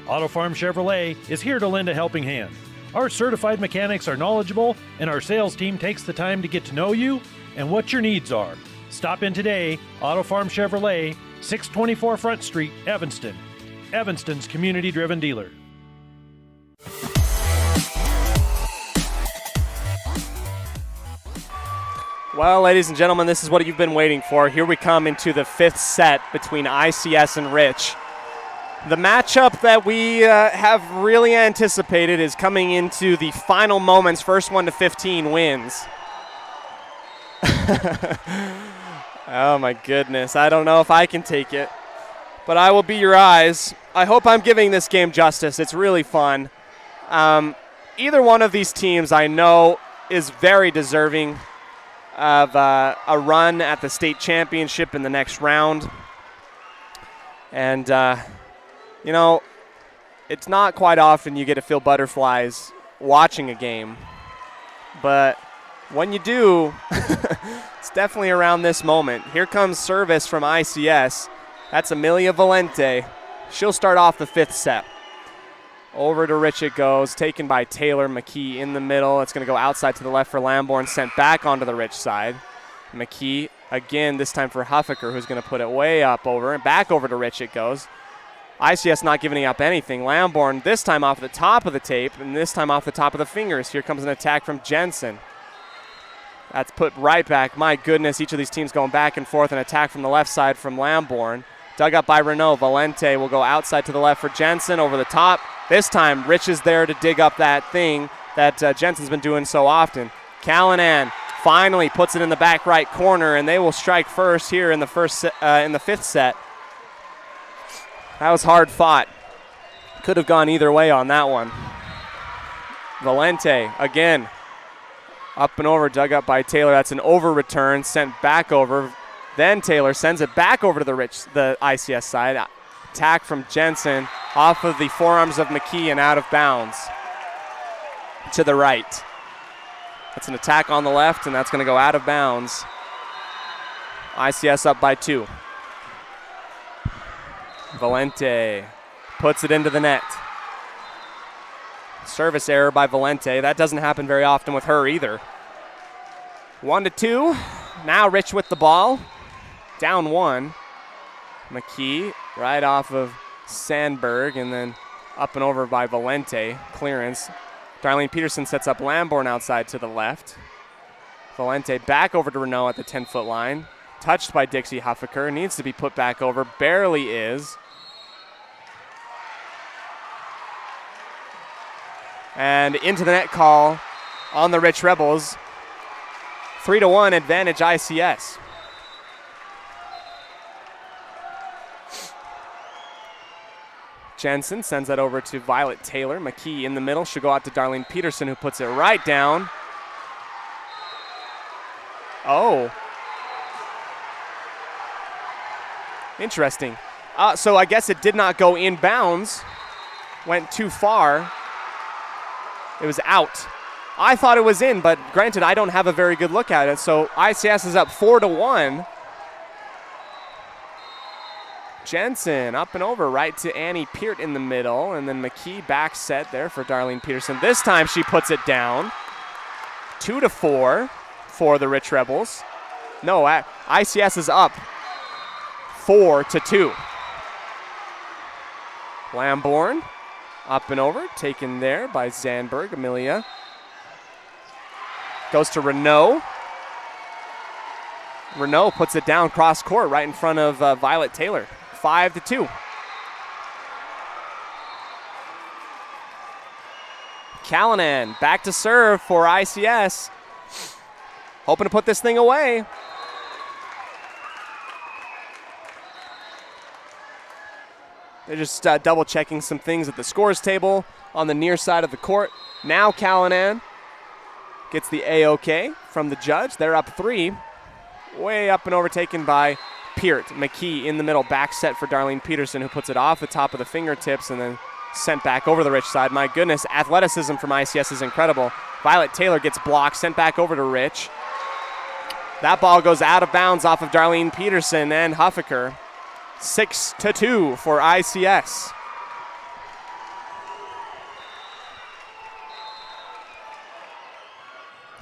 Auto Farm Chevrolet is here to lend a helping hand. Our certified mechanics are knowledgeable, and our sales team takes the time to get to know you and what your needs are. Stop in today, Auto Farm Chevrolet, 624 Front Street, Evanston. Evanston's community-driven dealer. Well, ladies and gentlemen, this is what you've been waiting for. Here we come into the fifth set between ICS and Rich. The matchup that we have really anticipated is coming into the final moments. First one to 15 wins. Oh my goodness, I don't know if I can take it, but I will be your eyes. I hope I'm giving this game justice. It's really fun. Either one of these teams I know is very deserving of a run at the state championship in the next round. And, you know, it's not quite often you get to feel butterflies watching a game. But when you do, it's definitely around this moment. Here comes service from ICS. That's Amelia Valente. She'll start off the fifth set. Over to Rich it goes, taken by Taylor. McKee in the middle. It's going to go outside to the left for Lamborn, sent back onto the Rich side. McKee again, this time for Huffaker, who's going to put it way up over, and back over to Rich it goes. ICS not giving up anything. Lamborn this time off the top of the tape, and this time off the top of the fingers. Here comes an attack from Jensen. That's put right back. My goodness, each of these teams going back and forth. An attack from the left side from Lamborn. Dug up by Renault. Valente will go outside to the left for Jensen, over the top. This time, Rich is there to dig up that thing that Jensen's been doing so often. Callanan finally puts it in the back right corner, and they will strike first here in the fifth set. That was hard fought. Could have gone either way on that one. Valente again, up and over, dug up by Taylor. That's an over return, sent back over. Then Taylor sends it back over to the ICS side. Attack from Jensen off of the forearms of McKee and out of bounds to the right. That's an attack on the left, and that's going to go out of bounds. ICS up by 2. Valente puts it into the net. Service error by Valente. That doesn't happen very often with her either. 1-2. Now Rich with the ball. Down 1. McKee right off of Sandberg, and then up and over by Valente. Clearance. Darlene Peterson sets up Lamborn outside to the left. Valente back over to Renault at the 10-foot line. Touched by Dixie Huffaker. Needs to be put back over. Barely is. And into the net call on the Rich Rebels. 3-1 advantage ICS. Jensen sends that over to Violet Taylor. McKee in the middle. Should go out to Darlene Peterson, who puts it right down. Oh. Interesting. So I guess it did not go in bounds. Went too far. It was out. I thought it was in, but granted, I don't have a very good look at it. So ICS is up 4-1. Jensen up and over right to Annie Peart in the middle, and then McKee back set there for Darlene Peterson. This time she puts it down. 2-4 for the Rich Rebels. No, ICS is up 4-2. Lamborn up and over, taken there by Zandberg. Amelia goes to Renault. Renault puts it down cross court right in front of Violet Taylor. 5-2. Callanan back to serve for ICS. Hoping to put this thing away. They're just double checking some things at the scores table on the near side of the court. Now Callanan gets the A-OK from the judge. They're up 3. Way up and overtaken by Peart. McKee in the middle, back set for Darlene Peterson, who puts it off the top of the fingertips and then sent back over the Rich side. My goodness, athleticism from ICS is incredible. Violet Taylor gets blocked, sent back over to Rich. That ball goes out of bounds off of Darlene Peterson and Huffaker. 6-2 for ICS.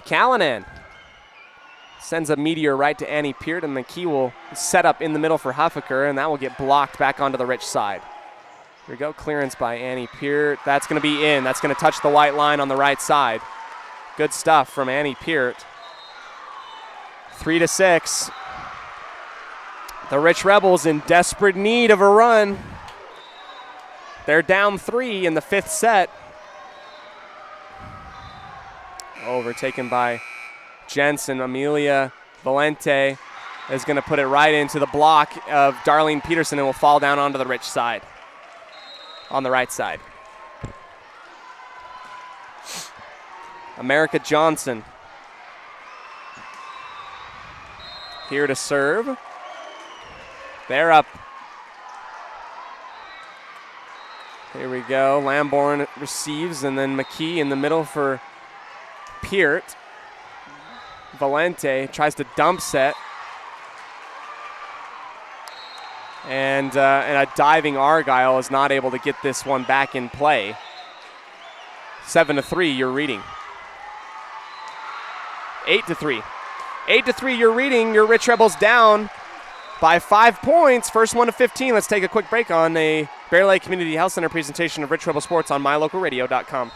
Callanan sends a meteor right to Annie Peart, and McKee will set up in the middle for Huffaker, and that will get blocked back onto the Rich side. Here we go, clearance by Annie Peart. That's going to be in. That's going to touch the white line on the right side. Good stuff from Annie Peart. 3-6. The Rich Rebels in desperate need of a run. They're down 3 in the 5th set. Overtaken by Jensen. Amelia Valente is going to put it right into the block of Darlene Peterson and will fall down onto the Rich side, on the right side. America Johnson here to serve. They're up. Here we go. Lamborn receives, and then McKee in the middle for Peart. Valente tries to dump set. And a diving Argyle is not able to get this one back in play. 7-3, you're reading. 8-3. 8-3, you're reading. Your Rich Rebels down by 5 points. First one to 15. Let's take a quick break on a Bear Lake Community Health Center presentation of Rich Rebel Sports on mylocalradio.com.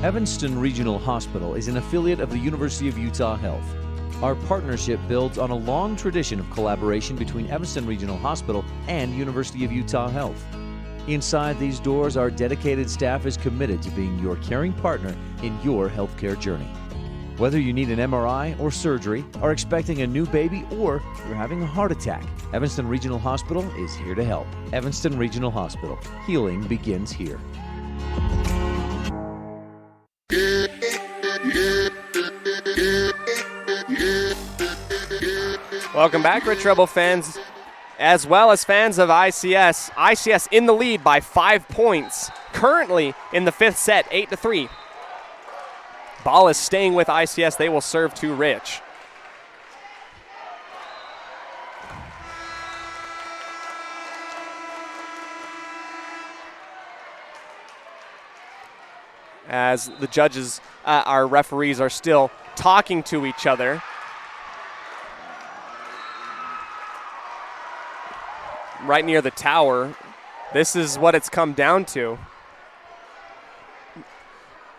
Evanston Regional Hospital is an affiliate of the University of Utah Health. Our partnership builds on a long tradition of collaboration between Evanston Regional Hospital and University of Utah Health. Inside these doors, our dedicated staff is committed to being your caring partner in your healthcare journey. Whether you need an MRI or surgery, are expecting a new baby, or you're having a heart attack, Evanston Regional Hospital is here to help. Evanston Regional Hospital. Healing begins here. Welcome back, Rich Rebel fans, as well as fans of ICS. ICS in the lead by 5 points, currently in the 5th set, 8-3. Ball is staying with ICS. They will serve to Rich. As the judges, our referees are still talking to each other. Right near the tower. This is what it's come down to.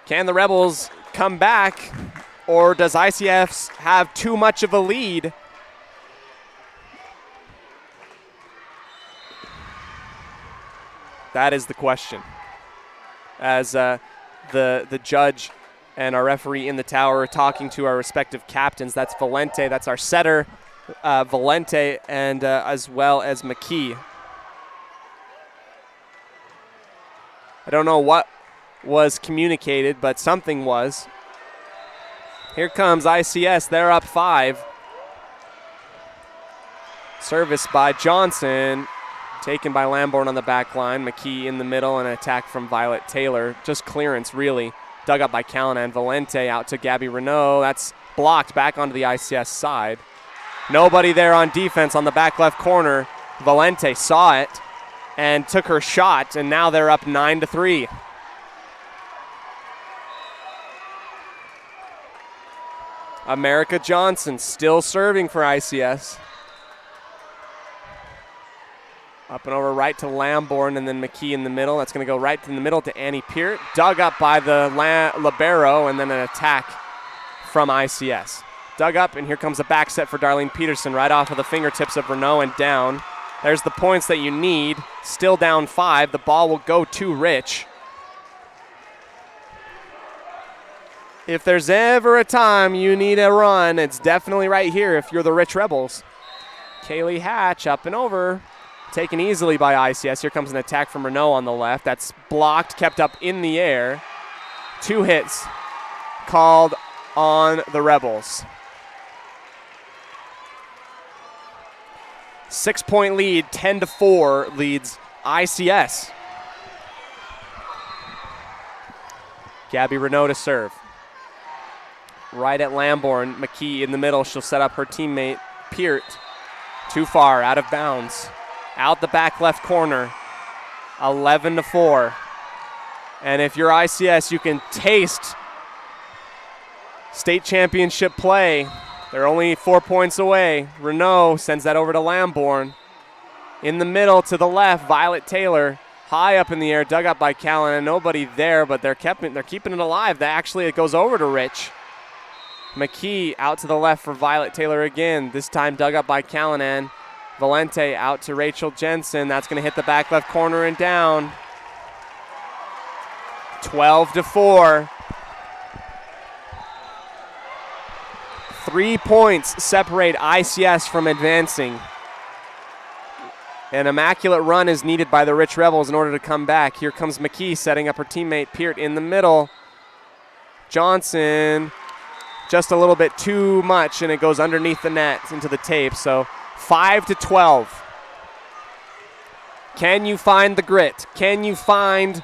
Can the Rebels come back, or does ICS have too much of a lead? That is the question. As the judge and our referee in the tower are talking to our respective captains. That's Valente, that's our setter, Valente, and as well as McKee. I don't know what was communicated, but something was. Here comes ICS, they're up 5. Service by Johnson, taken by Lamborn on the back line. McKee in the middle, and an attack from Violet Taylor. Just clearance, really. Dug up by Callanan. Valente out to Gabby Renault. That's blocked back onto the ICS side. Nobody there on defense on the back left corner. Valente saw it and took her shot, and now they're up 9-3. America Johnson still serving for ICS. Up and over right to Lamborn, and then McKee in the middle. That's going to go right in the middle to Annie Peart. Dug up by the libero, and then an attack from ICS. Dug up, and here comes a back set for Darlene Peterson right off of the fingertips of Renault and down. There's the points that you need. Still down 5. The ball will go to Rich. If there's ever a time you need a run, it's definitely right here if you're the Rich Rebels. Kaylee Hatch up and over. Taken easily by ICS. Here comes an attack from Renault on the left. That's blocked, kept up in the air. 2 hits called on the Rebels. 6-point lead, 10-4 leads ICS. Gabby Renault to serve. Right at Lamborn. McKee in the middle. She'll set up her teammate, Peart. Too far, out of bounds. Out the back left corner. 11-4. And if you're ICS, you can taste state championship play. They're only 4 points away. Renault sends that over to Lamborn. In the middle to the left, Violet Taylor. High up in the air, dug up by Callan, and nobody there, but they're keeping it alive. It goes over to Rich. McKee out to the left for Violet Taylor again. This time dug up by Callanan. Valente out to Rachel Jensen. That's going to hit the back left corner and down. 12-4. 3 points separate ICS from advancing. An immaculate run is needed by the Rich Rebels in order to come back. Here comes McKee setting up her teammate Peart in the middle. Johnson, just a little bit too much, and it goes underneath the net into the tape. So 5-12. Can you find the grit? Can you find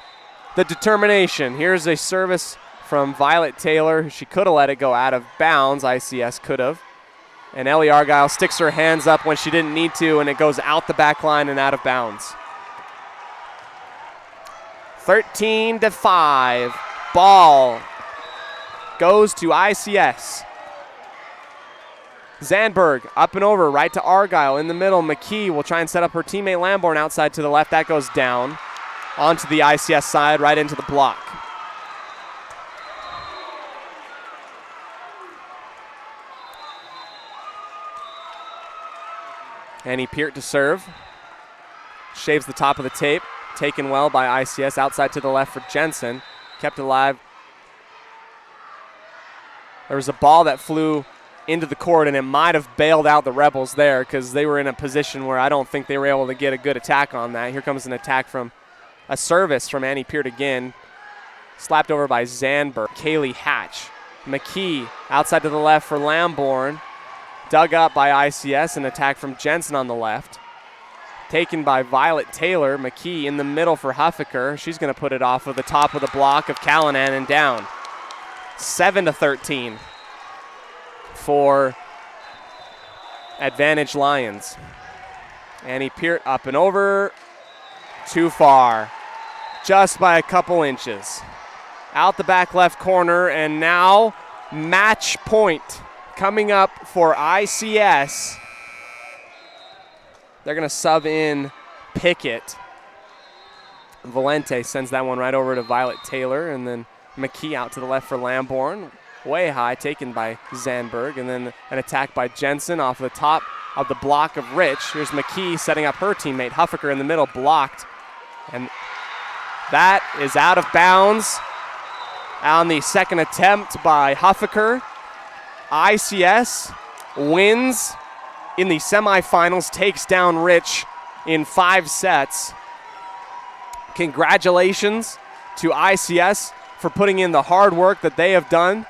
the determination? Here's a service from Violet Taylor. She could have let it go out of bounds. ICS could have. And Ellie Argyle sticks her hands up when she didn't need to, and it goes out the back line and out of bounds. 13-5. Ball goes to ICS. Zandberg up and over, right to Argyle in the middle. McKee will try and set up her teammate Lamborn outside to the left. That goes down onto the ICS side, right into the block. Annie Peart to serve. Shaves the top of the tape. Taken well by ICS. Outside to the left for Jensen. Kept alive. There was a ball that flew into the court, and it might have bailed out the Rebels there because they were in a position where I don't think they were able to get a good attack on that. Here comes an attack from a service from Annie Peart again. Slapped over by Zandberg. Kaylee Hatch. McKee outside to the left for Lamborn. Dug up by ICS, an attack from Jensen on the left. Taken by Violet Taylor. McKee in the middle for Huffaker. She's going to put it off of the top of the block of Callanan and down. 7-13 for Advantage Lions. Annie Peart up and over, too far, just by a couple inches. Out the back left corner, and now match point coming up for ICS. They're going to sub in Pickett. Valente sends that one right over to Violet Taylor, and then McKee out to the left for Lamborn. Way high, taken by Zandberg, and then an attack by Jensen off the top of the block of Rich. Here's McKee setting up her teammate. Huffaker in the middle, blocked. And that is out of bounds on the second attempt by Huffaker. ICS wins in the semifinals, takes down Rich in 5 sets. Congratulations to ICS for putting in the hard work that they have done.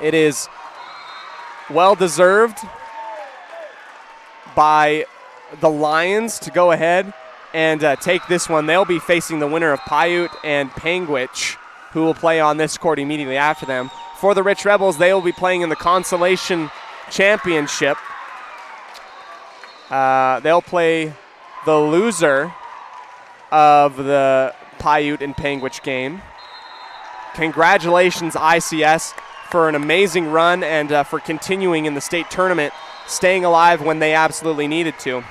It is well deserved by the Lions to go ahead and take this one. They'll be facing the winner of Paiute and Panguitch, who will play on this court immediately after them. For the Rich Rebels, they will be playing in the Consolation Championship. They'll play the loser of the Paiute and Panguitch game. Congratulations, ICS, for an amazing run and for continuing in the state tournament, staying alive when they absolutely needed to.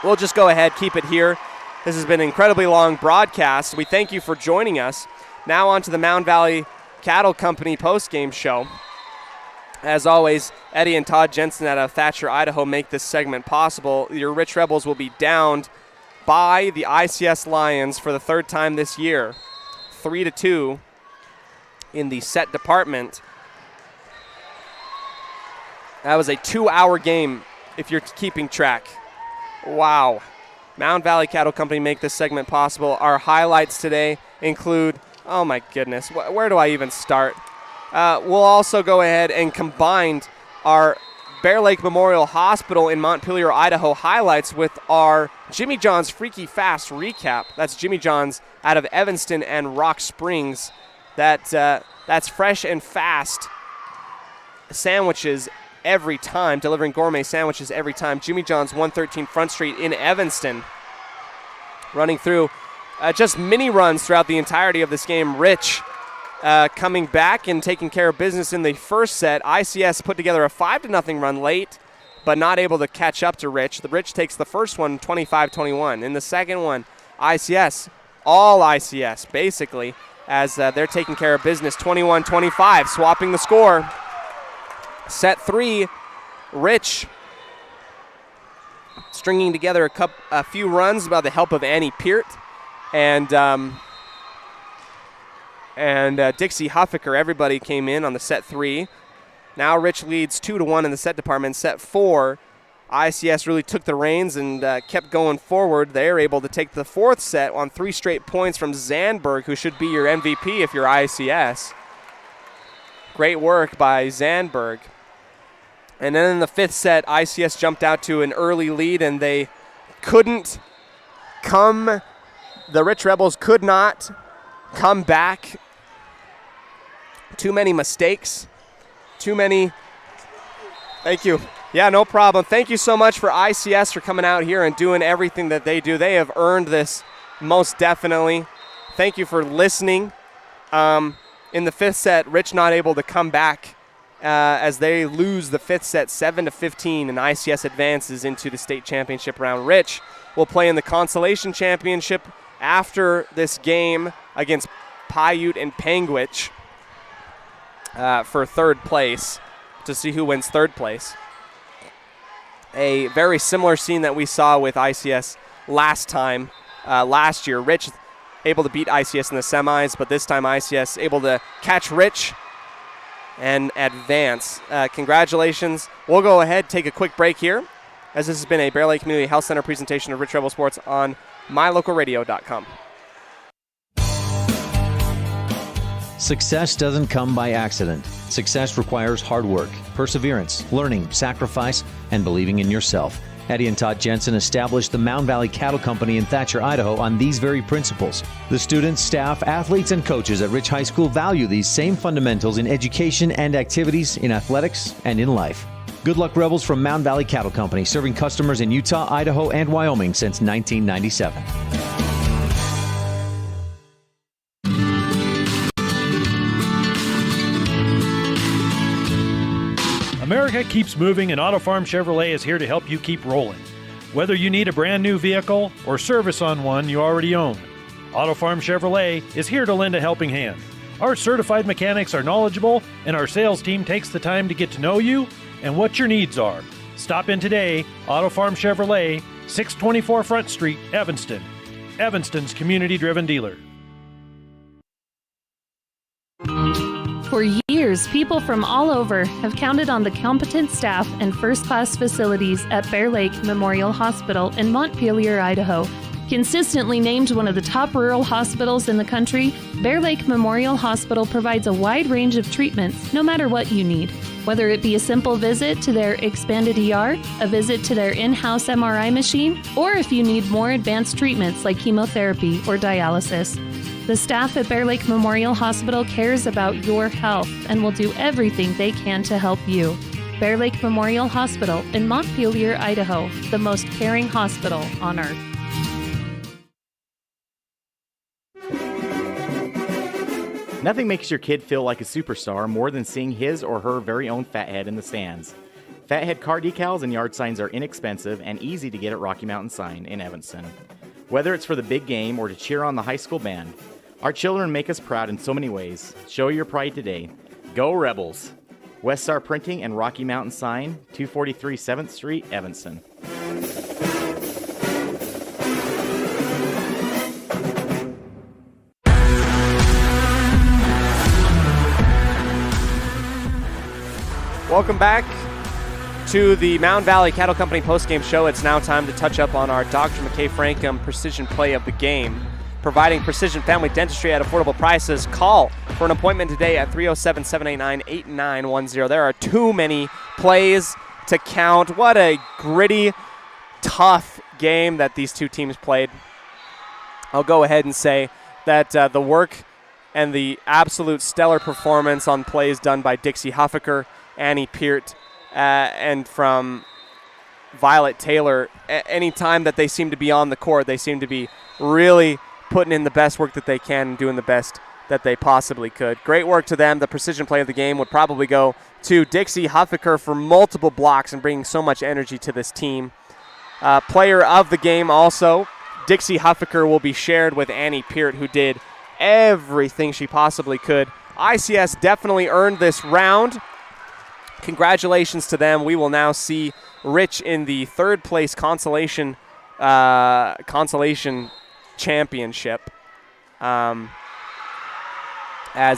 We'll just go ahead, keep it here. This has been an incredibly long broadcast. We thank you for joining us. Now on to the Mound Valley Cattle Company post-game show. As always, Eddie and Todd Jensen out of Thatcher, Idaho make this segment possible. Your Rich Rebels will be downed by the ICS Lions for the third time this year, 3-2 in the set department. That was a 2-hour game, if you're keeping track. Wow. Mound Valley Cattle Company make this segment possible. Our highlights today include, oh my goodness, where do I even start? We'll also go ahead and combine our Bear Lake Memorial Hospital in Montpelier, Idaho highlights with our Jimmy John's Freaky Fast recap. That's Jimmy John's out of Evanston and Rock Springs. That's fresh and fast sandwiches every time, delivering gourmet sandwiches every time. Jimmy John's 113 Front Street in Evanston. Running through just mini runs throughout the entirety of this game. Rich coming back and taking care of business in the first set. ICS put together a 5-0 run late, but not able to catch up to Rich. The Rich takes the first one 25-21. In the second one, ICS, all ICS basically, as they're taking care of business 21-25, swapping the score. Set 3, Rich stringing together a few runs by the help of Annie Peart and Dixie Huffaker. Everybody came in on the set 3. Now Rich leads 2-1 in the set department. Set 4, ICS really took the reins and kept going forward. They're able to take the fourth set on 3 straight points from Zandberg, who should be your MVP if you're ICS. Great work by Zandberg. And then in the 5th set, ICS jumped out to an early lead, and they couldn't come. The Rich Rebels could not come back. Too many mistakes. Too many. Thank you. Yeah, no problem. Thank you so much for ICS for coming out here and doing everything that they do. They have earned this most definitely. Thank you for listening. In the 5th set, Rich not able to come back as they lose the 5th set 7-15, and ICS advances into the state championship round. Rich will play in the Consolation Championship after this game against Paiute and Panguitch for 3rd place, to see who wins 3rd place. A very similar scene that we saw with ICS last year. Rich able to beat ICS in the semis, but this time ICS able to catch Rich and advance. Congratulations. We'll go ahead, take a quick break here, as this has been a Bear Lake Community Health Center presentation of Rich Rebel Sports on mylocalradio.com. Success doesn't come by accident. Success requires hard work, perseverance, learning, sacrifice, and believing in yourself. Eddie and Todd Jensen established the Mound Valley Cattle Company in Thatcher, Idaho on these very principles. The students, staff, athletes, and coaches at Rich High School value these same fundamentals in education and activities, in athletics, and in life. Good luck, Rebels, from Mound Valley Cattle Company, serving customers in Utah, Idaho, and Wyoming since 1997. America keeps moving, and Auto Farm Chevrolet is here to help you keep rolling. Whether you need a brand new vehicle or service on one you already own, Auto Farm Chevrolet is here to lend a helping hand. Our certified mechanics are knowledgeable, and our sales team takes the time to get to know you and what your needs are. Stop in today, Auto Farm Chevrolet, 624 Front Street, Evanston. Evanston's community-driven dealer. For years, people from all over have counted on the competent staff and first-class facilities at Bear Lake Memorial Hospital in Montpelier, Idaho. Consistently named one of the top rural hospitals in the country, Bear Lake Memorial Hospital provides a wide range of treatments no matter what you need. Whether it be a simple visit to their expanded ER, a visit to their in-house MRI machine, or if you need more advanced treatments like chemotherapy or dialysis. The staff at Bear Lake Memorial Hospital cares about your health and will do everything they can to help you. Bear Lake Memorial Hospital in Montpelier, Idaho, the most caring hospital on earth. Nothing makes your kid feel like a superstar more than seeing his or her very own fathead in the stands. Fathead car decals and yard signs are inexpensive and easy to get at Rocky Mountain Sign in Evanston. Whether it's for the big game or to cheer on the high school band, our children make us proud in so many ways. Show your pride today. Go Rebels! West Star Printing and Rocky Mountain Sign, 243 7th Street, Evanston. Welcome back to the Mound Valley Cattle Company postgame show. It's now time to touch up on our Dr. McKay Frankham precision play of the game. Providing precision family dentistry at affordable prices. Call for an appointment today at 307-789-8910. There are too many plays to count. What a gritty, tough game that these two teams played. I'll go ahead and say that the work and the absolute stellar performance on plays done by Dixie Huffaker, Annie Peart, and from Violet Taylor, any time that they seem to be on the court, they seem to be really putting in the best work that they can and doing the best that they possibly could. Great work to them. The precision play of the game would probably go to Dixie Huffaker for multiple blocks and bringing so much energy to this team. Player of the game also, Dixie Huffaker will be shared with Annie Peart, who did everything she possibly could. ICS definitely earned this round. Congratulations to them. We will now see Rich in the third place consolation championship, as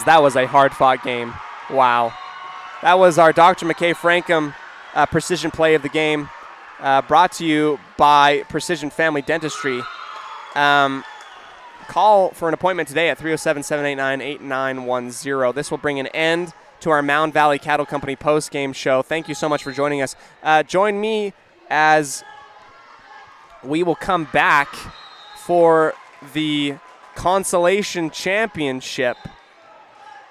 that was a hard-fought game. Wow. That was our Dr. McKay Frankham precision play of the game, brought to you by Precision Family Dentistry. Call for an appointment today at 307-789-8910. This will bring an end to our Mound Valley Cattle Company post-game show. Thank you so much for joining us. Join me as we will come back for the Consolation Championship.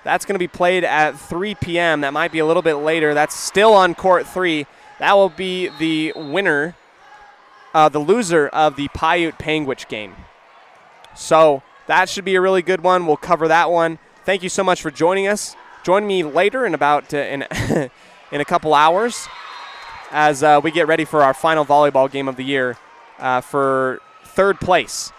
That's going to be played at 3 p.m. That might be a little bit later. That's still on Court 3. That will be the winner, the loser of the Paiute-Panguitch game. So that should be a really good one. We'll cover that one. Thank you so much for joining us. Join me later in about in a couple hours as we get ready for our final volleyball game of the year for third place.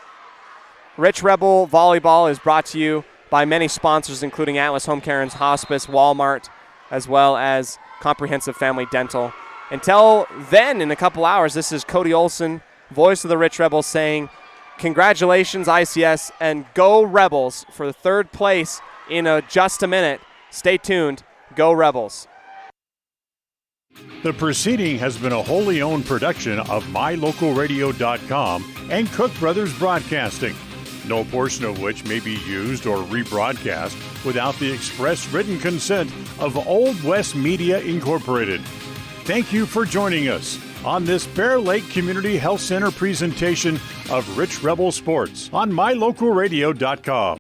Rich Rebel Volleyball is brought to you by many sponsors, including Atlas Home Care and Hospice, Walmart, as well as Comprehensive Family Dental. Until then, in a couple hours, this is Cody Olson, voice of the Rich Rebels, saying congratulations, ICS, and go Rebels for the third place in just a minute. Stay tuned. Go Rebels. The proceeding has been a wholly owned production of MyLocalRadio.com and Cook Brothers Broadcasting, no portion of which may be used or rebroadcast without the express written consent of Old West Media Incorporated. Thank you for joining us on this Bear Lake Community Health Center presentation of Rich Rebel Sports on mylocalradio.com.